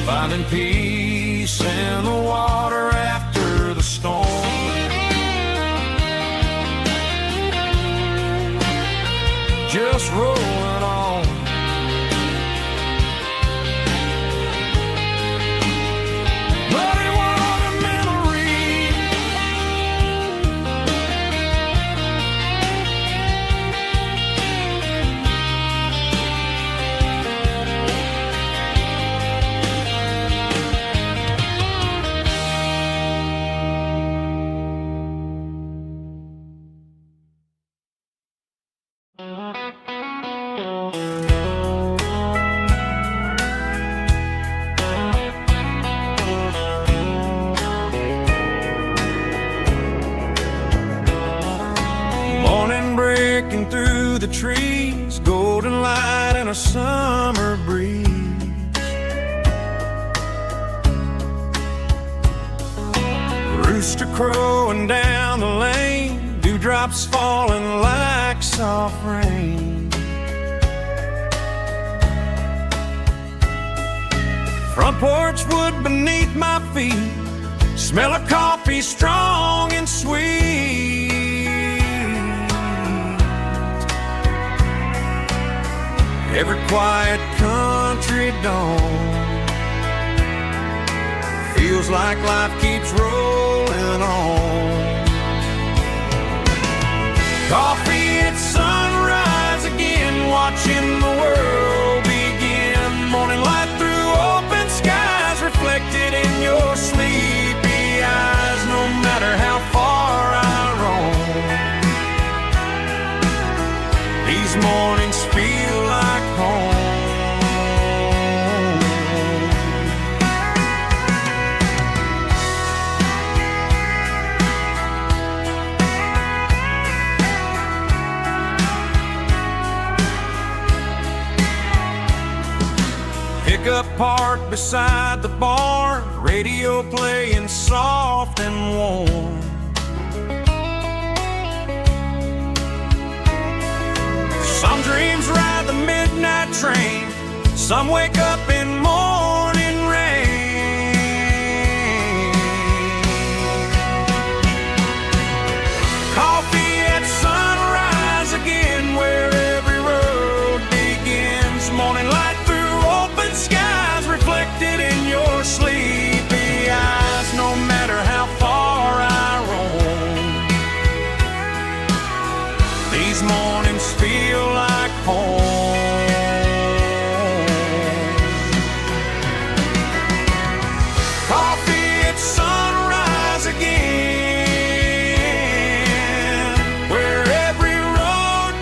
Speaker 1: finding peace in the water after the storm. Just rolling on. Muddy water memory. Breaking through the trees, golden light and a summer breeze. Rooster crowing down the lane, dewdrops falling like soft rain. Front porch wood beneath my feet, smell of coffee strong and sweet. Every quiet country dawn feels like life keeps rolling on. Coffee at sunrise again, watching the world begin. Morning light through open skies, reflected in your sleepy eyes. No matter how far I roam, these mornings feel like home.
Speaker 3: pickup parked beside the barn, radio playing soft and warm. Some dreams ride the midnight train, some wake up in morning rain. Coffee at sunrise again, where every road begins. Morning light through open skies, reflected in your sleepy eyes. No matter how far I roam, these mornings feel like home. Coffee at sunrise again, where every road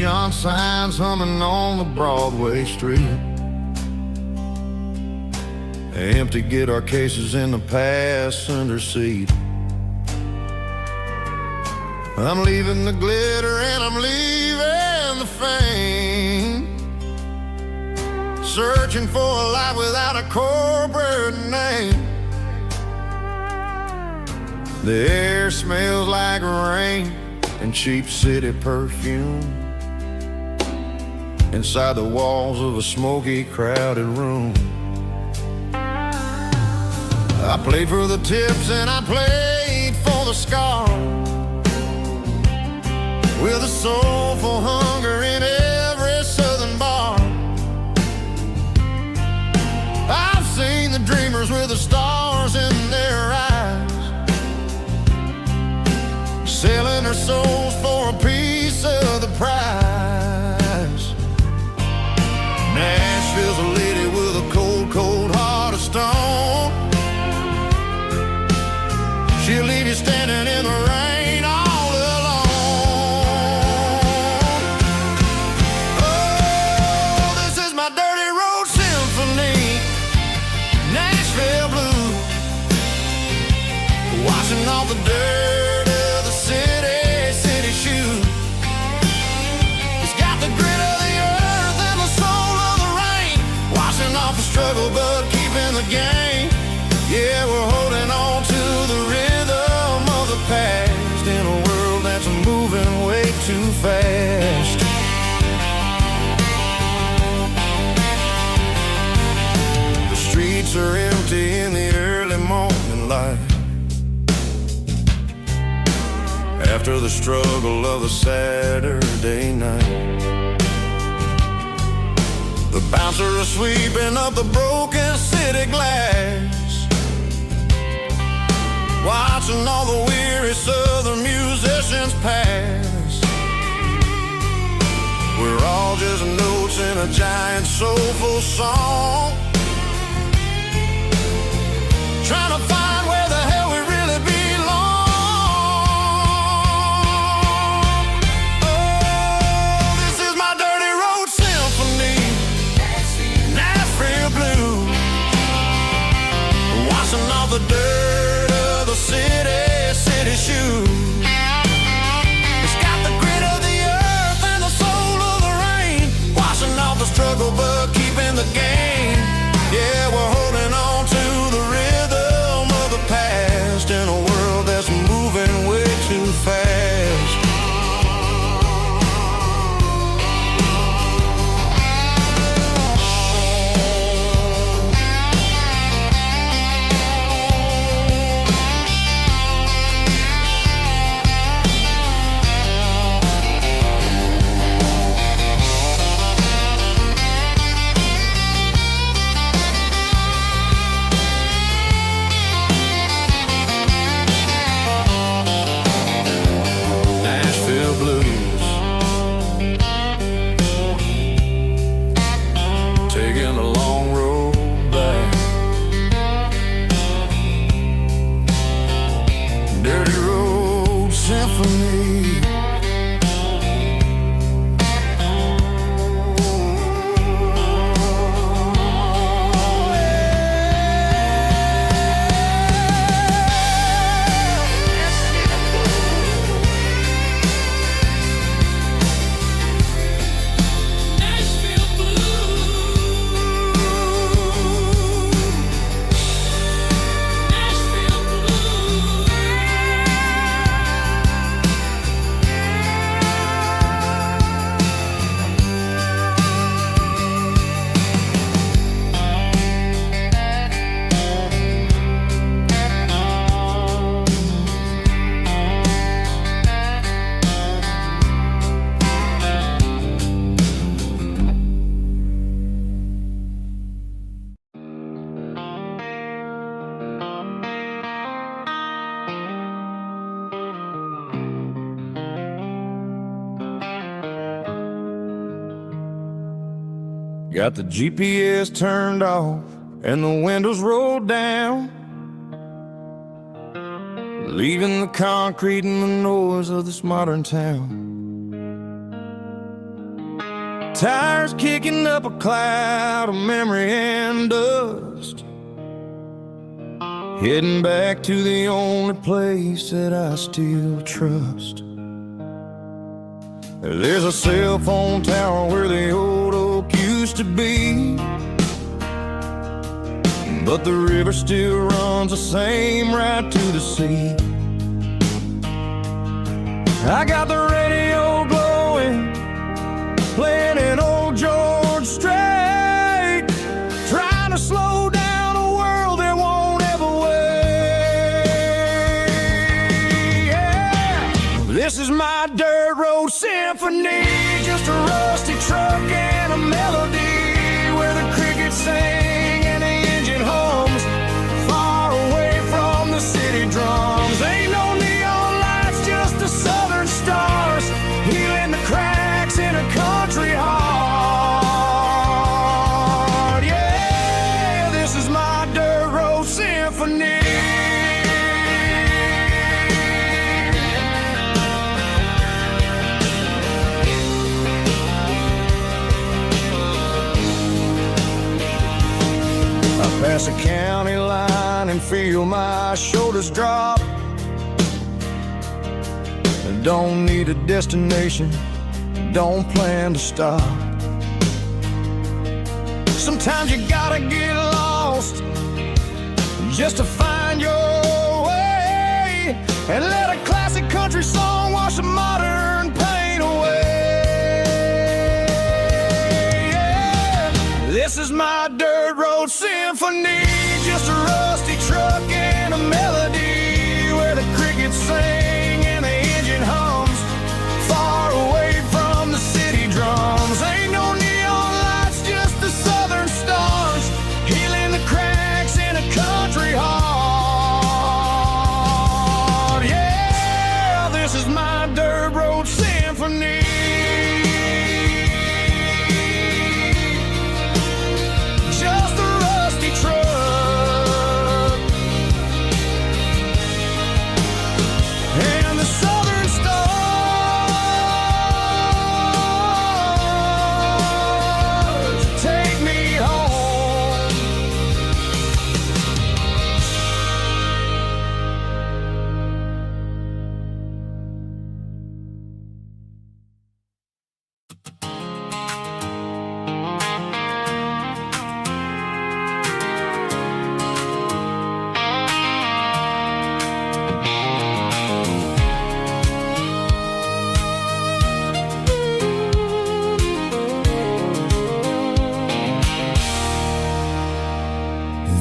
Speaker 2: Neon signs humming on the Broadway street. Empty guitar cases in the passenger seat. I'm leaving the glitter and I'm leaving the fame, searching for a life without a corporate name. The air smells like rain and cheap city perfume inside the walls of a smoky, crowded room. I played for the tips and I played for the scars, with a soulful hunger in every southern bar. I've seen the dreamers with the stars in their eyes, selling their souls for a piece of the prize. Nashville's a lady with a cold, cold heart of stone. She'll leave you standing in the rain all alone. Oh, this is my dirty road symphony, Nashville blues, washing off the dirt of the city shoes. It's got the grit of the earth and the soul of the rain, washing off the struggle but keeping the game. Yeah, we're holding on to the rhythm of the past in a world that's moving way too fast. The streets are empty in the early morning light, after the struggle of a Saturday night. The bouncer is sweeping up the broken city glass, watching all the weary southern musicians pass. We're all just notes in a giant soulful song, trying to find where the hell we really belong. Oh, this is my dirty road symphony, Nashville blues, washing off the dirt of the city shoes. It's got the grit of the earth and the soul of the rain, washing off the struggle but keeping the game. Got the GPS turned off and the windows rolled down, leaving the concrete and the noise of this modern town. Tires kicking up a cloud of memory and dust, heading back to the only place that I still trust. There's a cell phone tower where the old oak used to be, but the river still runs the same right to the sea. I got the radio glowing, playing an old George Strait, trying to slow down a world that won't ever wait. Yeah. This is my dirt road symphony, just a rusty truck and a melody where the crickets sing and the engine hums, far away from the city drums. Ain't no neon lights, just the southern stars, healing the cracks in a country heart. Yeah, this is my dirt road symphony. I pass a county line and feel my shoulders drop. I don't need a destination, don't plan to stop. Sometimes you gotta get lost just to find your way, and let a classic country song wash a modern pain away. Yeah. This is my dirt road symphony, just a rusty truck and a melody where the crickets sing and the engine hums, far away from the city drums. Ain't no neon lights, just the southern stars, healing the cracks in a country heart. Yeah, this is my dirt road symphony. Just a rusty truck and the southern stars take me home.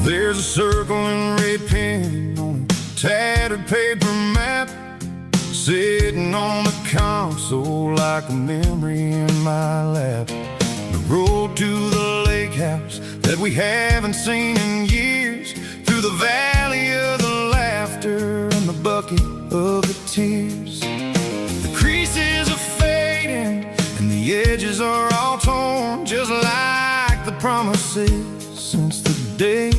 Speaker 2: There's a circle and red pen on a tattered paper map, sitting on the console like a memory in my lap. The road to the lake house that we haven't seen in years, through the valley of the laughter and the bucket of the tears. The creases are fading and the edges are all torn, just like the promises since the day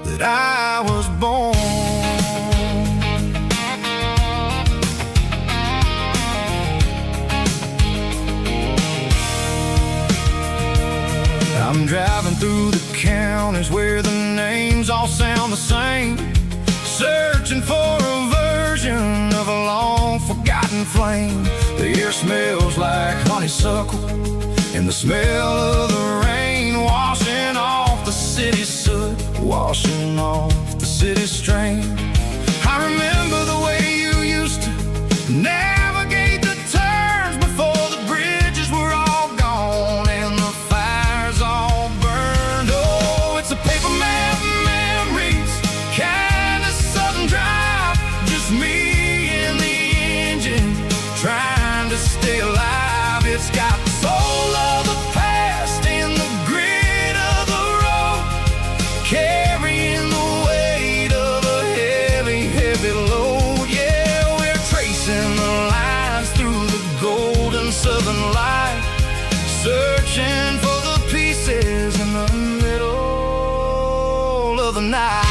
Speaker 2: that I was born. I'm driving through the counties where the names all sound the same, searching for a version of a long forgotten flame. The air smells like honeysuckle and the smell of the rain washing off the city soot, washing off the city strain. I remember the way you used to navigate the turns before the bridges were all gone and the fires all burned. Oh, it's a paper map memories, kind of southern drive, just me and the engine trying to stay alive. It's got the soul of the past and the grit of the road, carrying the weight of a of the night.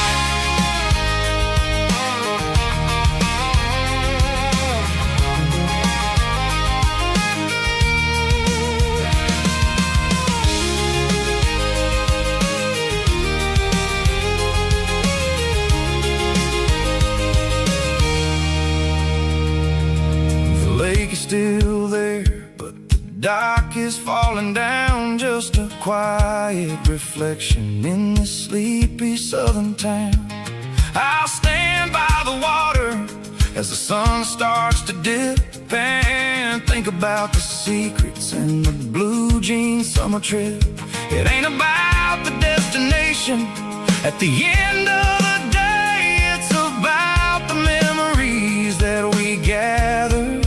Speaker 2: The lake is still there, but the dock is falling down, just a quiet reflection in this sleepy southern town. I'll stand by the water as the sun starts to dip and think about the secrets and the blue jean summer trip. It ain't about the destination at the end of the day, it's about the memories that we gather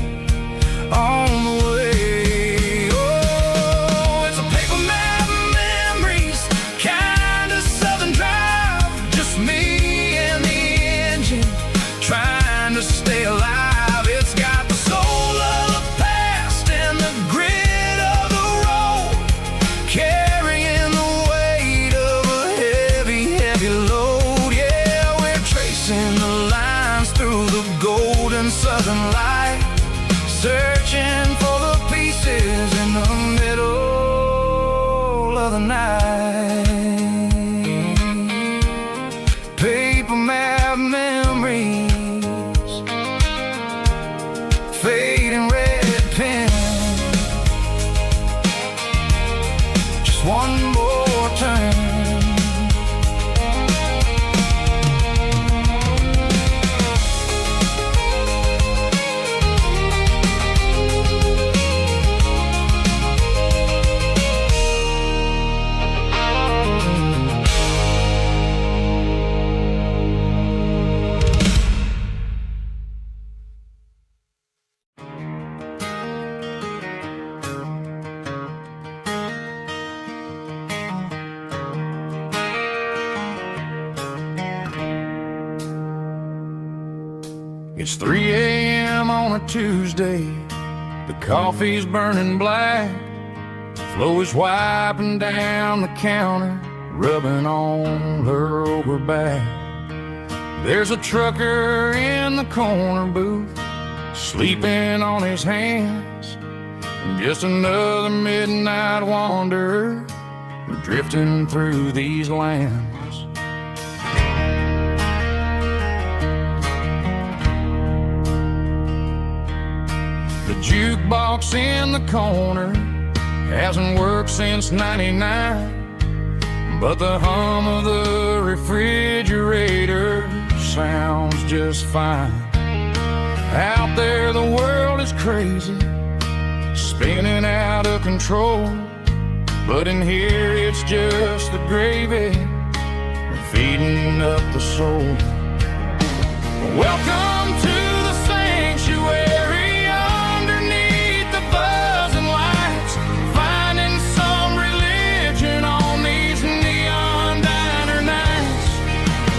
Speaker 2: on the way. Oh, it's a paper map of memories, kind of southern drive, just me and the engine trying to stay alive. It's got the soul of the past and the grit of the road, carrying the weight of a heavy, heavy load. Yeah, we're tracing the lines through the golden southern light, searching for the pieces in the middle of the night. Paper map memories, fading red pen, just one more turn. It's 3 a.m. on a Tuesday, the coffee's burning black, Flo is wiping down the counter, rubbing on her over back. There's a trucker in the corner booth, sleeping on his hands, just another midnight wanderer, drifting through these lands. The jukebox in the corner hasn't worked since '99, but the hum of the refrigerator sounds just fine. Out there the world is crazy, spinning out of control, but in here it's just the gravy feeding up the soul. Welcome to the sanctuary underneath the buzzing lights, finding some religion on these neon diner nights,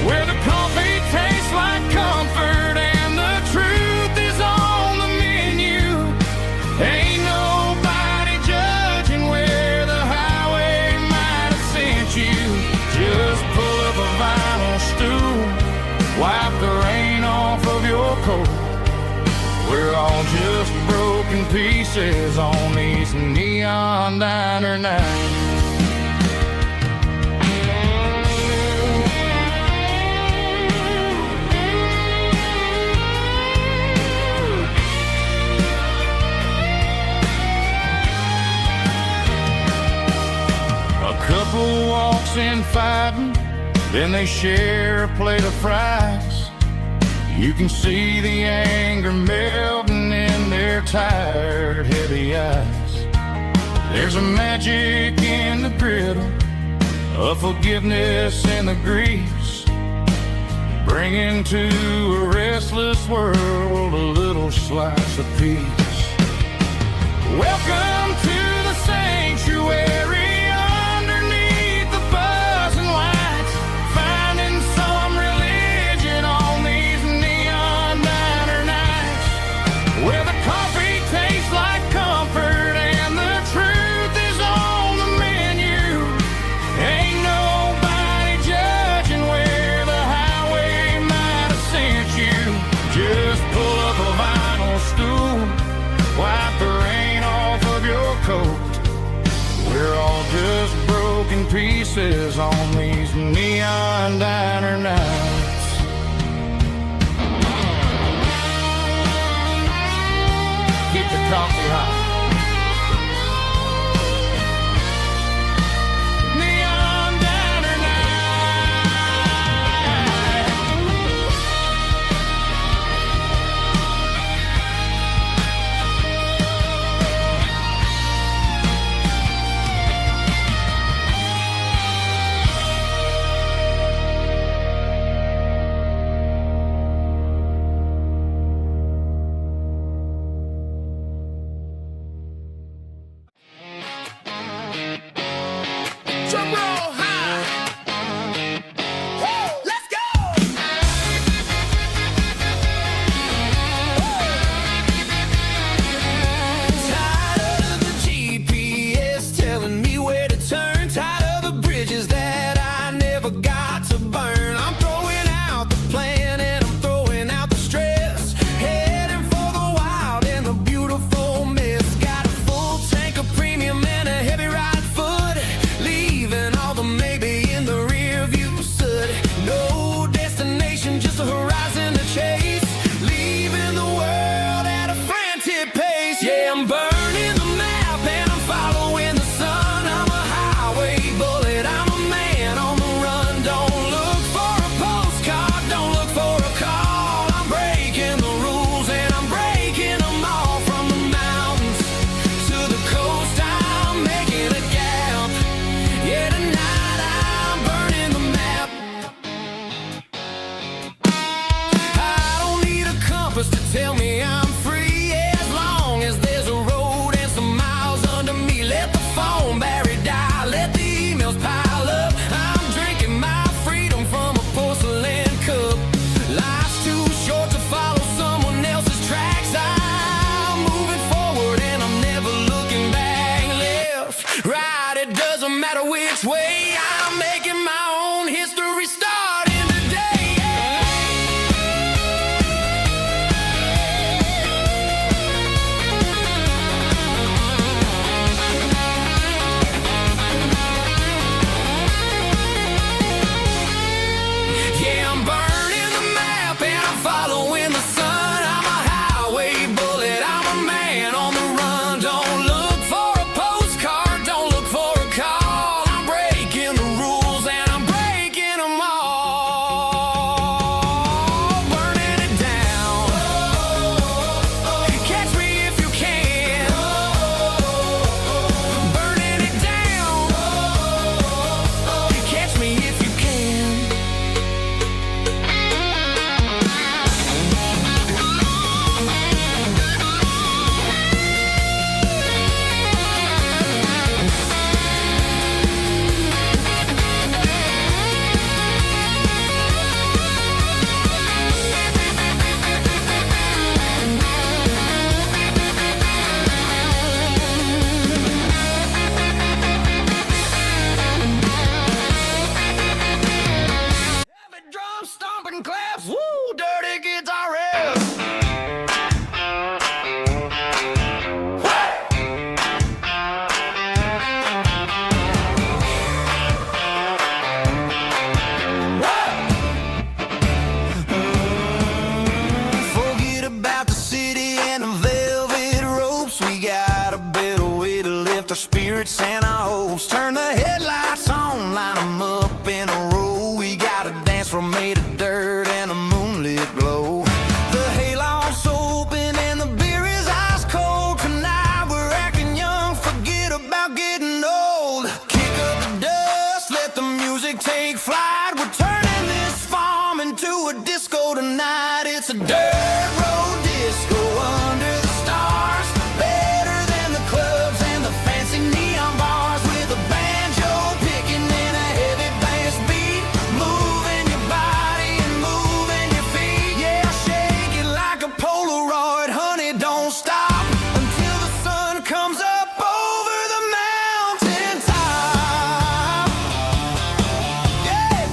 Speaker 2: where the coffee tastes like comfort and the truth is on the menu. Ain't nobody judging where the highway might have sent you. Just pull up a vinyl stool, wipe the rain off of your coat. We're all just broken pieces on these neon diner nights. A couple walks in fighting, then they share a plate of fries. You can see the anger melting in their tired, heavy eyes. There's a magic in the griddle, a forgiveness in the grease, bringing to a restless world a little slice of peace. Welcome to the sanctuary underneath the buzzing lights, finding some religion on these neon diner nights, where the coffee tastes like comfort and the truth is on the menu. Ain't nobody judging where faces on these neon diner nights. Keep the coffee hot.
Speaker 1: Tell me I'm free, yeah, as long as there's a road and some miles under me. Let the phone battery die, let the emails pile up. I'm drinking my freedom from a porcelain cup. Life's too short to follow someone else's tracks. I'm moving forward and I'm never looking back. Left, right, it doesn't matter which way. I'm making my own history starting today. Spirits and our hopes. Turn the headlights on, line them up in a row. We got a dance floor made of dirt and a moonlit glow. The hayloft's open and the beer is ice cold. Tonight we're acting young, forget about getting old. Kick up the dust, let the music take flight. We're turning this farm into a disco tonight. It's a dirt road disco under the stars. Better than the clubs and the fancy neon bars, with a banjo picking and a heavy bass beat, moving your body and moving your feet. Yeah, shake it like a Polaroid, honey, don't stop until the sun comes up over the mountain top. Yeah,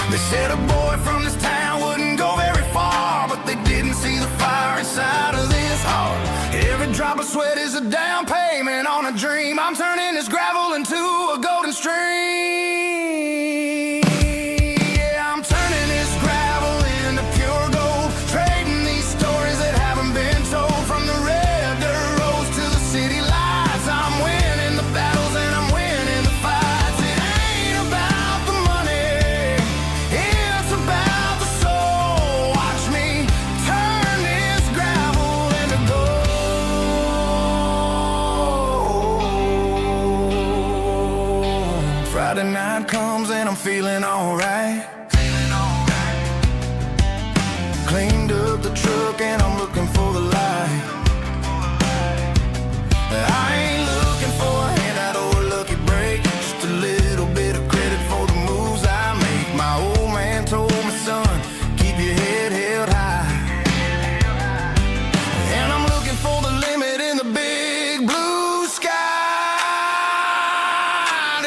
Speaker 2: They said a boy from this town wouldn't go very far, but they didn't see the fire inside of this heart. Every drop of sweat is a down payment on a dream. I'm turning this gravel into a golden stream. Yeah, I'm turning this gravel into pure gold, trading these stories that haven't been told. From the red dirt roads to the city lights, I'm winning the battles and I'm winning the fights. It ain't about the money, it's about the soul. Watch me turn this gravel into gold. Friday night comes and I'm feeling alright. Cleaned up the truck and I'm looking for the light. I ain't looking for a handout or a lucky break, just a little bit of credit for the moves I make. My old man told me, son, keep your head held high. And I'm looking for the limit in the big blue sky.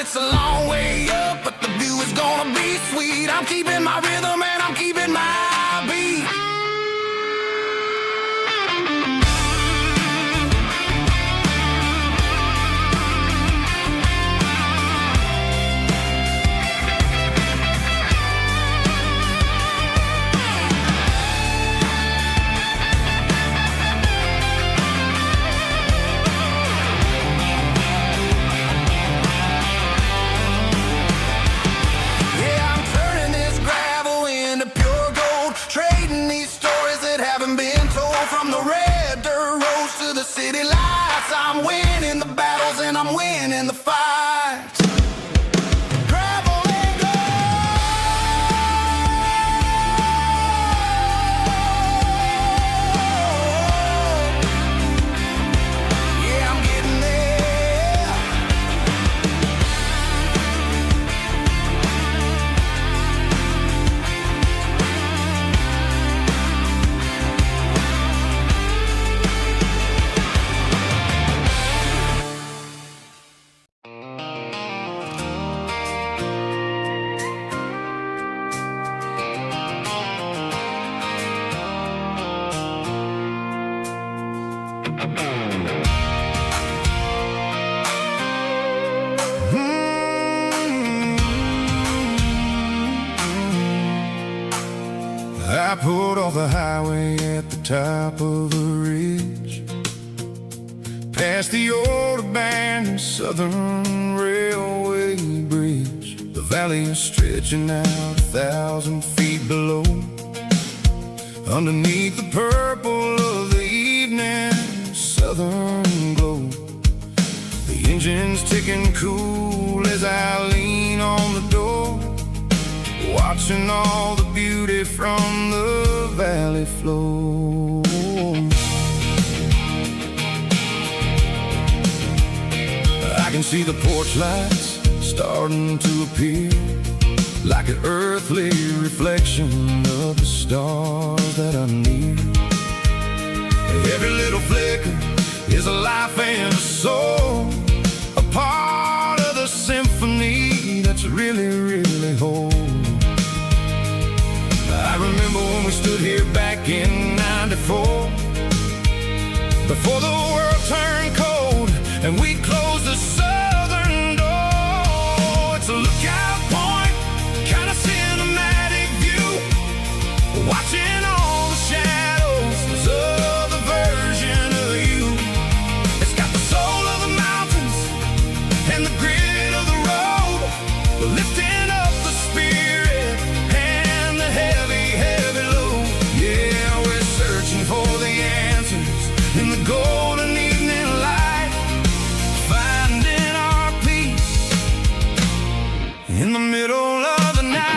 Speaker 2: It's a long way up, but the view is gonna be sweet. I'm keeping my rhythm and I'm keeping my beat. Yeah, I'm turning this gravel into pure gold, trading these stories that haven't been told. From the red dirt roads to the city lights, I'm winning the battles and I'm winning the fights. Gravel and gold. Yeah, I'm getting there. I pulled off the highway at the top of a ridge, past the old abandoned Southern Railway bridge. The valley is stretching out 1,000 feet below, underneath the purple of the evening southern glow. The engine's ticking cool as I lean on the door, watching all the beauty from the valley flow. I can see the porch lights starting to appear, like an earthly reflection of the stars that are near. Every little flicker is a life and a soul, a part of the symphony that's really, really whole. I remember when we stood here back in '94, before the world turned cold and we closed the southern door. It's a lookout point, kind of cinematic view, watching all the shadows of the version of you. It's got the soul of the mountains and the grit of the road, lifting up the spirit and the heavy, heavy load. Yeah, we're searching for the answers in the golden evening light, finding our peace in the middle of the night.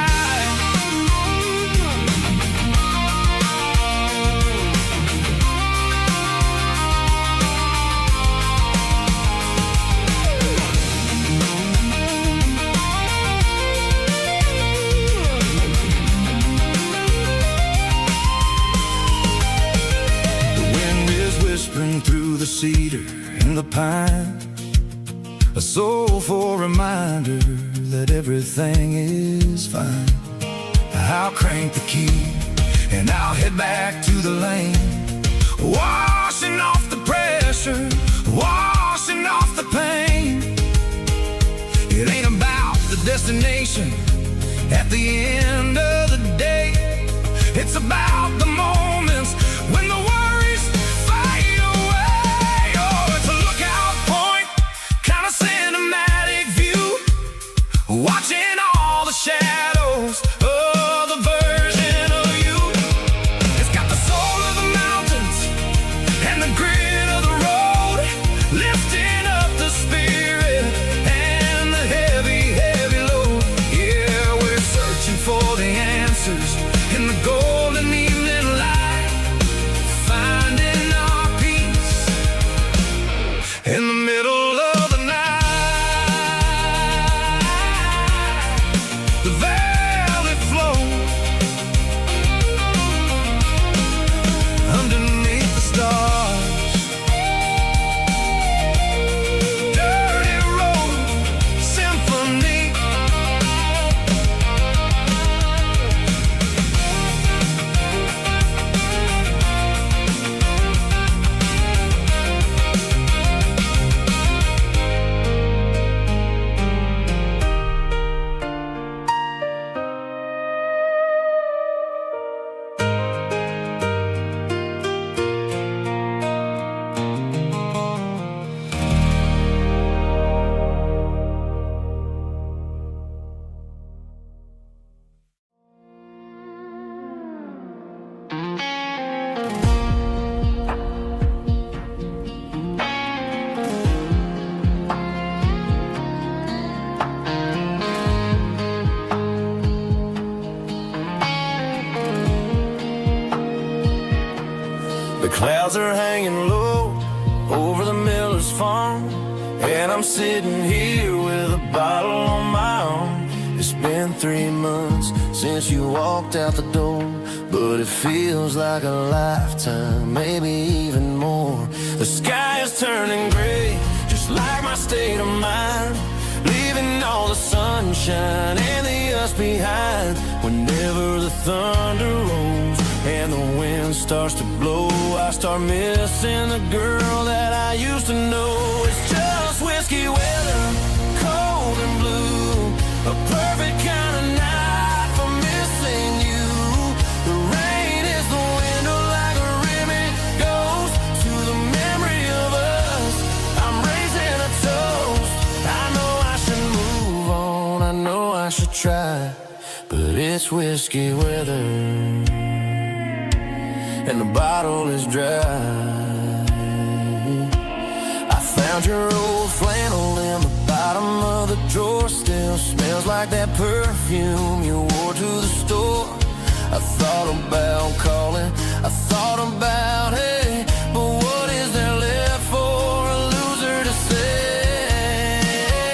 Speaker 2: Whispering through the cedar and the pine, a soulful reminder that everything is fine. I'll crank the key and I'll head back to the lane, washing off the pressure, washing off the pain. It ain't about the destination at the end of the day. It's about the moments when the worries fade away. Oh, it's a lookout point, kind of cinematic view, watching all the shadows of the version of you. It's got the soul of the mountains and the grit of the road, lifting up the spirit and the heavy, heavy load. Yeah, we're searching for the answers in the golden evening light, finding our peace in the middle of the night. The valley flows underneath the stars. Dirty road symphony.
Speaker 3: The clouds are hanging low over the miller's farm, and I'm sitting here with a bottle on my arm. It's been 3 months since you walked out the door, but it feels like a lifetime, maybe even more. The sky is turning gray, just like my state of mind, leaving all the sunshine and the us behind. Whenever the thunder rolls and the wind starts to blow, I start missing the girl that I used to know. It's just whiskey weather, cold and blue, a perfect kind of night for missing you. The rain is the window like a ribbon goes to the memory of us. I'm raising a toast. I know I should move on, I know I should try, but it's whiskey weather and the bottle is dry. I found your old flannel in the bottom of the drawer, still smells like that perfume you wore to the store. I thought about calling, I thought about, hey, but what is there left for a loser to say?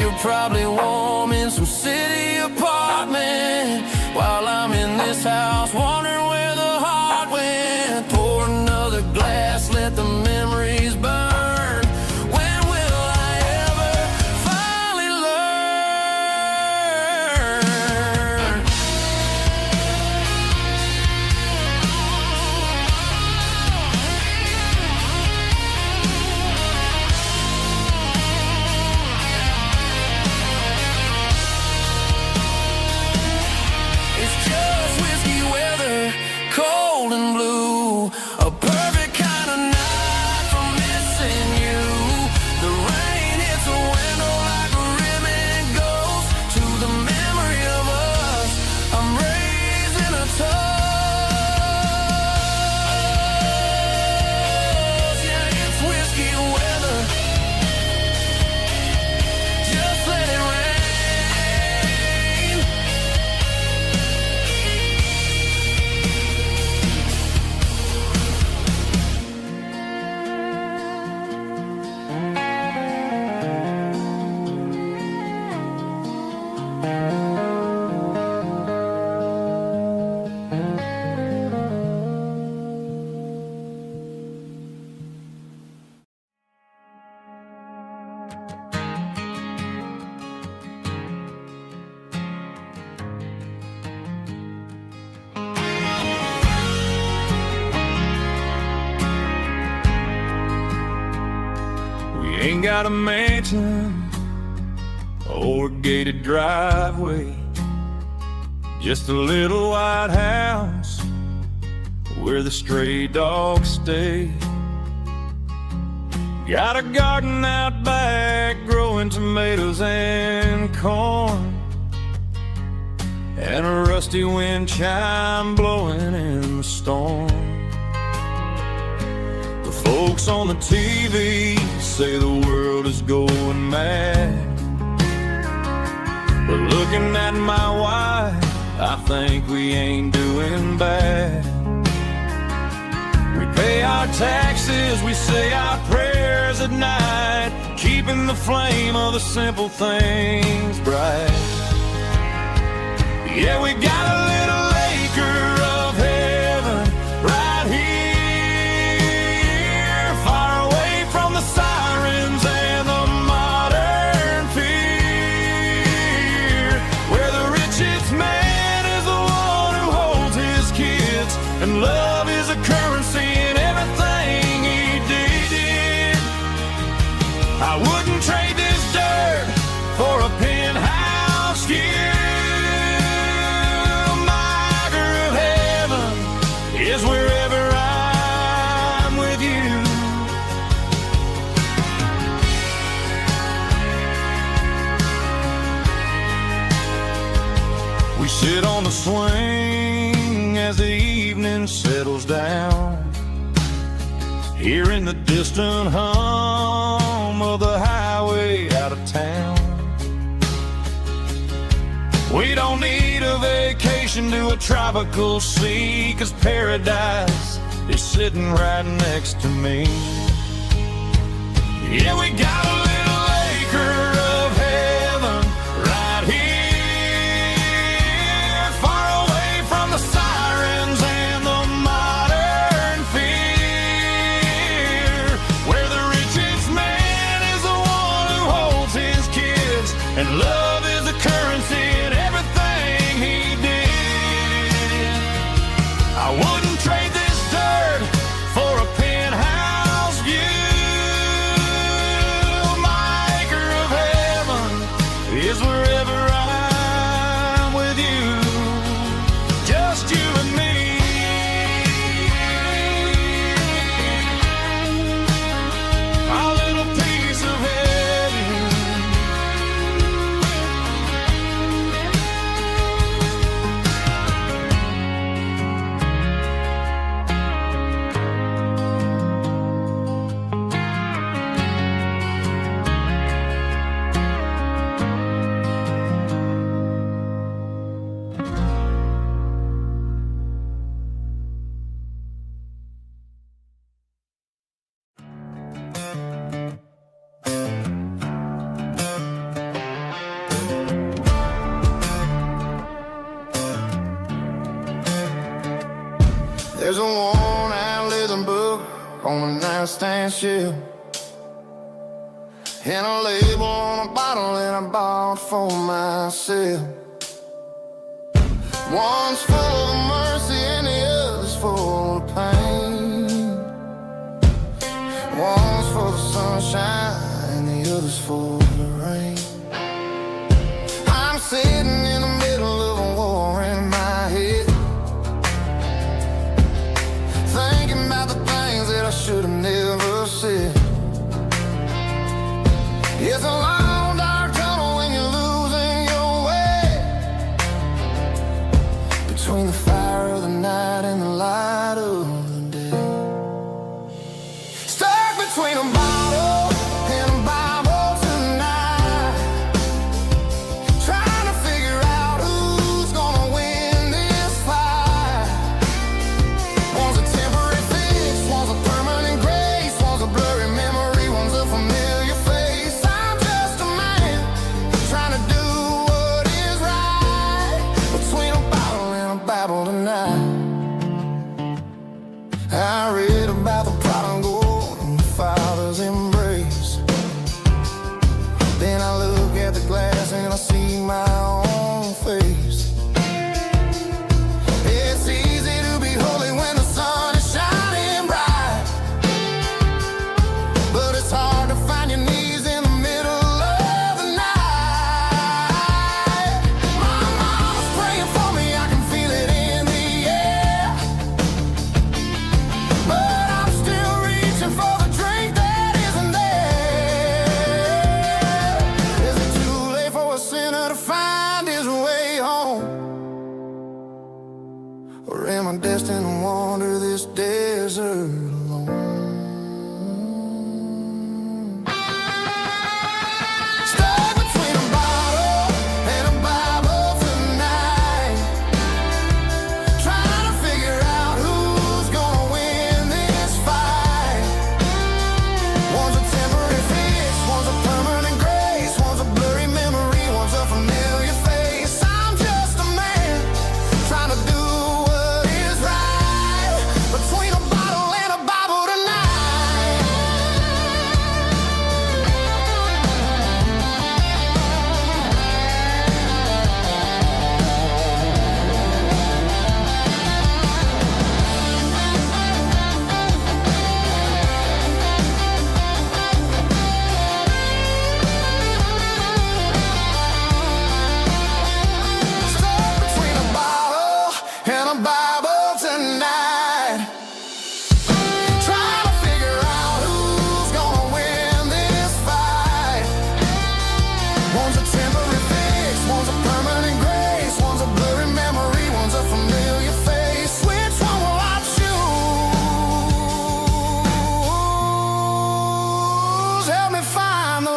Speaker 3: You're probably warm in some city apartment while I'm in this house wondering where the heart went. Pour another glass, let the memories burn. When will I ever finally learn?
Speaker 1: ain't got a mansion or a gated driveway, just a little white house where the stray dogs stay. Got a garden out back growing tomatoes and corn, and a rusty wind chime blowing in the storm. The folks on the TV say the world is going mad, but looking at my wife, I think we ain't doing bad. We pay our taxes, we say our prayers at night, keeping the flame of the simple things bright. Yeah, we got a little acre of heaven right here, far away from the sirens and the modern fear, where the richest man is the one who holds his kids, and love is a currency in everything he did. I wouldn't trade this dirt for a penthouse view. Is wherever I'm with you. We sit on the swing as the evening settles down, hearing the distant hum of the highway out of town. We don't need a vacation to a tropical sea, 'cause paradise is sitting right next to me. Yeah, we got a little acre of heaven right here, far away from the sirens and the modern fear, where the richest man is the one who holds his kids, and love is a currency in everything he did. I wouldn't trade this dirt for a penthouse view. My acre of heaven is wherever I'm with you, just you and me. Our little piece of heaven.
Speaker 2: There's a worn-out leather book on the nightstand shelf, and a label on a bottle that I bought for myself. One's full of mercy and the other's full of pain. One's full of sunshine and the other's full of rain. I'm sitting in the middle of a war in my head, thinking about the things that I should have never said. It's a long dark tunnel when you're losing your way, between the fire of the night and the light of the day. Stuck between a bottle and a Bible tonight, trying to figure out who's gonna win this fight. One's a temporary fix, one's a permanent grace, one's a blurry memory, one's a familiar face. I'm just a man trying to do what is right, between a bottle and a Bible tonight. am I destined to wander this desert alone? Stuck between a bottle and a Bible tonight, trying to figure out who's gonna win this fight. One's a temporary fix, one's a permanent grace, one's a blurry memory, one's a familiar face. I'm just a man trying to do what is right, between a bottle and a Bible tonight. Stuck between a bottle and a Bible tonight, trying to figure out who's gonna win this fight. One's a temporary fix, one's a permanent grace, one's a blurry memory, one's a familiar face. Which one will I choose? Help me find the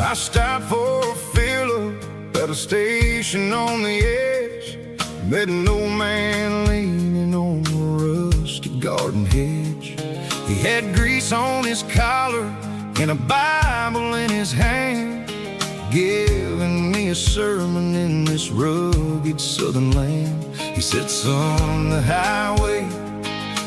Speaker 2: I stopped for a fill-up at a station on the edge. Met an old man leaning on a rusty garden hedge. He had grease on his collar and a Bible in his hand, giving me a sermon in this rugged southern land. He said, son, the highway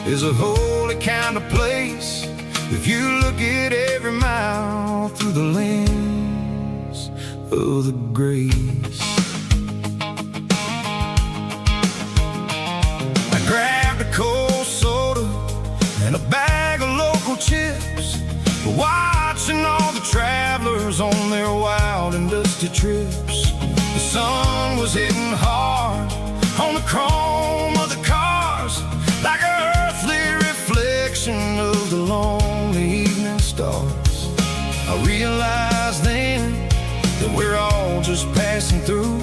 Speaker 2: is a holy kind of place if you look at every mile through the lens of the grace. I grabbed a cold soda and a bag of local chips, watching all the travelers on their wild and dusty trips. The sun was hitting hard on the chrome of the cars, like an earthly reflection of the lonely evening stars. I realized then that we're all just passing through,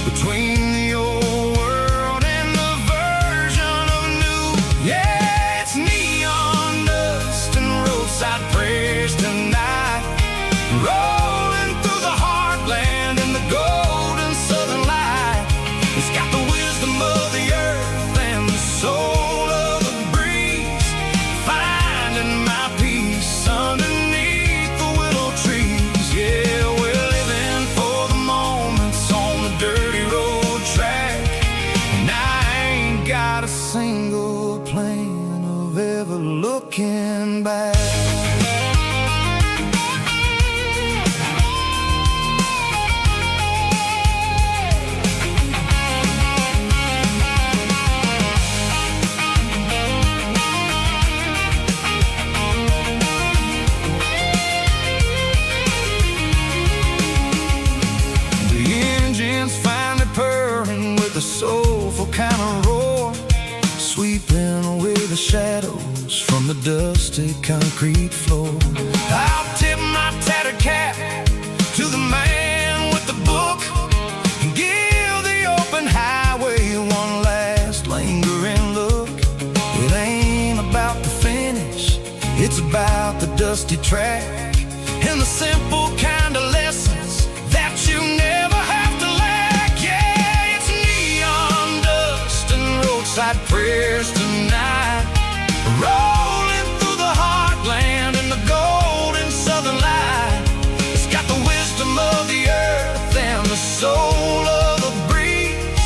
Speaker 2: between the old world and the version of new. Yeah, it's neon dust and roadside prayers tonight, rolling through the heartland in the golden southern light. It's got the wisdom of the earth and the soul of the breeze, finding my peace underneath the willow trees. Yeah, we're living for the moments on the dirty road track, and I ain't got a single plan of ever looking back. The engine's finally purring with a soulful kind of roar, sweeping away the shadows from the dusty concrete floor. I'll tip my tattered cap to the man with the book and give the open highway one last lingering look. It ain't about the finish, it's about the dusty track and the simple kind of lessons that you never have to lack. Yeah, it's neon dust and roadside prayers tonight, rolling through the heartland in the golden southern light. It's got the wisdom of the earth and the soul of the breeze,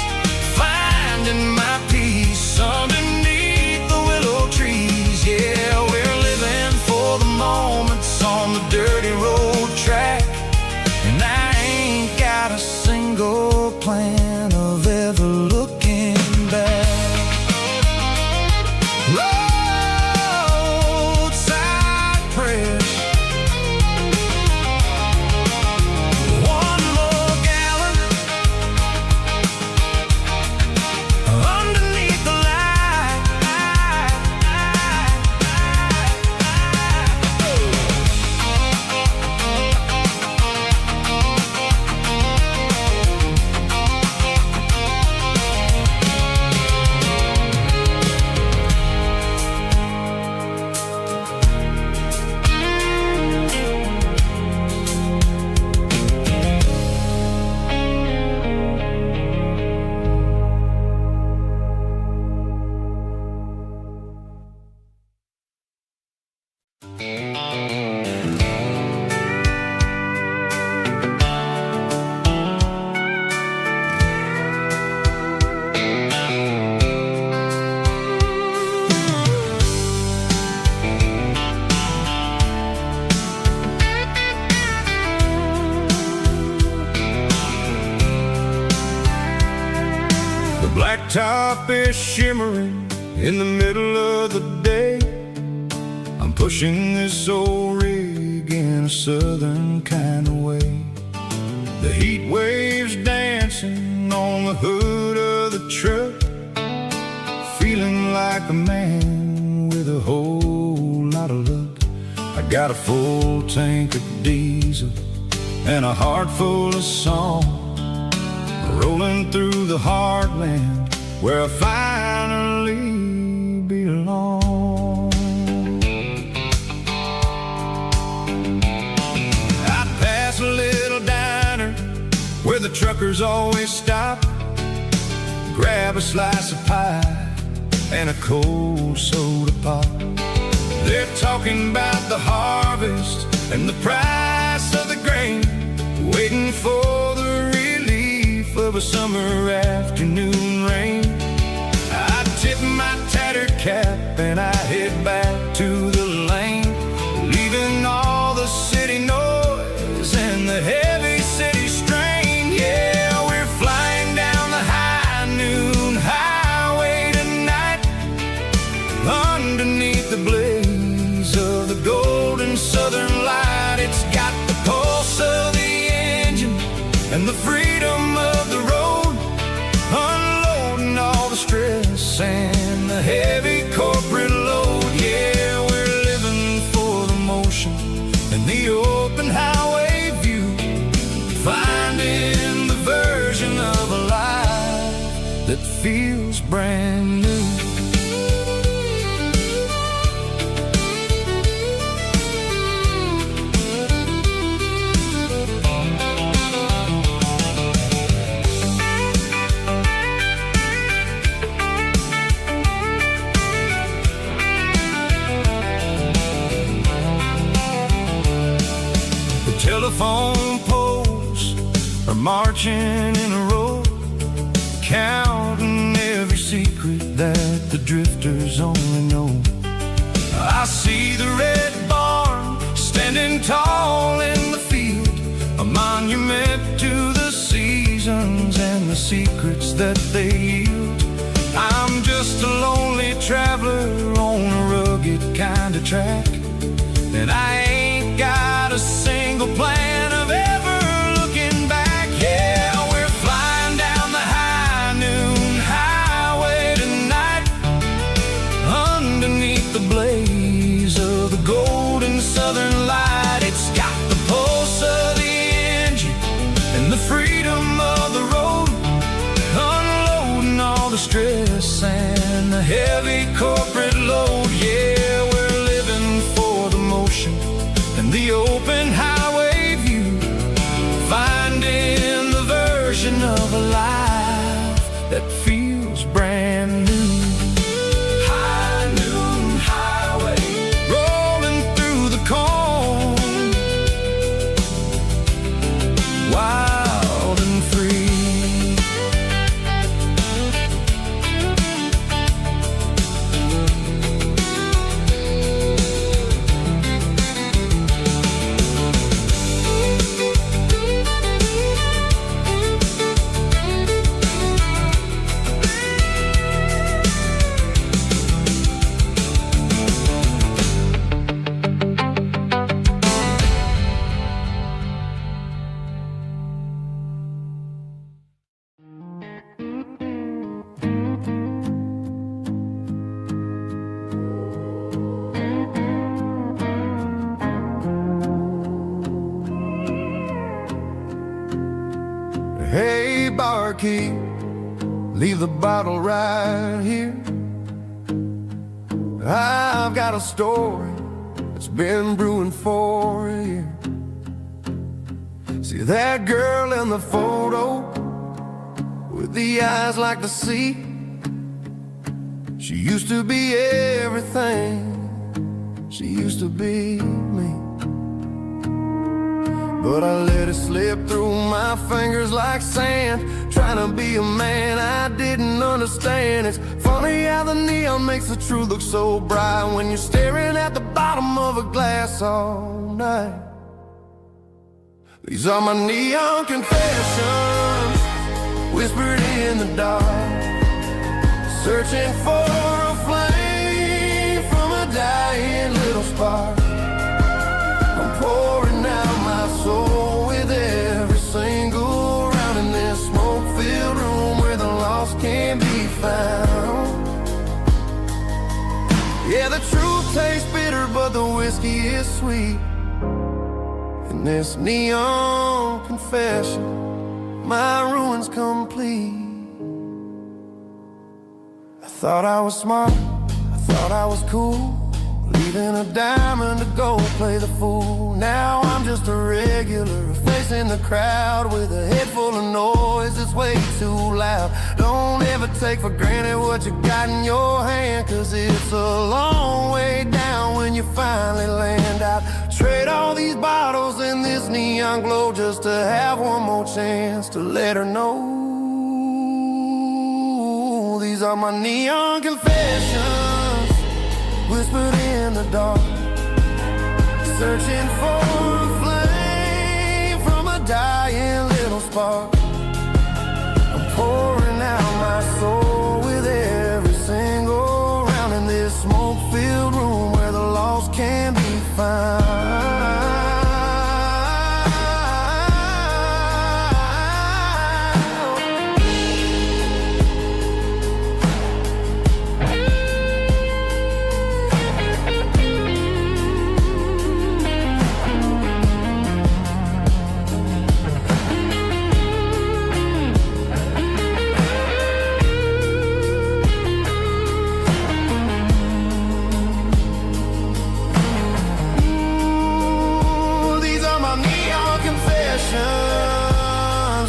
Speaker 2: finding my peace underneath the willow trees. Yeah, we're living for the moments on the blacktop is shimmering in the middle of the day. I'm pushing this old rig in a southern kind of way. The heat waves dancing on the hood of the truck, feeling like a man with a whole lot of luck. I got a full tank of diesel and a heart full of song, rolling through the heartland where I finally belong. I'd pass a little diner where the truckers always stop, grab a slice of pie and a cold soda pop. They're talking about the harvest and the price of the grain, waiting for the relief of a summer afternoon rain. I tip my tattered cap and I head back to the lane, leaving all the city noise and the heavy city strain. Yeah, we're flying down the high noon highway tonight, underneath the blaze of the golden southern light. It's got the pulse of the engine and the freedom of the road, unloading all the stress and the heavy corporate load. Yeah, we're living for the motion and the open highway view, finding the version of a life that feels brand new. Telephone poles are marching in a row, counting every secret that the drifters only know. I see the red barn standing tall in the field, a monument to the seasons and the secrets that they yield. I'm just a lonely traveler on a rugged kind of track, and I ain't got a single plan of ever looking back. Yeah, we're flying down the high noon highway tonight, underneath the blaze of the golden southern light. It's got the pulse of the engine and the freedom of the road, unloading all the stress and the heavy corporate load. Yeah, we're living for the motion and the open highway view, finding the version of a life that feels brand new. High noon highway, rolling through the corn, wild and free. Hey, barkeep, leave the bottle right here. I've got a story that's been brewing for a year. See that girl in the photo with the eyes like the sea? She used to be everything, she used to be me. But I let it slip through my fingers like sand, trying to be a man I didn't understand. It's funny how the neon makes the truth look so bright when you're staring at the bottom of a glass all night. These are my neon confessions, whispered in the dark. searching for a flame from a dying little spark. I'm pouring out my soul with every single round in this smoke-filled room where the lost can be found. Yeah, the truth tastes bitter, but the whiskey is sweet. In this neon confession, my ruin's complete. I thought I was smart, I thought I was cool, leaving a diamond to go play the fool. Now I'm just a regular, facing the crowd with a head full of noise that's way too loud. Don't ever take for granted what you got in your hand, cause it's a long way down when you finally land out. Trade all these bottles and this neon glow just to have one more chance to let her know. These are my neon confessions, whispered in the dark, searching for a flame from a dying little spark. I'm pouring out my soul with every single round in this smoke-filled room where the lost can be found.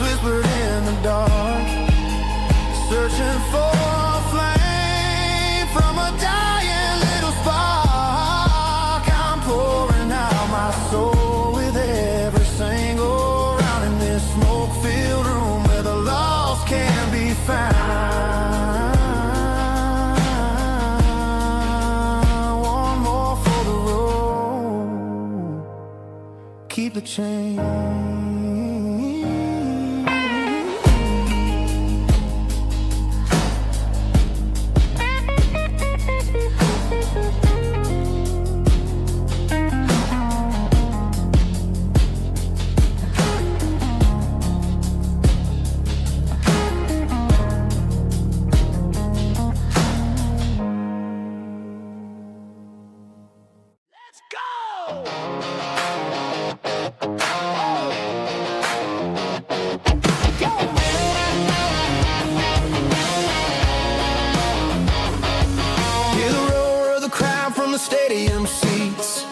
Speaker 2: Whispered in the dark, searching for a flame from a dying little spark. I'm pouring out my soul with every single round in this smoke-filled room where the lost can be found. One more for the road, keep the change. Stadium seats,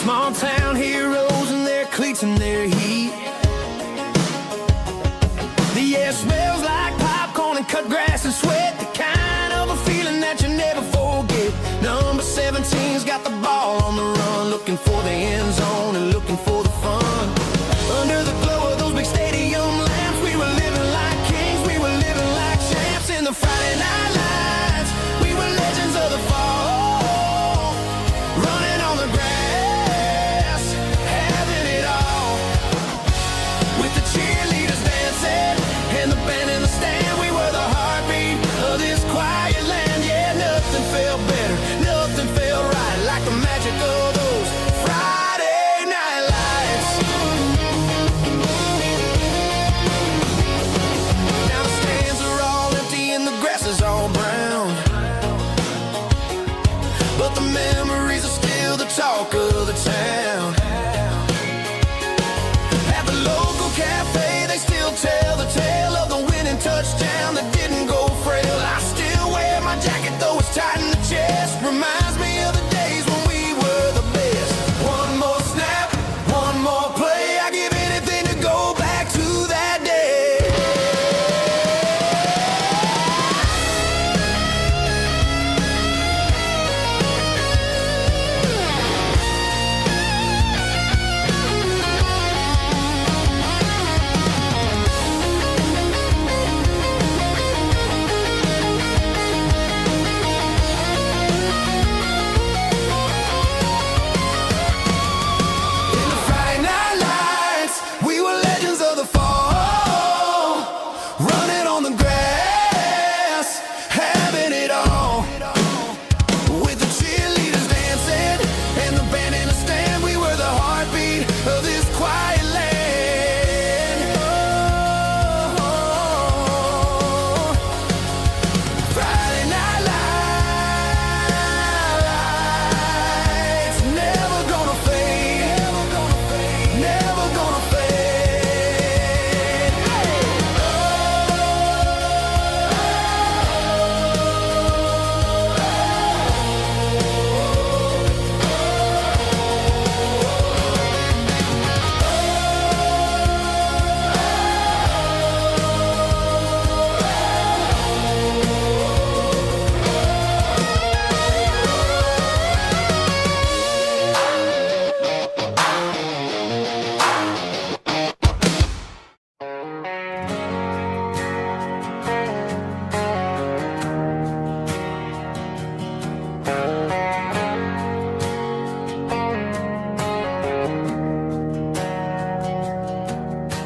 Speaker 2: small town heroes in their cleats and their heat. The air smells like popcorn and cut grass and sweat, the kind of a feeling that you never forget. Number 17's got the ball on the run, looking for the end zone and looking for the fun. Under the glow of those big stadium lamps, we were living like kings, we were living like champs in the Friday night lights. We were legends of the fall, running on the grass, having it all. With the cheerleaders dancing and the band in the stand, we were the heartbeat of this quiet land. Yeah, nothing felt better, nothing felt right like the magic of those Friday night lights. Now the stands are all empty and the grass is all brown, but the memories are still the talk of the town. At the local cafe, they still tell the tale of the winning touchdown that didn't go frail. I still wear my jacket, though it's tight in the chest. Reminds me of the days when we were the best. One more snap, one more play. I give anything to go back to that day.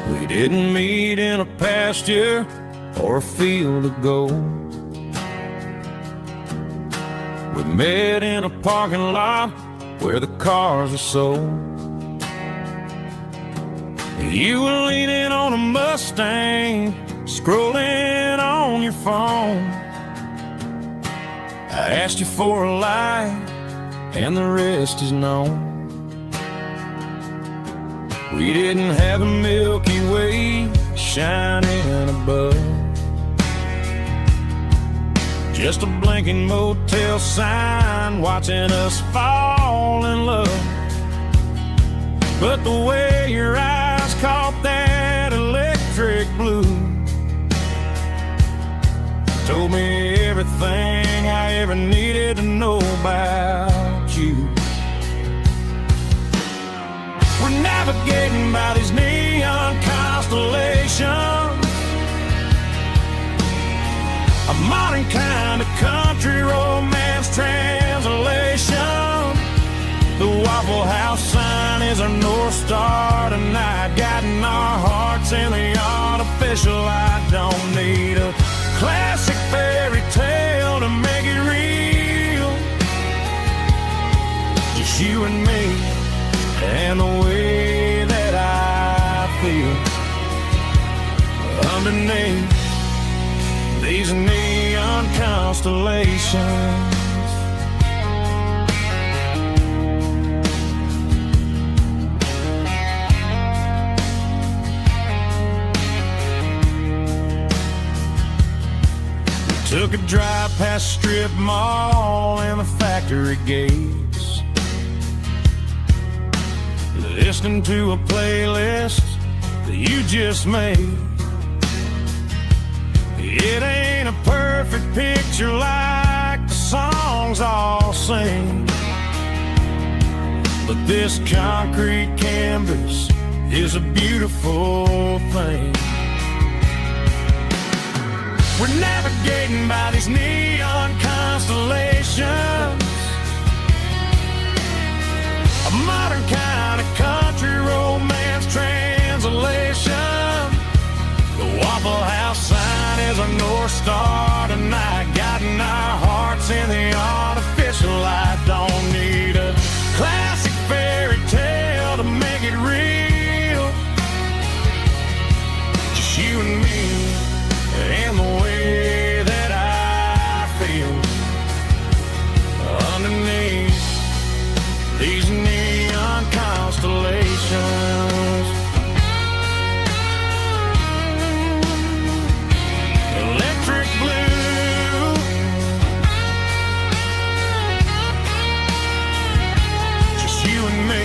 Speaker 1: We didn't meet in a pasture or a field of gold. We met in a parking lot where the cars were sold. You were leaning on a Mustang, scrolling on your phone. I asked you for a light, and the rest is known. We didn't have a Milky Way shining above, just a blinking motel sign watching us fall in love. But the way your eyes caught that electric blue told me everything I ever needed to know about you. We're navigating by these neon constellations, a modern kind of country romance translation. The Waffle House sign is our North Star tonight, guiding our hearts in the artificial light. Don't need a classic fairy tale to make it real, just you and me and the way that I feel underneath these neon constellations. Took a drive past strip mall and the factory gates, listening to a playlist that you just made. It ain't a perfect picture like the songs all sing, but this concrete canvas is a beautiful thing. We're navigating by these neon constellations, a modern kind of country romance translation. The Waffle House sign is our North Star tonight, guiding our hearts in the artificial light. Don't need a classic fairy tale to make it real, just you and me and the way that I feel underneath these neon constellations. Electric blue, just you and me.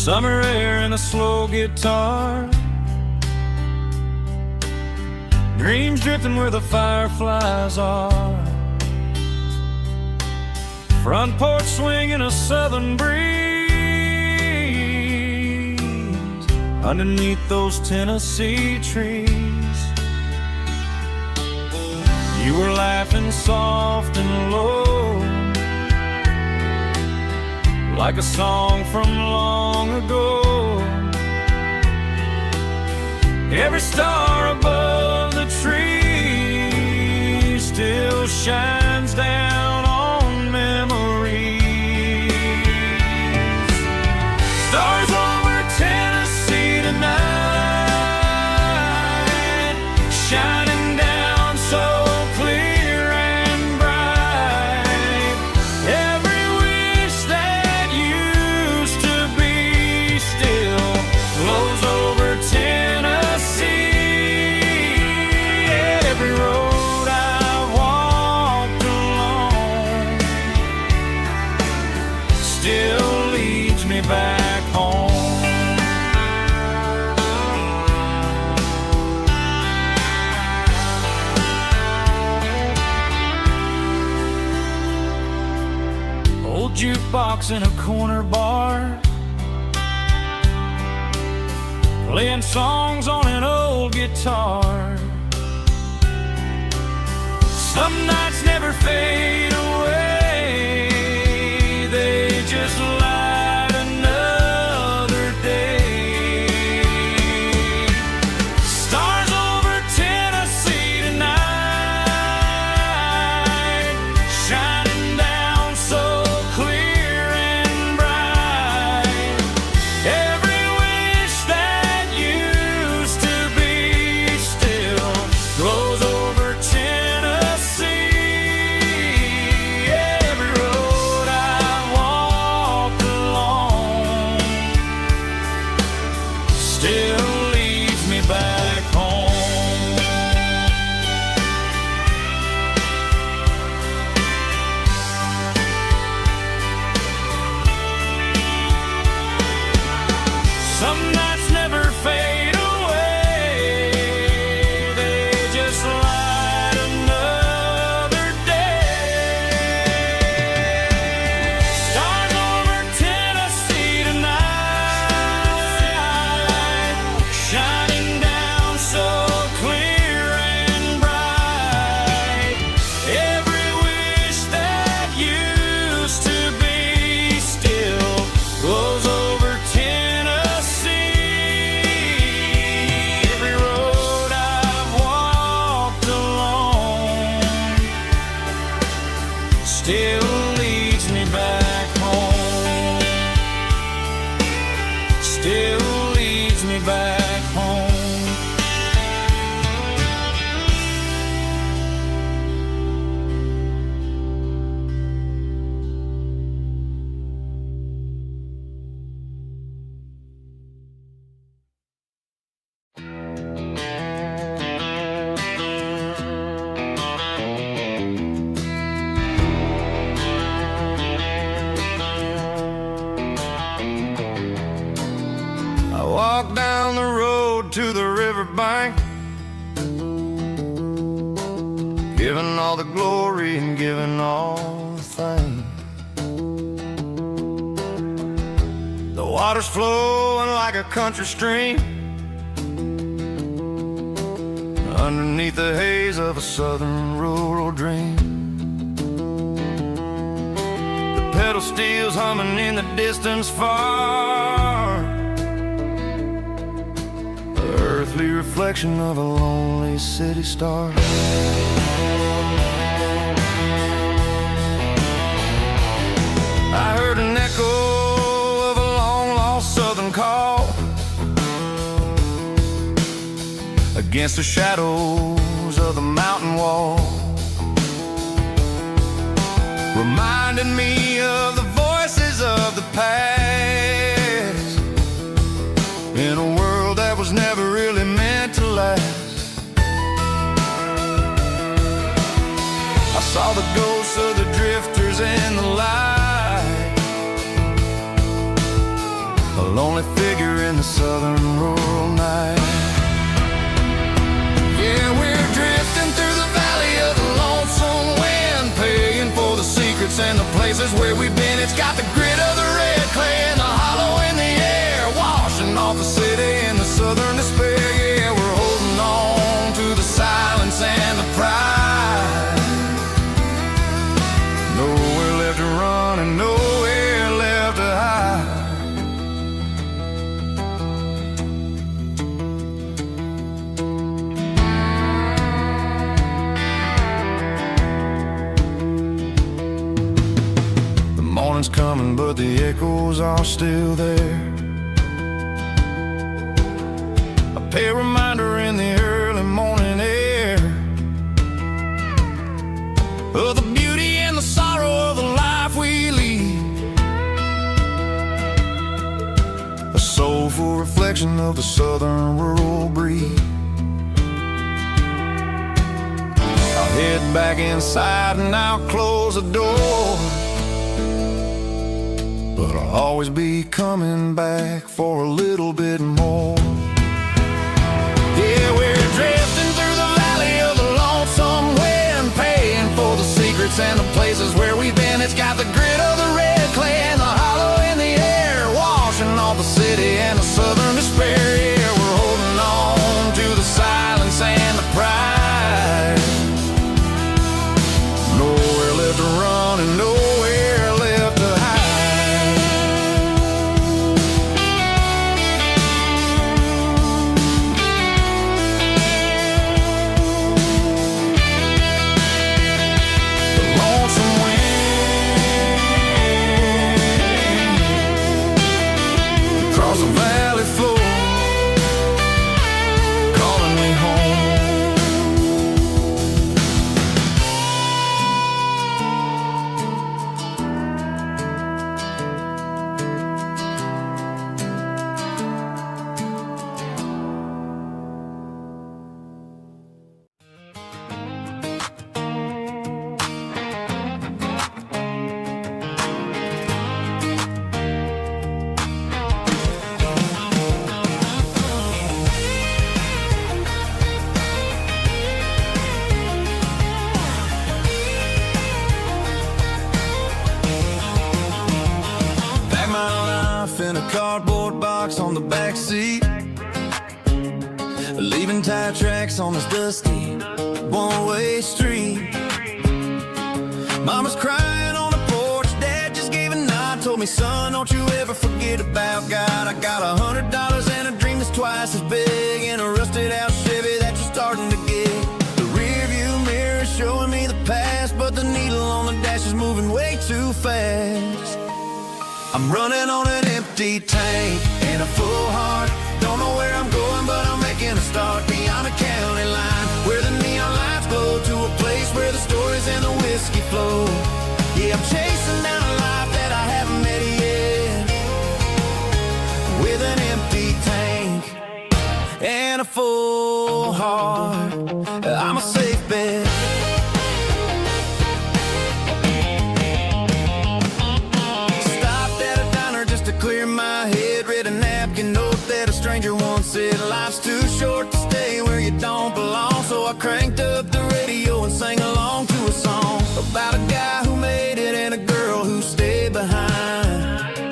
Speaker 1: Summer air and a slow guitar, dreams drifting where the fireflies are, front porch swinging a southern breeze underneath those Tennessee trees. You were laughing soft and low, like a song from long ago. Every star above the tree still shines down on memories. Stars over Tennessee tonight, shining down so clear and bright. Every wish that used to be still flows over Tennessee. Every road I've walked jukebox in a corner bar, playing songs on an old guitar. Some nights never fade away, they just light another day. Stars over Tennessee tonight, shining down so clear and bright. Every wish that used to be still glows over Tennessee. Every road I've walked along still leads me back home. Some nights never fade away, they just light another day. Stars over Tennessee tonight, shining down so clear and bright. Every wish that used to be still glows over Tennessee. Every road I've walked along still leads me back home. Still leads me back home.
Speaker 2: I walk down the road to the riverbank, giving all the glory and giving all the thanks. The water's flowing like a country stream underneath the haze of a southern rural dream. The pedal steel's humming in the distance far, the earthly reflection of a lonely city star. I heard an echo of a long-lost southern call against the shadows of the mountain wall, reminding me of the voices of the past in a world that was never really meant to last. I saw the ghosts of the drifters in the light, a lonely figure in the southern rural night. Yeah, we're drifting through the valley of the lonesome wind, paying for the secrets and the places where we've been. It's got the grit of the red clay and the hollow in the air, washing off the city and the southern despair. Yeah, we're holding on to the silence and the pride. Nowhere left to run and nowhere left to hide. The morning's coming, but the echoes are still there. A pale reminder in the early morning air of the beauty and the sorrow of the life we lead, a soulful reflection of the southern rural breed. I'll head back inside and I'll close the door, but I'll always be coming back for a little bit more. Yeah, we're drifting through the valley of the lonesome wind, paying for the secrets and the places where we've been. It's got the grit of the red
Speaker 3: the backseat, leaving tire tracks on this dusty one-way street. Mama's crying on the porch, Dad just gave a nod, told me, son, don't you ever forget about God. I got $100 and a dream that's twice as big, and a rusted out Chevy that you're starting to get. The rear view mirror is showing me the past, but the needle on the dash is moving way too fast. I'm running on an empty tank and a full heart. Don't know where I'm going, but I'm making a start beyond a county line, where the neon lights glow, to a place where the stories and the whiskey flow. Yeah, I'm chasing down a life that I haven't met yet, with an empty tank and a full heart. I'm a safe bet. Stopped at a diner just to clear my head, read a napkin note that a stranger once said, life's too short to stay where you don't belong. So I cranked up the radio and sang along to a song about a guy who made it and a girl who stayed behind.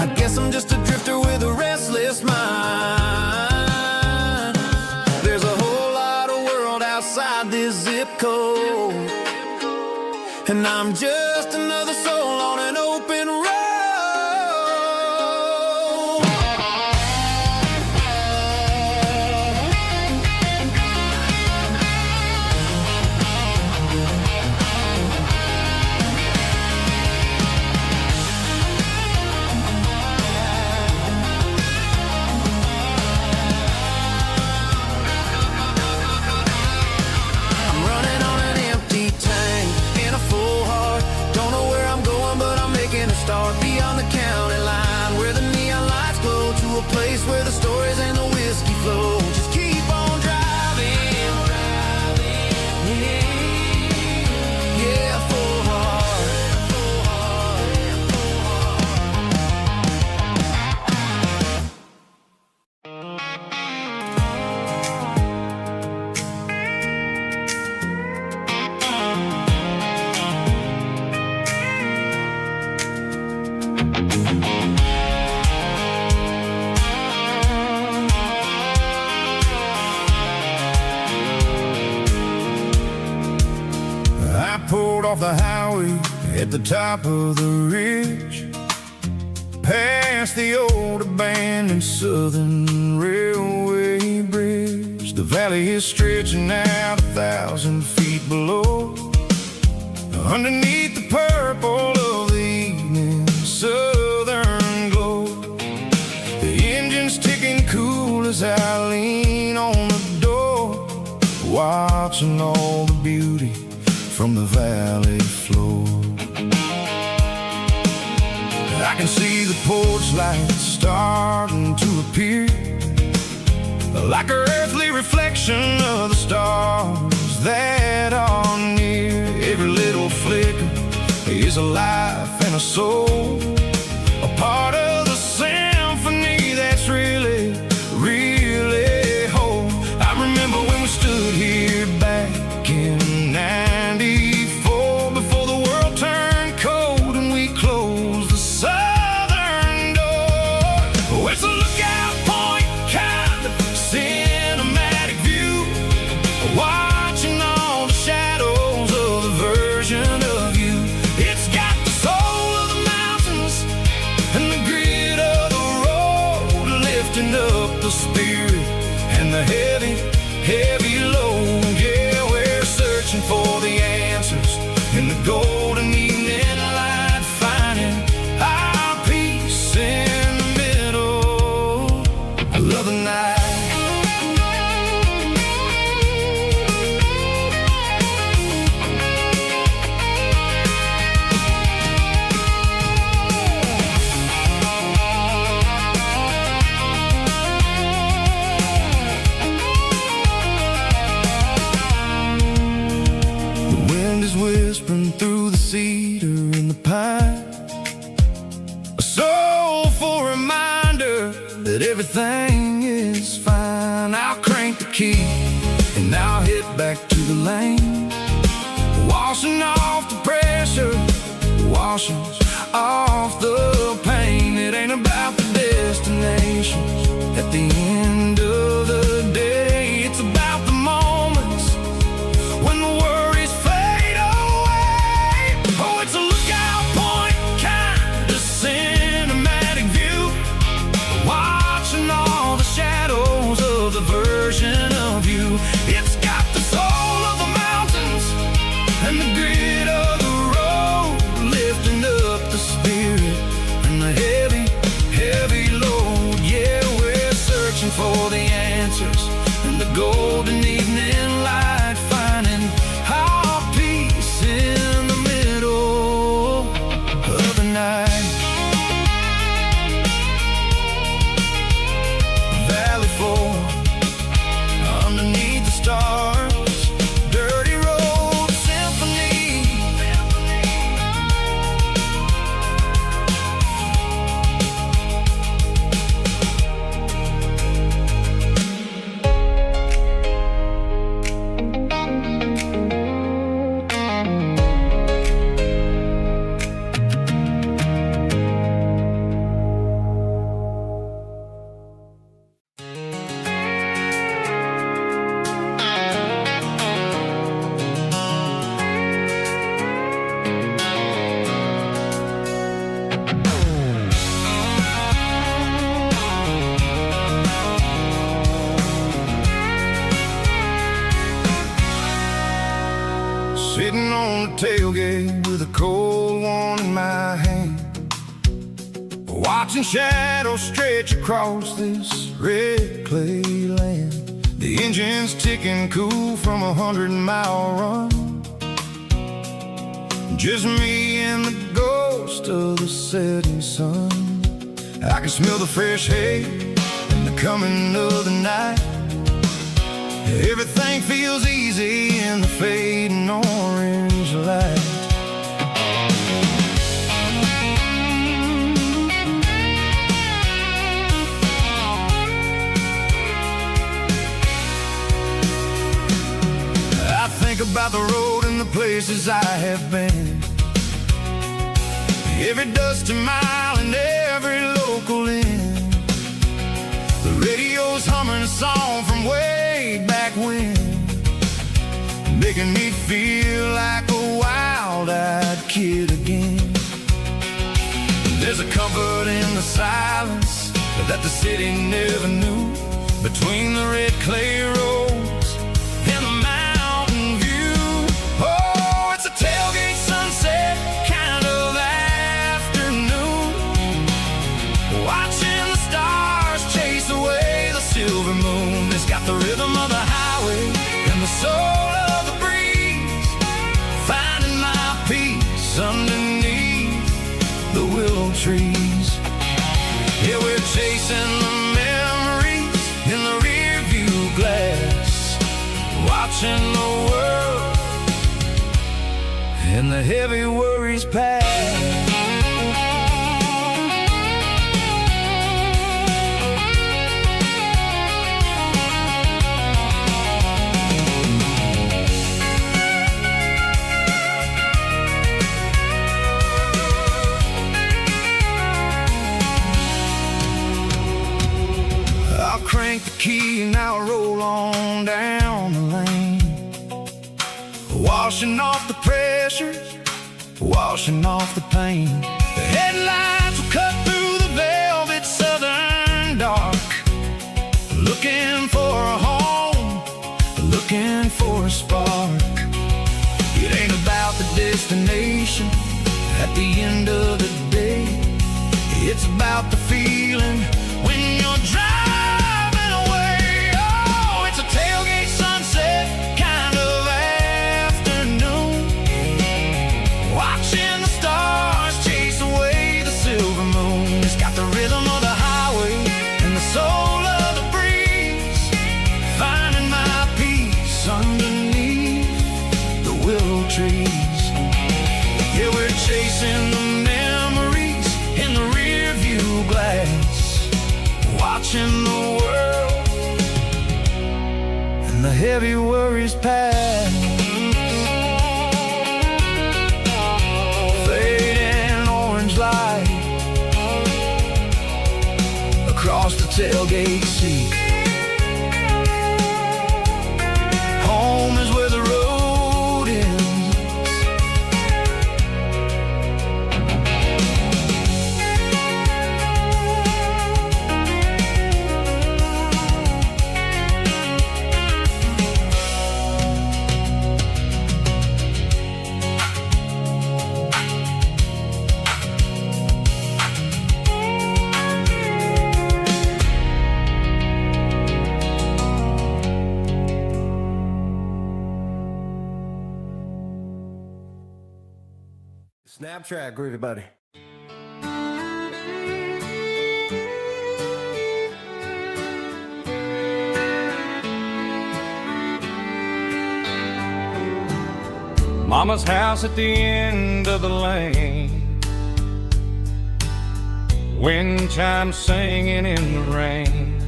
Speaker 3: I guess I'm just a drifter with a restless mind. There's a whole lot of world outside this zip code, and I'm just another soul on an open road. Beyond the county line, where the neon lights glow, to a place where the stories and the whiskey flow. Just keep on driving, yeah, full heart.
Speaker 2: Pulled off the highway at the top of the ridge, past the old abandoned Southern Railway bridge. The valley is stretching out 1,000 feet below, underneath the purple of the evening southern glow. The engine's ticking cool as I lean on the door, watching all the beauty from the valley floor. I can see the porch lights starting to appear, like an earthly reflection of the stars that are near. Every little flicker is a life and a soul, a part of the symphony that's really, really whole. I remember when we stood here back in '94, before the world turned cold and we closed the southern door. Oh, it's a lookout point, kind of cinematic view, watching all the shadows of the version of you. It's got the soul of the mountains and the grit of the road, lifting up the spirit and the heavy, heavy load. Yeah, we're searching for the answers in the golden evening light, finding our peace in the middle of the night. Whispering through the cedar and the pine, a soulful reminder that everything is fine. I'll crank the key and I'll head back to the lane, washing off the pressure, washing off the pain. It ain't about the destination, and the grit of the road, lifting up the spirit and the heavy, heavy load. Yeah, we're searching for the answers in the golden evening light, finding our peace in the middle of the night. Valley floor, underneath the stars, dirty road symphony. Sitting on the tailgate with a cold one in my hand, watching shadows stretch across this red clay land. The engine's ticking cool from 100-mile run. Just me and the ghost of the setting sun. I can smell the fresh hay and the coming of the night. Everything feels easy in the fading orange light. I think about the road and the places I have been, every dusty mile and every local inn. The radio's humming a song from way back when, making me feel like a wild-eyed kid again. There's a comfort in the silence that the city never knew, between the red clay roads and the mountain view. Oh, it's a tailgate sunset kind of afternoon, watching the stars chase away the silver moon. It's got the rhythm of the highway and the soul of the breeze, finding my peace underneath the willow trees. Yeah, we're chasing the memories in the rear view glass, watching the world and the heavy worries pass. Crank the key and I'll roll on down the lane, washing off the pressure, washing off the pain. The headlights will cut through the velvet southern dark, looking for a home, looking for a spark. It ain't about the destination at the end of the day, it's about the feeling when you're driving. Tailgate sunset kind of afternoon, watching the stars chase away the silver moon. It's got the rhythm of the highway and the soul of the breeze, finding my peace underneath the willow trees. Yeah, we're chasing the memories in the rear view glass, watching the world and the heavy worries pass. Fading orange light across the tailgate seat. Home is where the road ends.
Speaker 5: Snap track, groovy buddy.
Speaker 1: Mama's house at the end of the lane, wind chimes singing in the rain.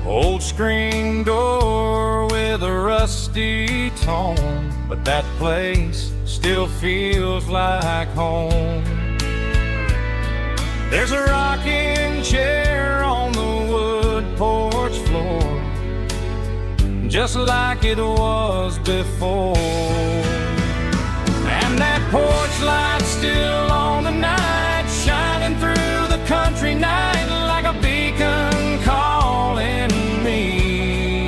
Speaker 1: Old screen door with a rusty tone, but that place still feels like home. There's a rocking chair on the wood porch floor, just like it was before. And that porch light's still on tonight, shining through the country night like a beacon calling me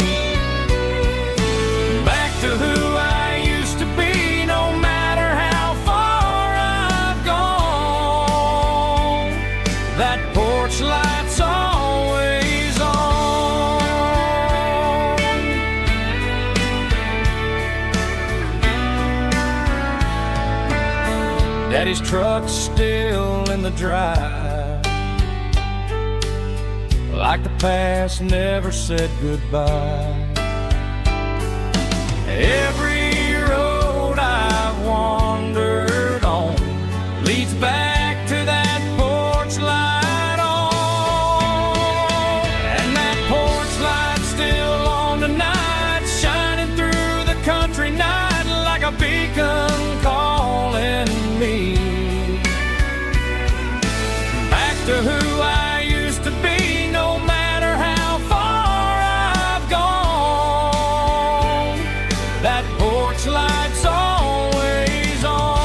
Speaker 1: back to who I used to be. No matter how far I've gone, that porch light's always on. Daddy's truck's still in the drive, like the past never said goodbye. Every road I've wandered on leads back to that porch light on. And that porch light's still on tonight, shining through the country night like a beacon calling me back to who I used to be. No matter how far I've gone, that porch light's always on.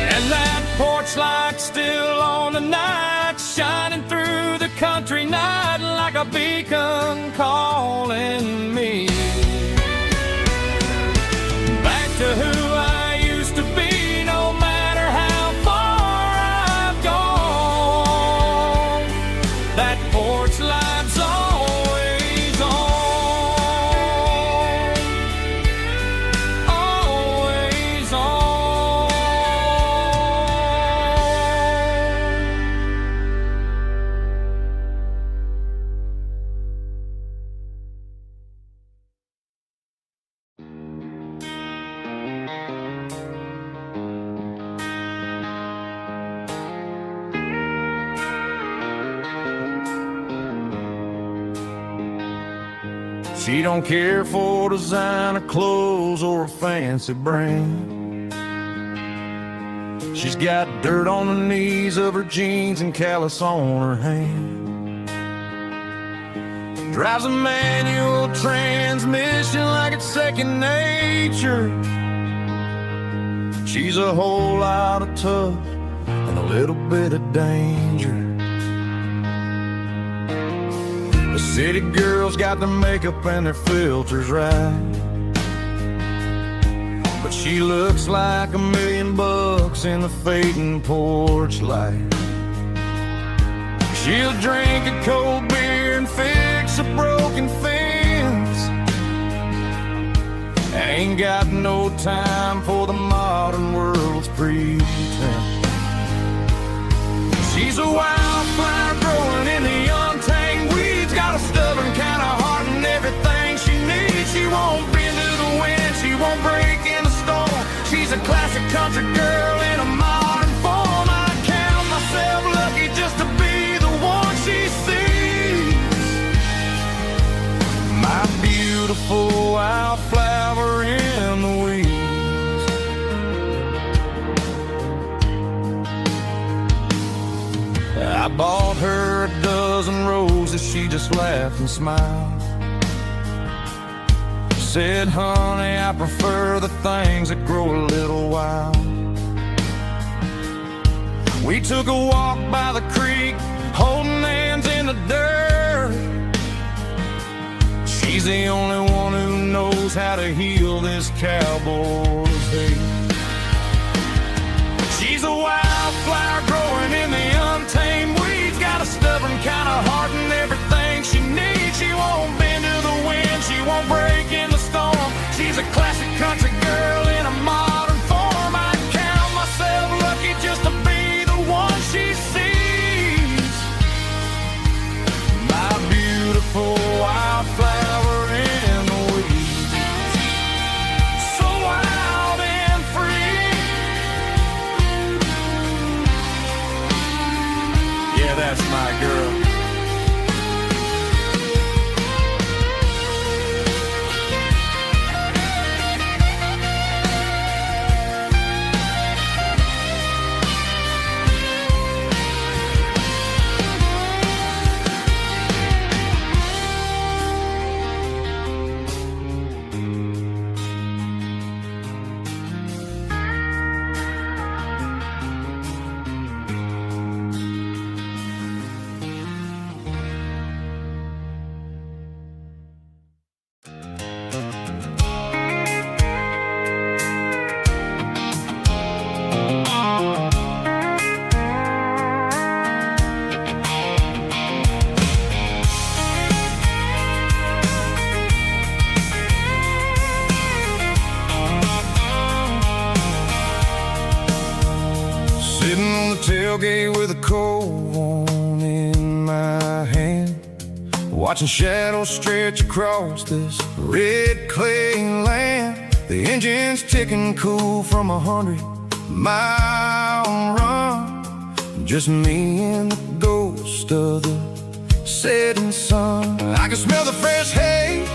Speaker 1: And that porch light's still on tonight, shining through the country night like a beacon calling me back to who I used to be. No matter how far I've gone, that porch light's always on, always on.
Speaker 2: She don't care for designer clothes or a fancy brand. She's got dirt on the knees of her jeans and callus on her hand. Drives a manual transmission like it's second nature. She's a whole lot of tough and a little bit of danger. The city girls got their makeup and their filters right, but she looks like $1 million in the fading porch light. She'll drink a cold beer and fix a broken fence. Ain't got no time for the modern world's pretense. She's a wildflower growing in the untamed weeds, got a stubborn kind of heart and everything she needs. She won't bend to the wind, she won't break in a storm. She's a classic country girl in a modern form. I count myself lucky just to be the one she sees. My beautiful wildflower in the weeds. I bought her a dozen roses, she just laughed and smiled. Said, honey, I prefer the things that grow a little wild. We took a walk by the creek, holding hands in the dirt. She's the only one who knows how to heal this cowboy's hate. She's a wildflower growing in the untamed weeds, got a stubborn kind
Speaker 3: That's my girl.
Speaker 2: Tailgate with a cold one in my hand, watching shadows stretch across this red clay land. The engine's ticking cool from 100-mile run. Just me and the ghost of the setting sun. I can smell the fresh hay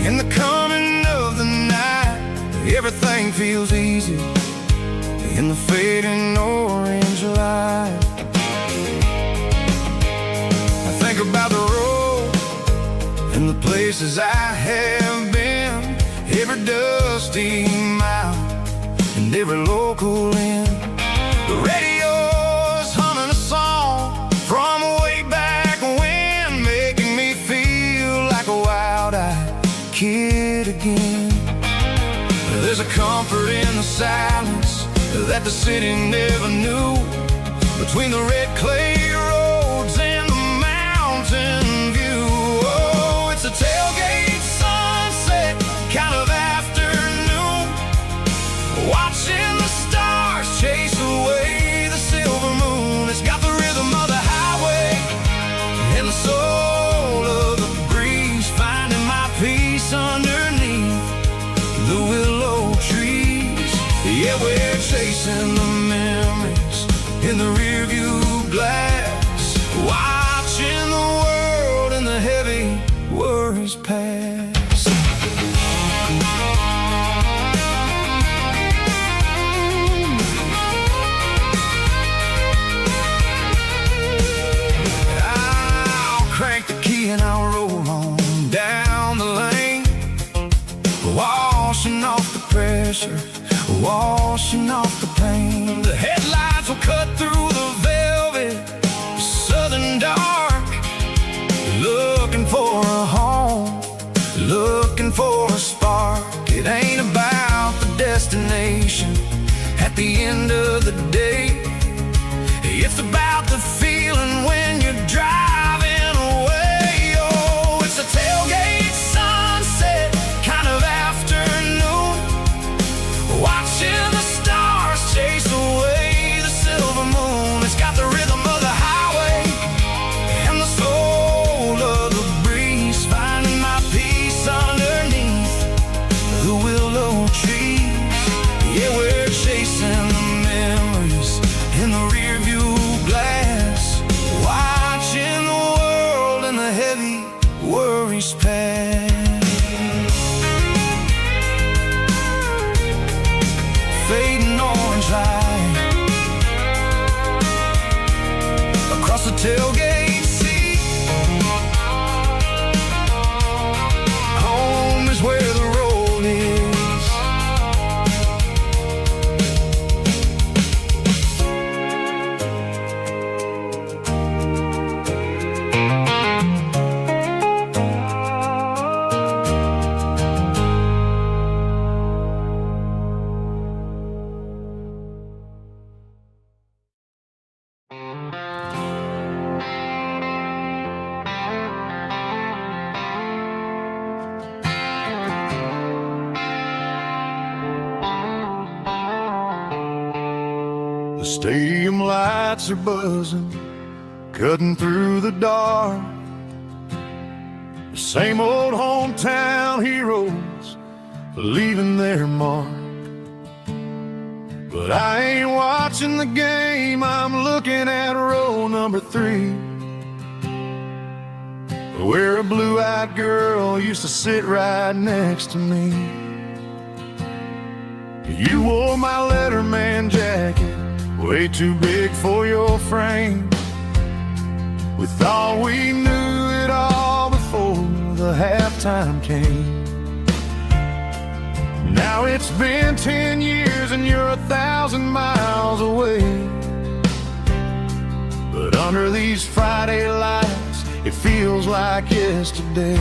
Speaker 2: in the coming of the night. Everything feels easy in the fading orange light. I think about the road and the places I have been, every dusty mile and every local inn. The radio's humming a song from way back when, making me feel like a wild-eyed kid again. There's a comfort in the silence that the city never knew, between the red clay roads and the mountain view. Oh, it's a tailgate sunset kind of afternoon, watching the stars chase away the silver moon. It's got the rhythm of the highway and the soul of the breeze, finding my peace underneath the willow trees. Yeah, we're chasing the memories in the rearview glass, watching the world and the heavy worries pass. I'll crank the key and I'll roll on down the lane, washing off the pressure, washing off the pain. The headlights will cut through the velvet southern dark, looking for a home, looking for a spark. It ain't about the destination at the end of the day, it's about the feeling when you're driving away. Oh, it's a tailgate sunset kind of afternoon, watching the stars chase away the silver moon. It's got the rhythm of the highway and the soul of the breeze, finding my peace underneath the willow trees. Yeah, we're chasing the memories in the rearview glass, watching the world and the heavy worries pass. Fading orange light across the tailgate seat. Home is where the road is.
Speaker 4: The stadium lights are buzzing, cutting through the dark. The same old hometown heroes leaving their mark. But I ain't watching the game, I'm looking at row number
Speaker 2: number 3, where a blue-eyed girl used to sit right next to me. You wore my Letterman jacket, way too big for your frame. We thought we knew it all before the halftime came. Now it's been 10 years and you're 1,000 miles away. But under these Friday lights, it feels like yesterday.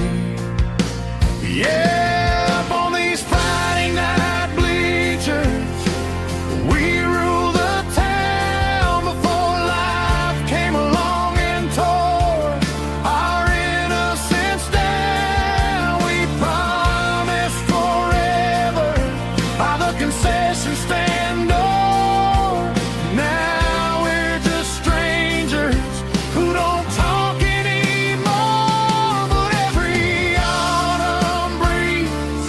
Speaker 2: Yeah, up on these Friday night bleachers, we rule the town before life came along and tore our innocence down. We promised forever by the concession stand door. Now we're just strangers who don't talk anymore. But every autumn breeze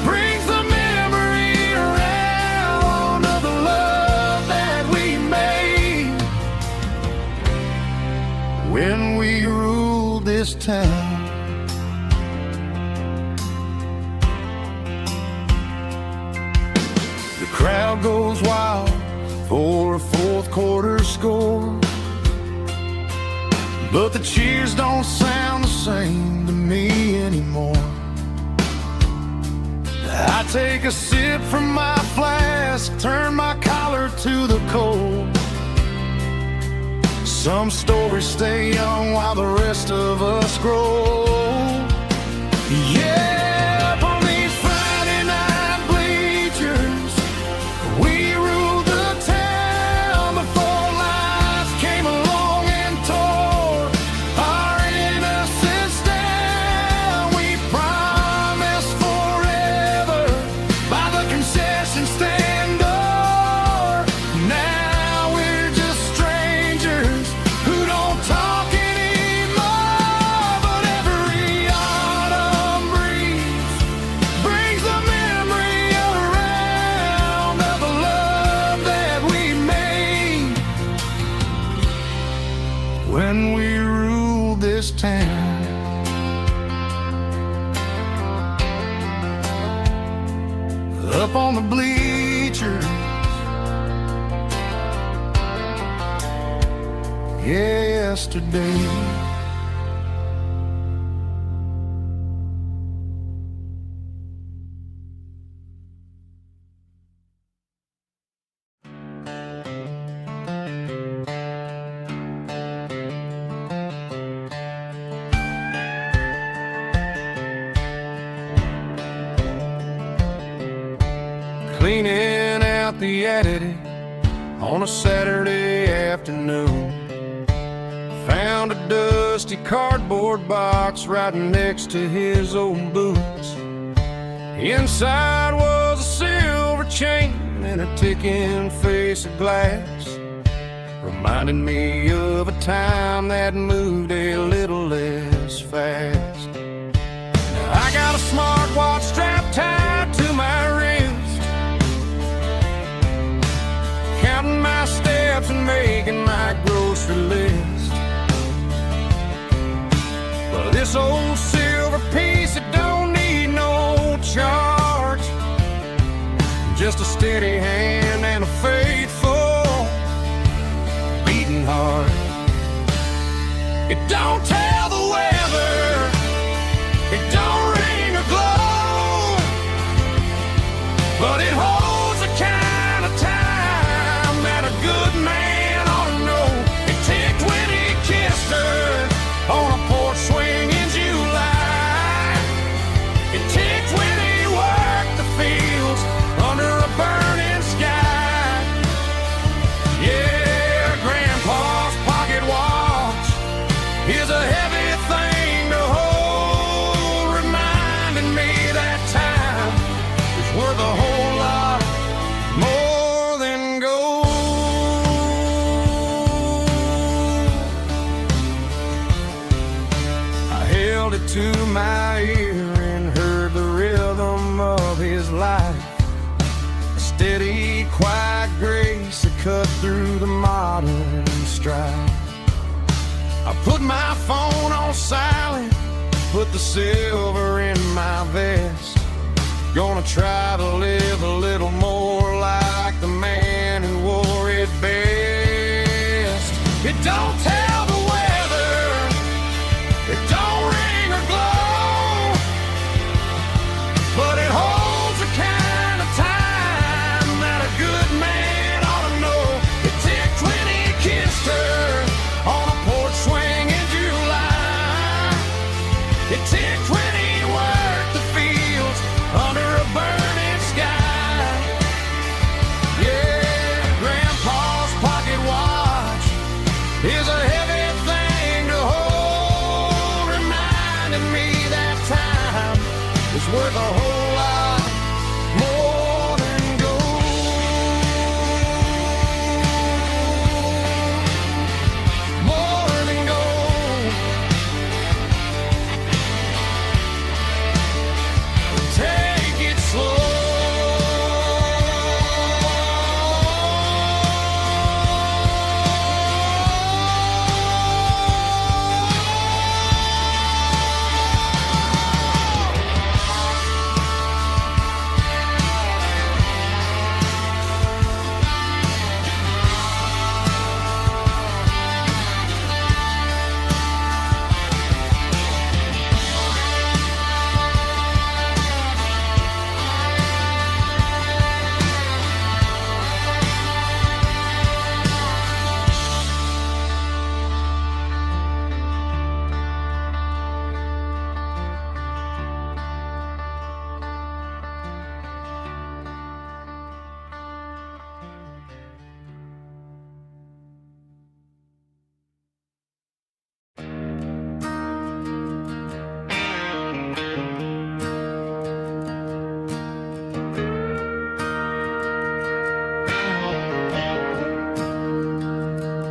Speaker 2: brings the memory around of the love that we made when we ruled this town. The crowd goes wild for a fourth quarter score, but the cheers don't sound the same to me anymore. I take a sip from my flask, turn my collar to the cold. Some stories stay young while the rest of us grow. Yeah, up on these Friday night bleachers, we ruled the town before life came along and tore our innocence down. We promised forever by the concession stand door. Now we're just strangers who don't talk anymore. But every autumn breeze brings the memory around of the love that we made when we ruled this town. Up on the bleachers, yesterday. Cleaning out the attic on a Saturday afternoon, found a dusty cardboard box right next to his old boots. Inside was a silver chain and a ticking face of glass, reminding me of a time that moved a little less fast. Now I got a smartwatch strapped tied to my wrist, counting my steps and making my grocery list. But this old silver piece, it don't need no charge, just a steady hand and a faithful beating heart. It don't tell the weather, it don't ring or glow, but it holds the kind of time that a good man ought to know. It ticked when he kissed her on a porch swing in July. It ticked when he worked the fields under a burning sky. Yeah, Grandpa's pocket watch is a heavy thing to hold, reminding me that time is worth a whole lot more than gold. I held it to my ear and heard the rhythm of his life, a steady, quiet grace that cut through the modern strife. I put my phone on silent, put the silver in my vest. Gonna try to live a little more like the man who wore it best. It don't tell the weather, it don't ring or glow, but it holds the kind of time that a good man ought to know. It ticked when he kissed her on a porch swing in July. It ticked when he worked the fields under a burning sky. Yeah, Grandpa's pocket watch is a heavy thing to hold, reminding me that time is worth a whole lot more than gold. More than gold. Take it slow.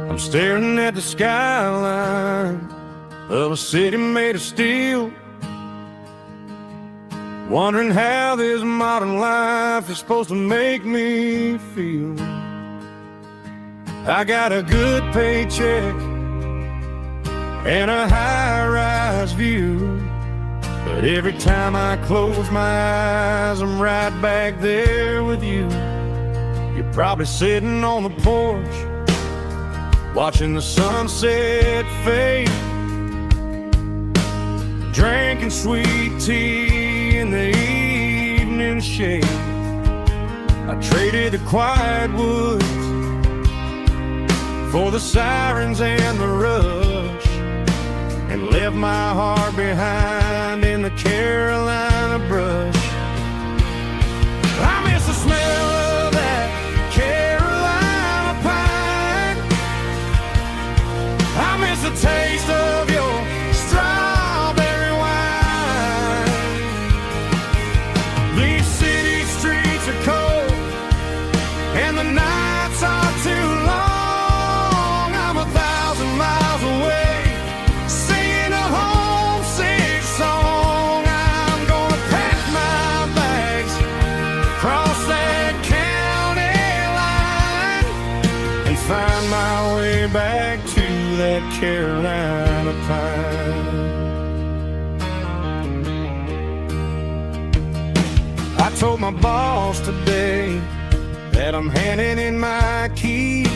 Speaker 2: I'm staring at the skyline of a city made of steel, wondering how this modern life is supposed to make me feel. I got a good paycheck and a high-rise view, but every time I close my eyes, I'm right back there with you. You're probably sitting on the porch, watching the sunset fade, drinking sweet tea in the evening shade. I traded the quiet woods for the sirens and the rush, and left my heart behind in the Carolina brush. I miss the smell of that Carolina pine. I miss the taste of your strawberry wine. These city streets are cold and the nights are too long. I'm 1,000 miles away, singing a homesick song. I'm gonna pack my bags, cross that county line, and find my way back to that Carolina pine. I told my boss today that I'm handing in my keys.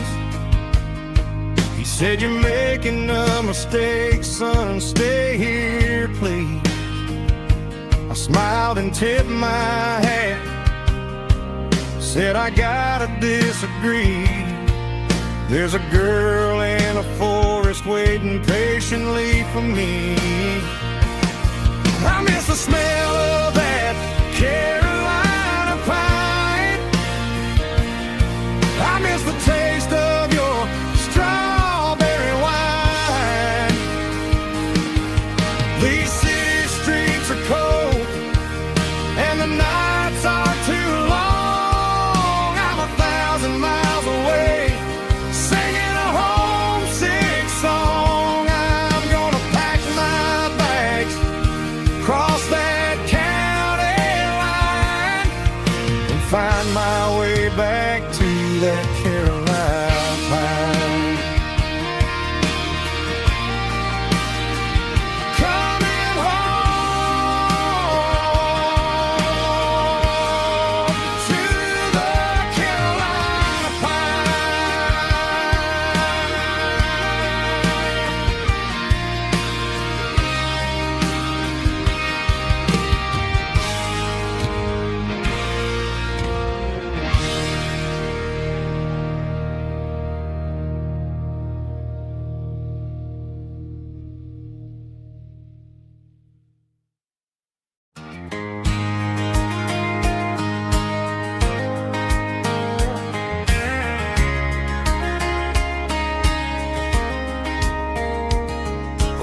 Speaker 2: He said, "You're making a mistake, son, stay here, please." I smiled and tipped my hat, said, "I gotta disagree. There's a girl in a forest waiting patiently for me." I miss the smell of that Carolina pine. I miss the taste of your strawberry wine. These city streets are cold and the nights are too long. I'm 1,000 miles away, singing a homesick song. I'm gonna pack my bags, cross that county line, and find my way back to that Carolina pine.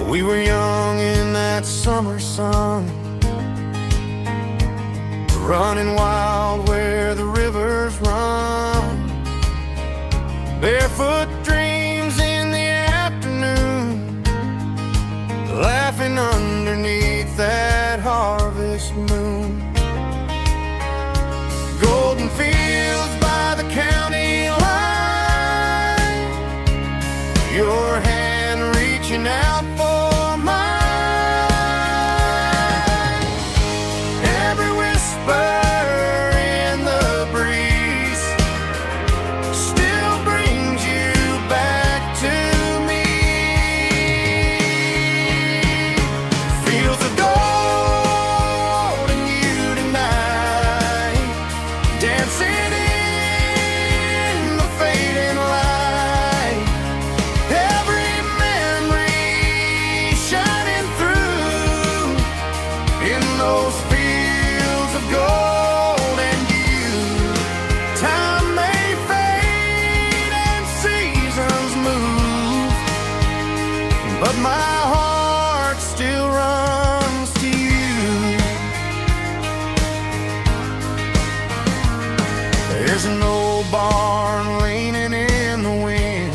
Speaker 2: We were young in that summer sun, running wild where the rivers run. Barefoot dreams in the afternoon, laughing underneath that harvest moon. Golden fields by the county line, your hand reaching out for mine. Every whisper in the breeze still brings you back to me. Fields of gold and you tonight, dancing in the fading light. Every memory shining through in those fields of gold and you. Time may fade and seasons move, but my heart still runs to you. There's an old barn leaning in the wind,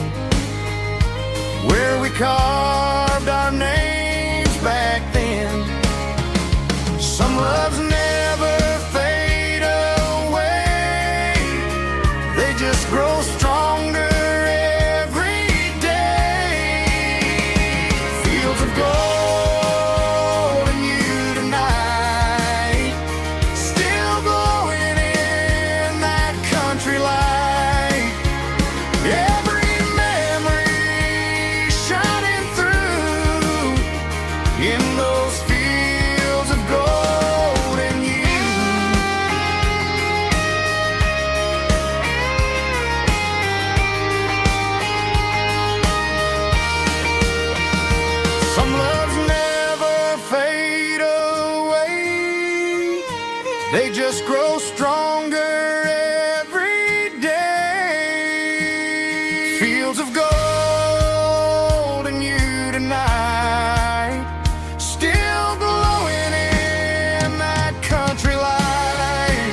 Speaker 2: where we carved our names back then. Some loves never fade away, they just grow stronger every day. Fields of gold and you tonight, still glowing in that country light. Every memory shining through in those fields of gold and you. Some loves never fade away, they just grow stronger every day. Fields of gold and you tonight, still glowing in that country light.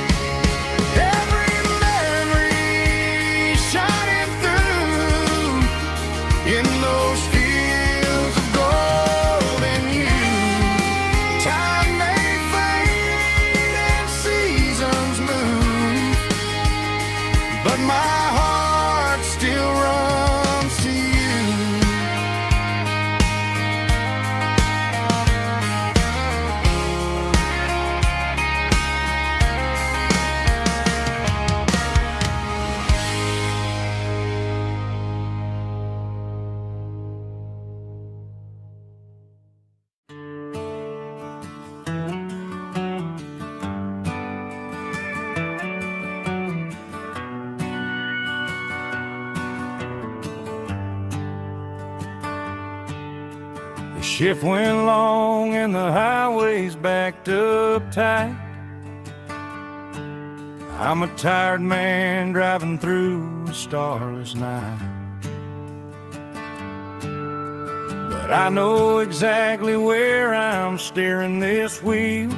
Speaker 2: Every memory shining through in those fields of gold and you. Time may fade and seasons move, but my heart still runs to you.
Speaker 1: The shift went long and the highway's backed up tight. I'm a tired man driving through a starless night, but I know exactly where I'm steering this wheel,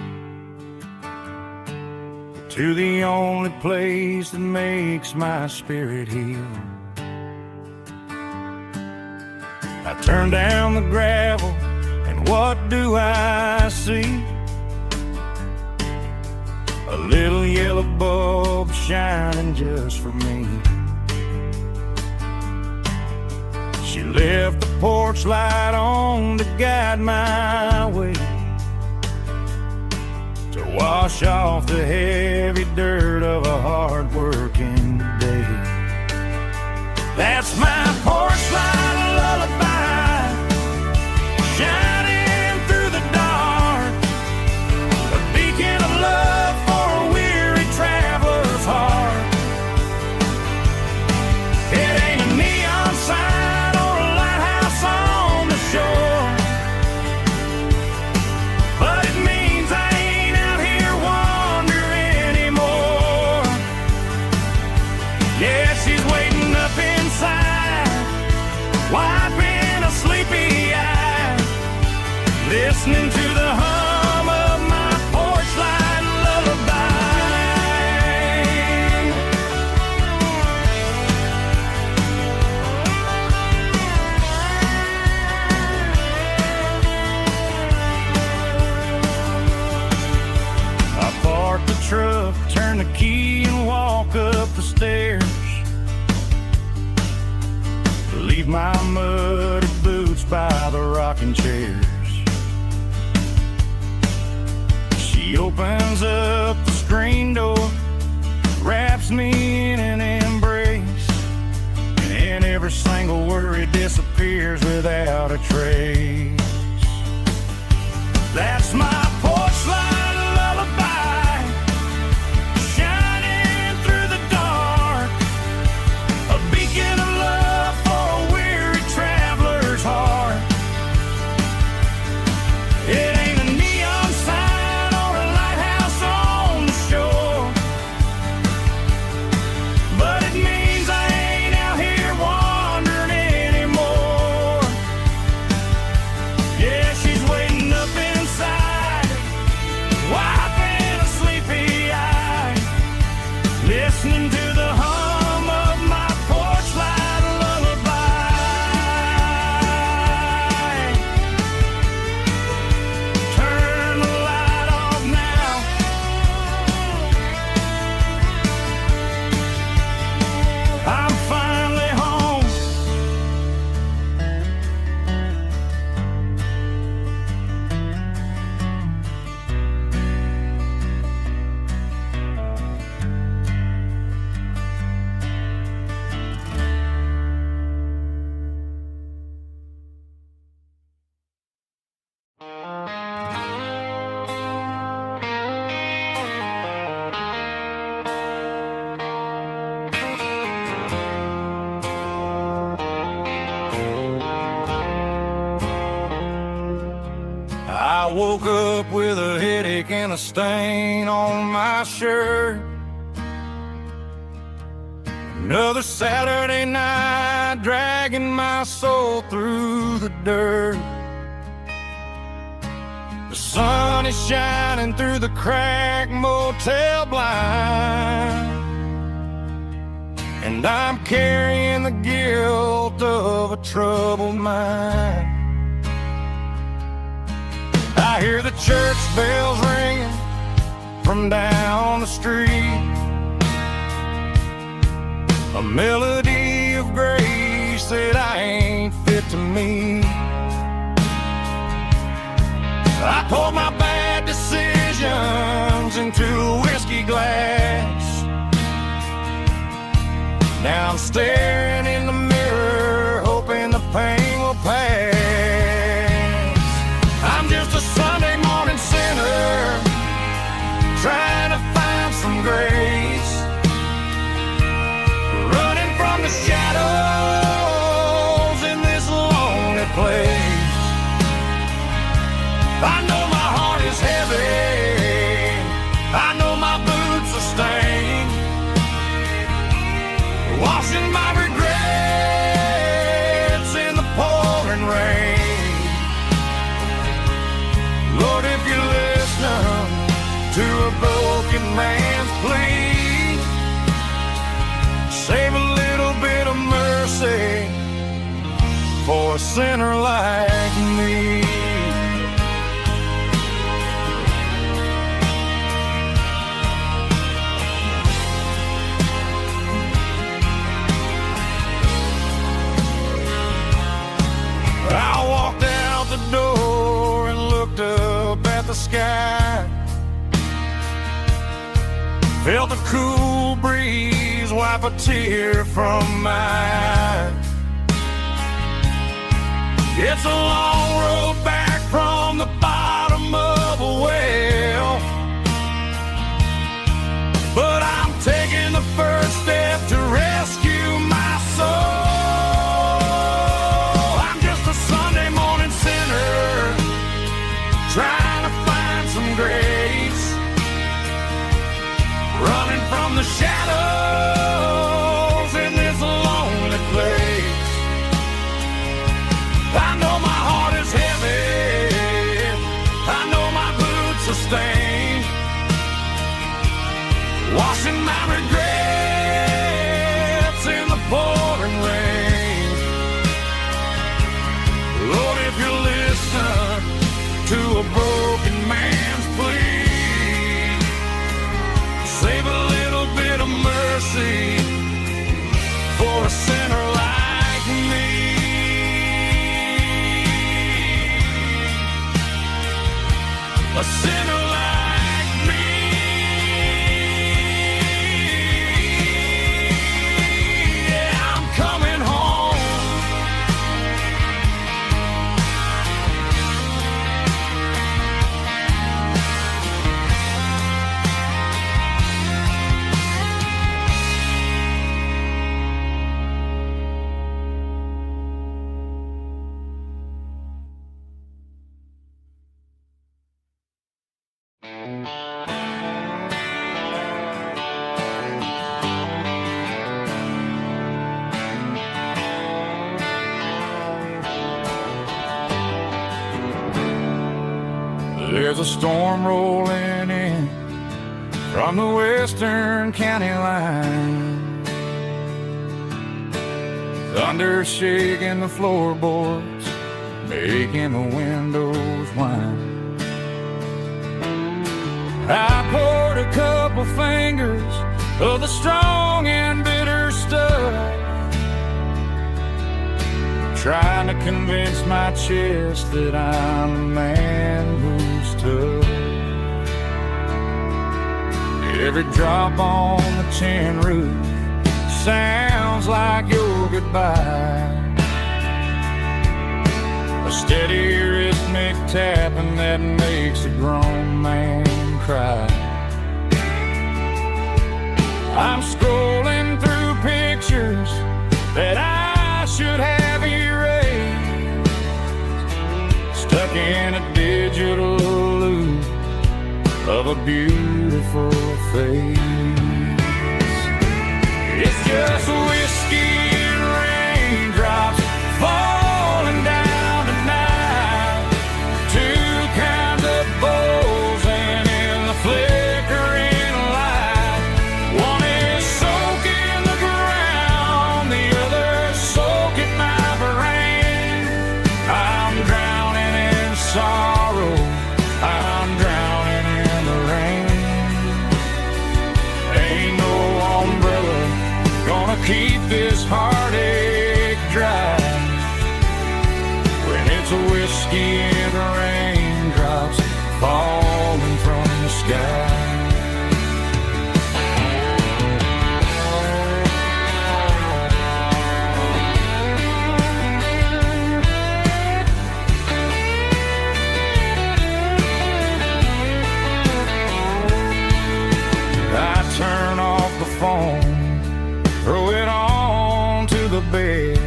Speaker 1: to the only place that makes my spirit heal. I turn down the gravel, and what do I see? A little yellow bulb shining just for me. She left the porch light on to guide my way, to wash off the heavy dirt of a hard-working day. That's my porch light lullaby, shining through the dark, a beacon of love for a weary traveler's heart. It ain't a neon sign or a lighthouse on the shore, but it means I ain't out here wandering anymore. Yeah, she's waiting up inside listening to the hum of my porch light lullaby. I park the truck, turn the key and walk up the stairs. Leave my muddy boots by the rocking chairs. She opens up the screen door, wraps me in an embrace, and every single worry disappears without a trace. That's my porch light lullaby, shining through the dark, a beacon of love for a weary traveler's heart. It ain't a neon sign or a lighthouse on the shore, but it means I ain't out here wandering anymore. Yeah, she's waiting up inside, wiping a sleepy eye, listening to the hum of my porch light lullaby. Turn the light off now. I'm finally home. I woke up with a headache and a stain on my shirt. Another Saturday night dragging my soul through the dirt. The sun is shining through the cracked motel blind, and I'm carrying the guilt of a troubled mind. I hear the church bells ringing from down the street, a melody of grace that I ain't fit to meet. I poured my bad decisions into a whiskey glass. Now I'm staring in the mirror, hoping the pain will pass. I'm just a Sunday morning sinner, trying to find some grace, running from the shadows in this lonely place. I know my heart is heavy, I know my boots are stained, washing my regrets in the pouring rain. Lord, if you're listening to a broken man's plea, save a little bit of mercy for a sinner like me. I walked out the door and looked up at the sky, felt the cool breeze wipe a tear from my eye. It's a long road back from the bottom of a well, but I'm taking the first step to rescue my soul. Trying to find some grace, running from the shadows in this lonely place. I know my heart a sinner like me. Yeah, I'm coming home.
Speaker 2: There's a storm rolling in from the western county line. Thunder shaking the floorboards, making the windows whine. I poured a couple fingers of the strong and bitter stuff, trying to convince my chest that I'm a man who's tough. Every drop on the tin roof sounds like your goodbye, a steady rhythmic tapping that makes a grown man cry. I'm scrolling through pictures that I should have erased, stuck in a digital loop of a beautiful face. It's just whiskey and raindrops falling down tonight, two kinds of bowls and in the flickering light. One is soaking the ground, the other soaking my brain. I'm drowning in sorrow, I'm drowning in the rain. Ain't no umbrella gonna keep this heartache dry when it's a whiskey and raindrops falling from the sky. I turn off the phone, throw it on to the bed,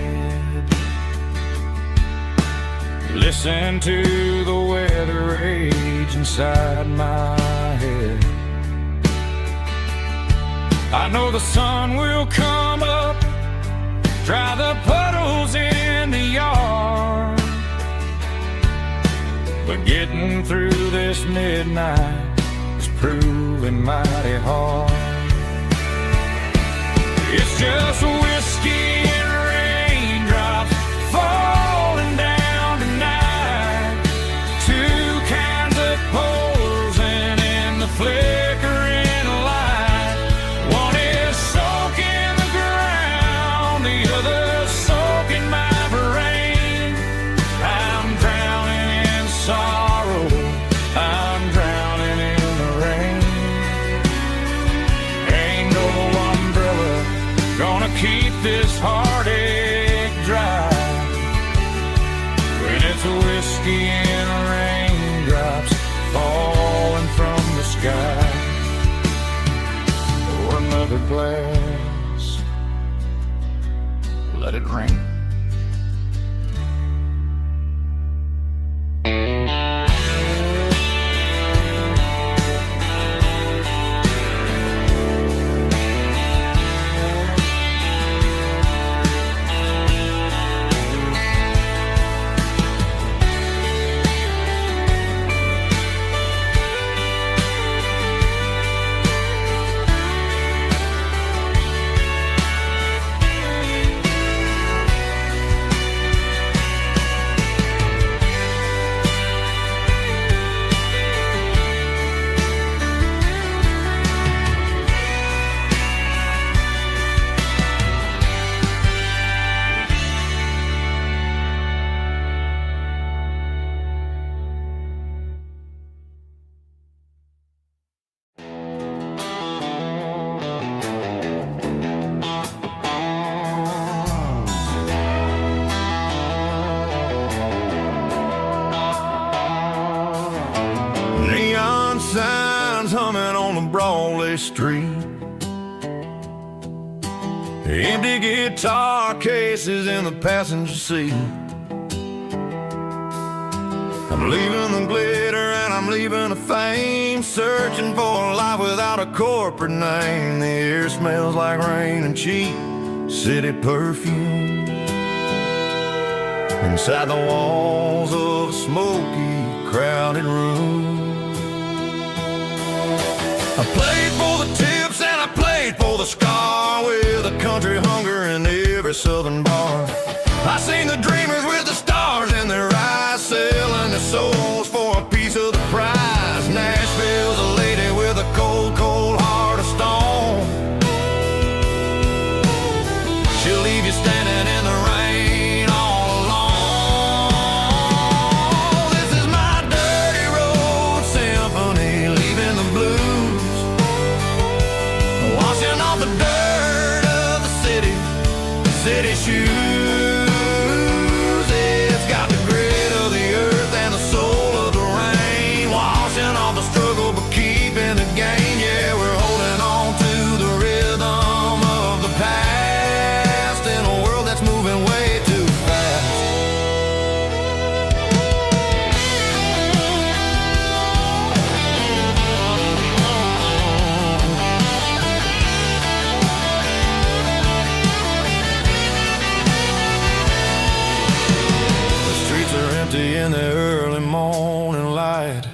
Speaker 2: listen to the weather rage inside my head. I know the sun will come up, dry the puddles in the yard, but getting through this midnight is proving mighty hard. It's just whiskey and raindrops falling down tonight, two kinds of pours and in the flickering light. One is soaking the ground, the other soaking my brain. I'm drowning in sorrow, I'm drowning in the rain. Ain't no umbrella gonna keep this heartache dry when it's a whiskey and raindrops falling from the sky. Pour another glass, let it rain. winds humming on the Broadway street. Empty guitar cases in the passenger seat. I'm leaving the glitter and I'm leaving the fame, searching for a life without a corporate name. The air smells like rain and cheap city perfume. Inside the walls of a smoky, crowded room. I played for the tips and I played for the scar, with a country hunger in every southern bar. I seen the dreamers with the stars in their eyes, selling their souls for a piece of the prize. Nashville's a lady with a cold, cold heart of stone. She'll leave you standing in the rain all alone. This is my dirty road symphony, leaving the blues, washing off the dirt of the city shoes. It's got the grit of the earth and the soul of the rain, washing off the struggle but keeping the gain. Yeah, we're holding on to the rhythm of the past in a world that's moving way too fast. The streets are empty in the early morning light,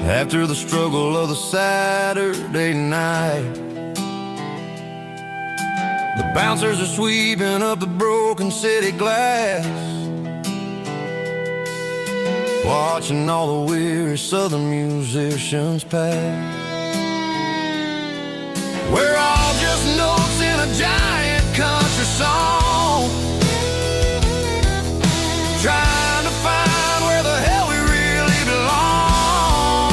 Speaker 2: after the struggle of the Saturday night. The bouncers are sweeping up the broken city glass, watching all the weary southern musicians pass. We're all just notes in a giant country song, trying to find where the hell we really belong.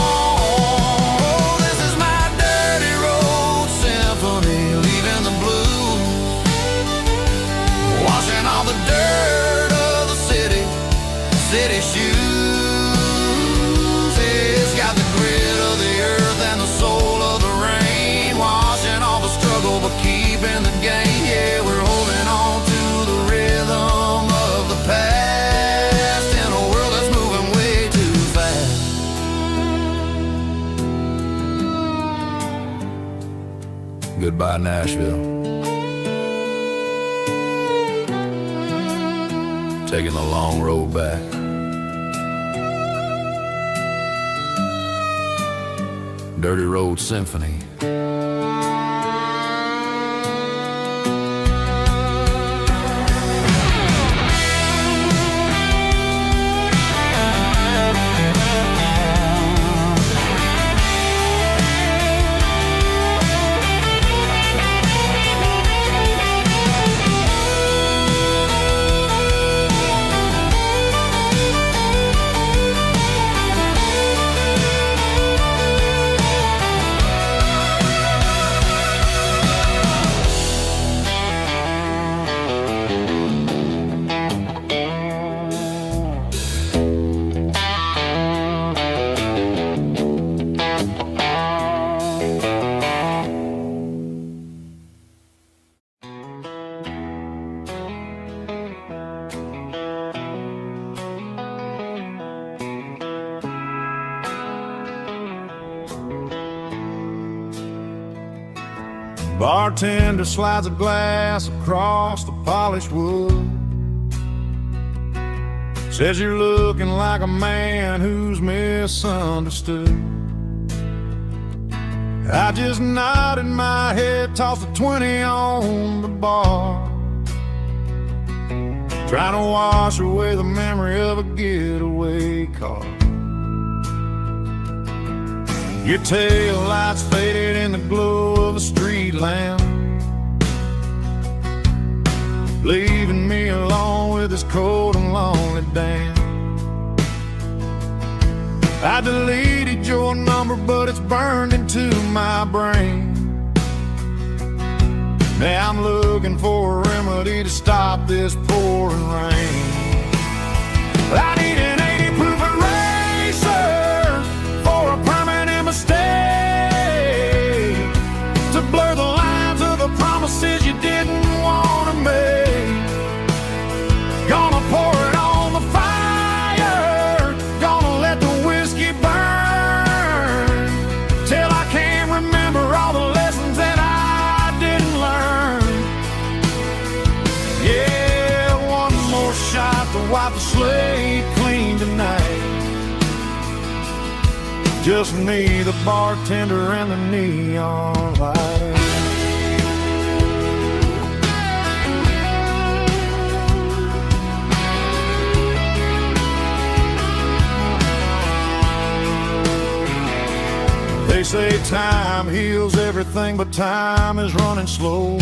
Speaker 2: Oh, this is my dirty road symphony, leaving the blues, washing all the dirt of the city shoes. It's got the grit of the earth and the soul of the rain, washing all the struggle but keeping the gain. Yeah, we're holding on to the rhythm of the past in a world that's moving way too fast. Goodbye, Nashville. Taking the long road back. Dirty Road Symphony.
Speaker 4: Bartender slides a glass across the polished wood, says you're looking like a man who's misunderstood. I just nodded my head, tossed a 20 on the bar, trying to wash away the memory of a getaway car. Your tail lights faded in the glow of a street lamp, leaving me alone with this cold and lonely damn. I deleted your number, but it's burned into my brain. Now I'm looking for a remedy to stop this pouring rain. I need an 80 proof eraser
Speaker 2: wipe the slate clean tonight. Just me, the bartender, and the neon light. They say time heals everything, but time is running slow.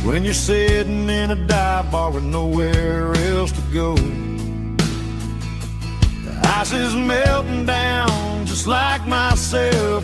Speaker 2: When you're sitting in a dive bar with nowhere else to go, the ice is melting down just like myself.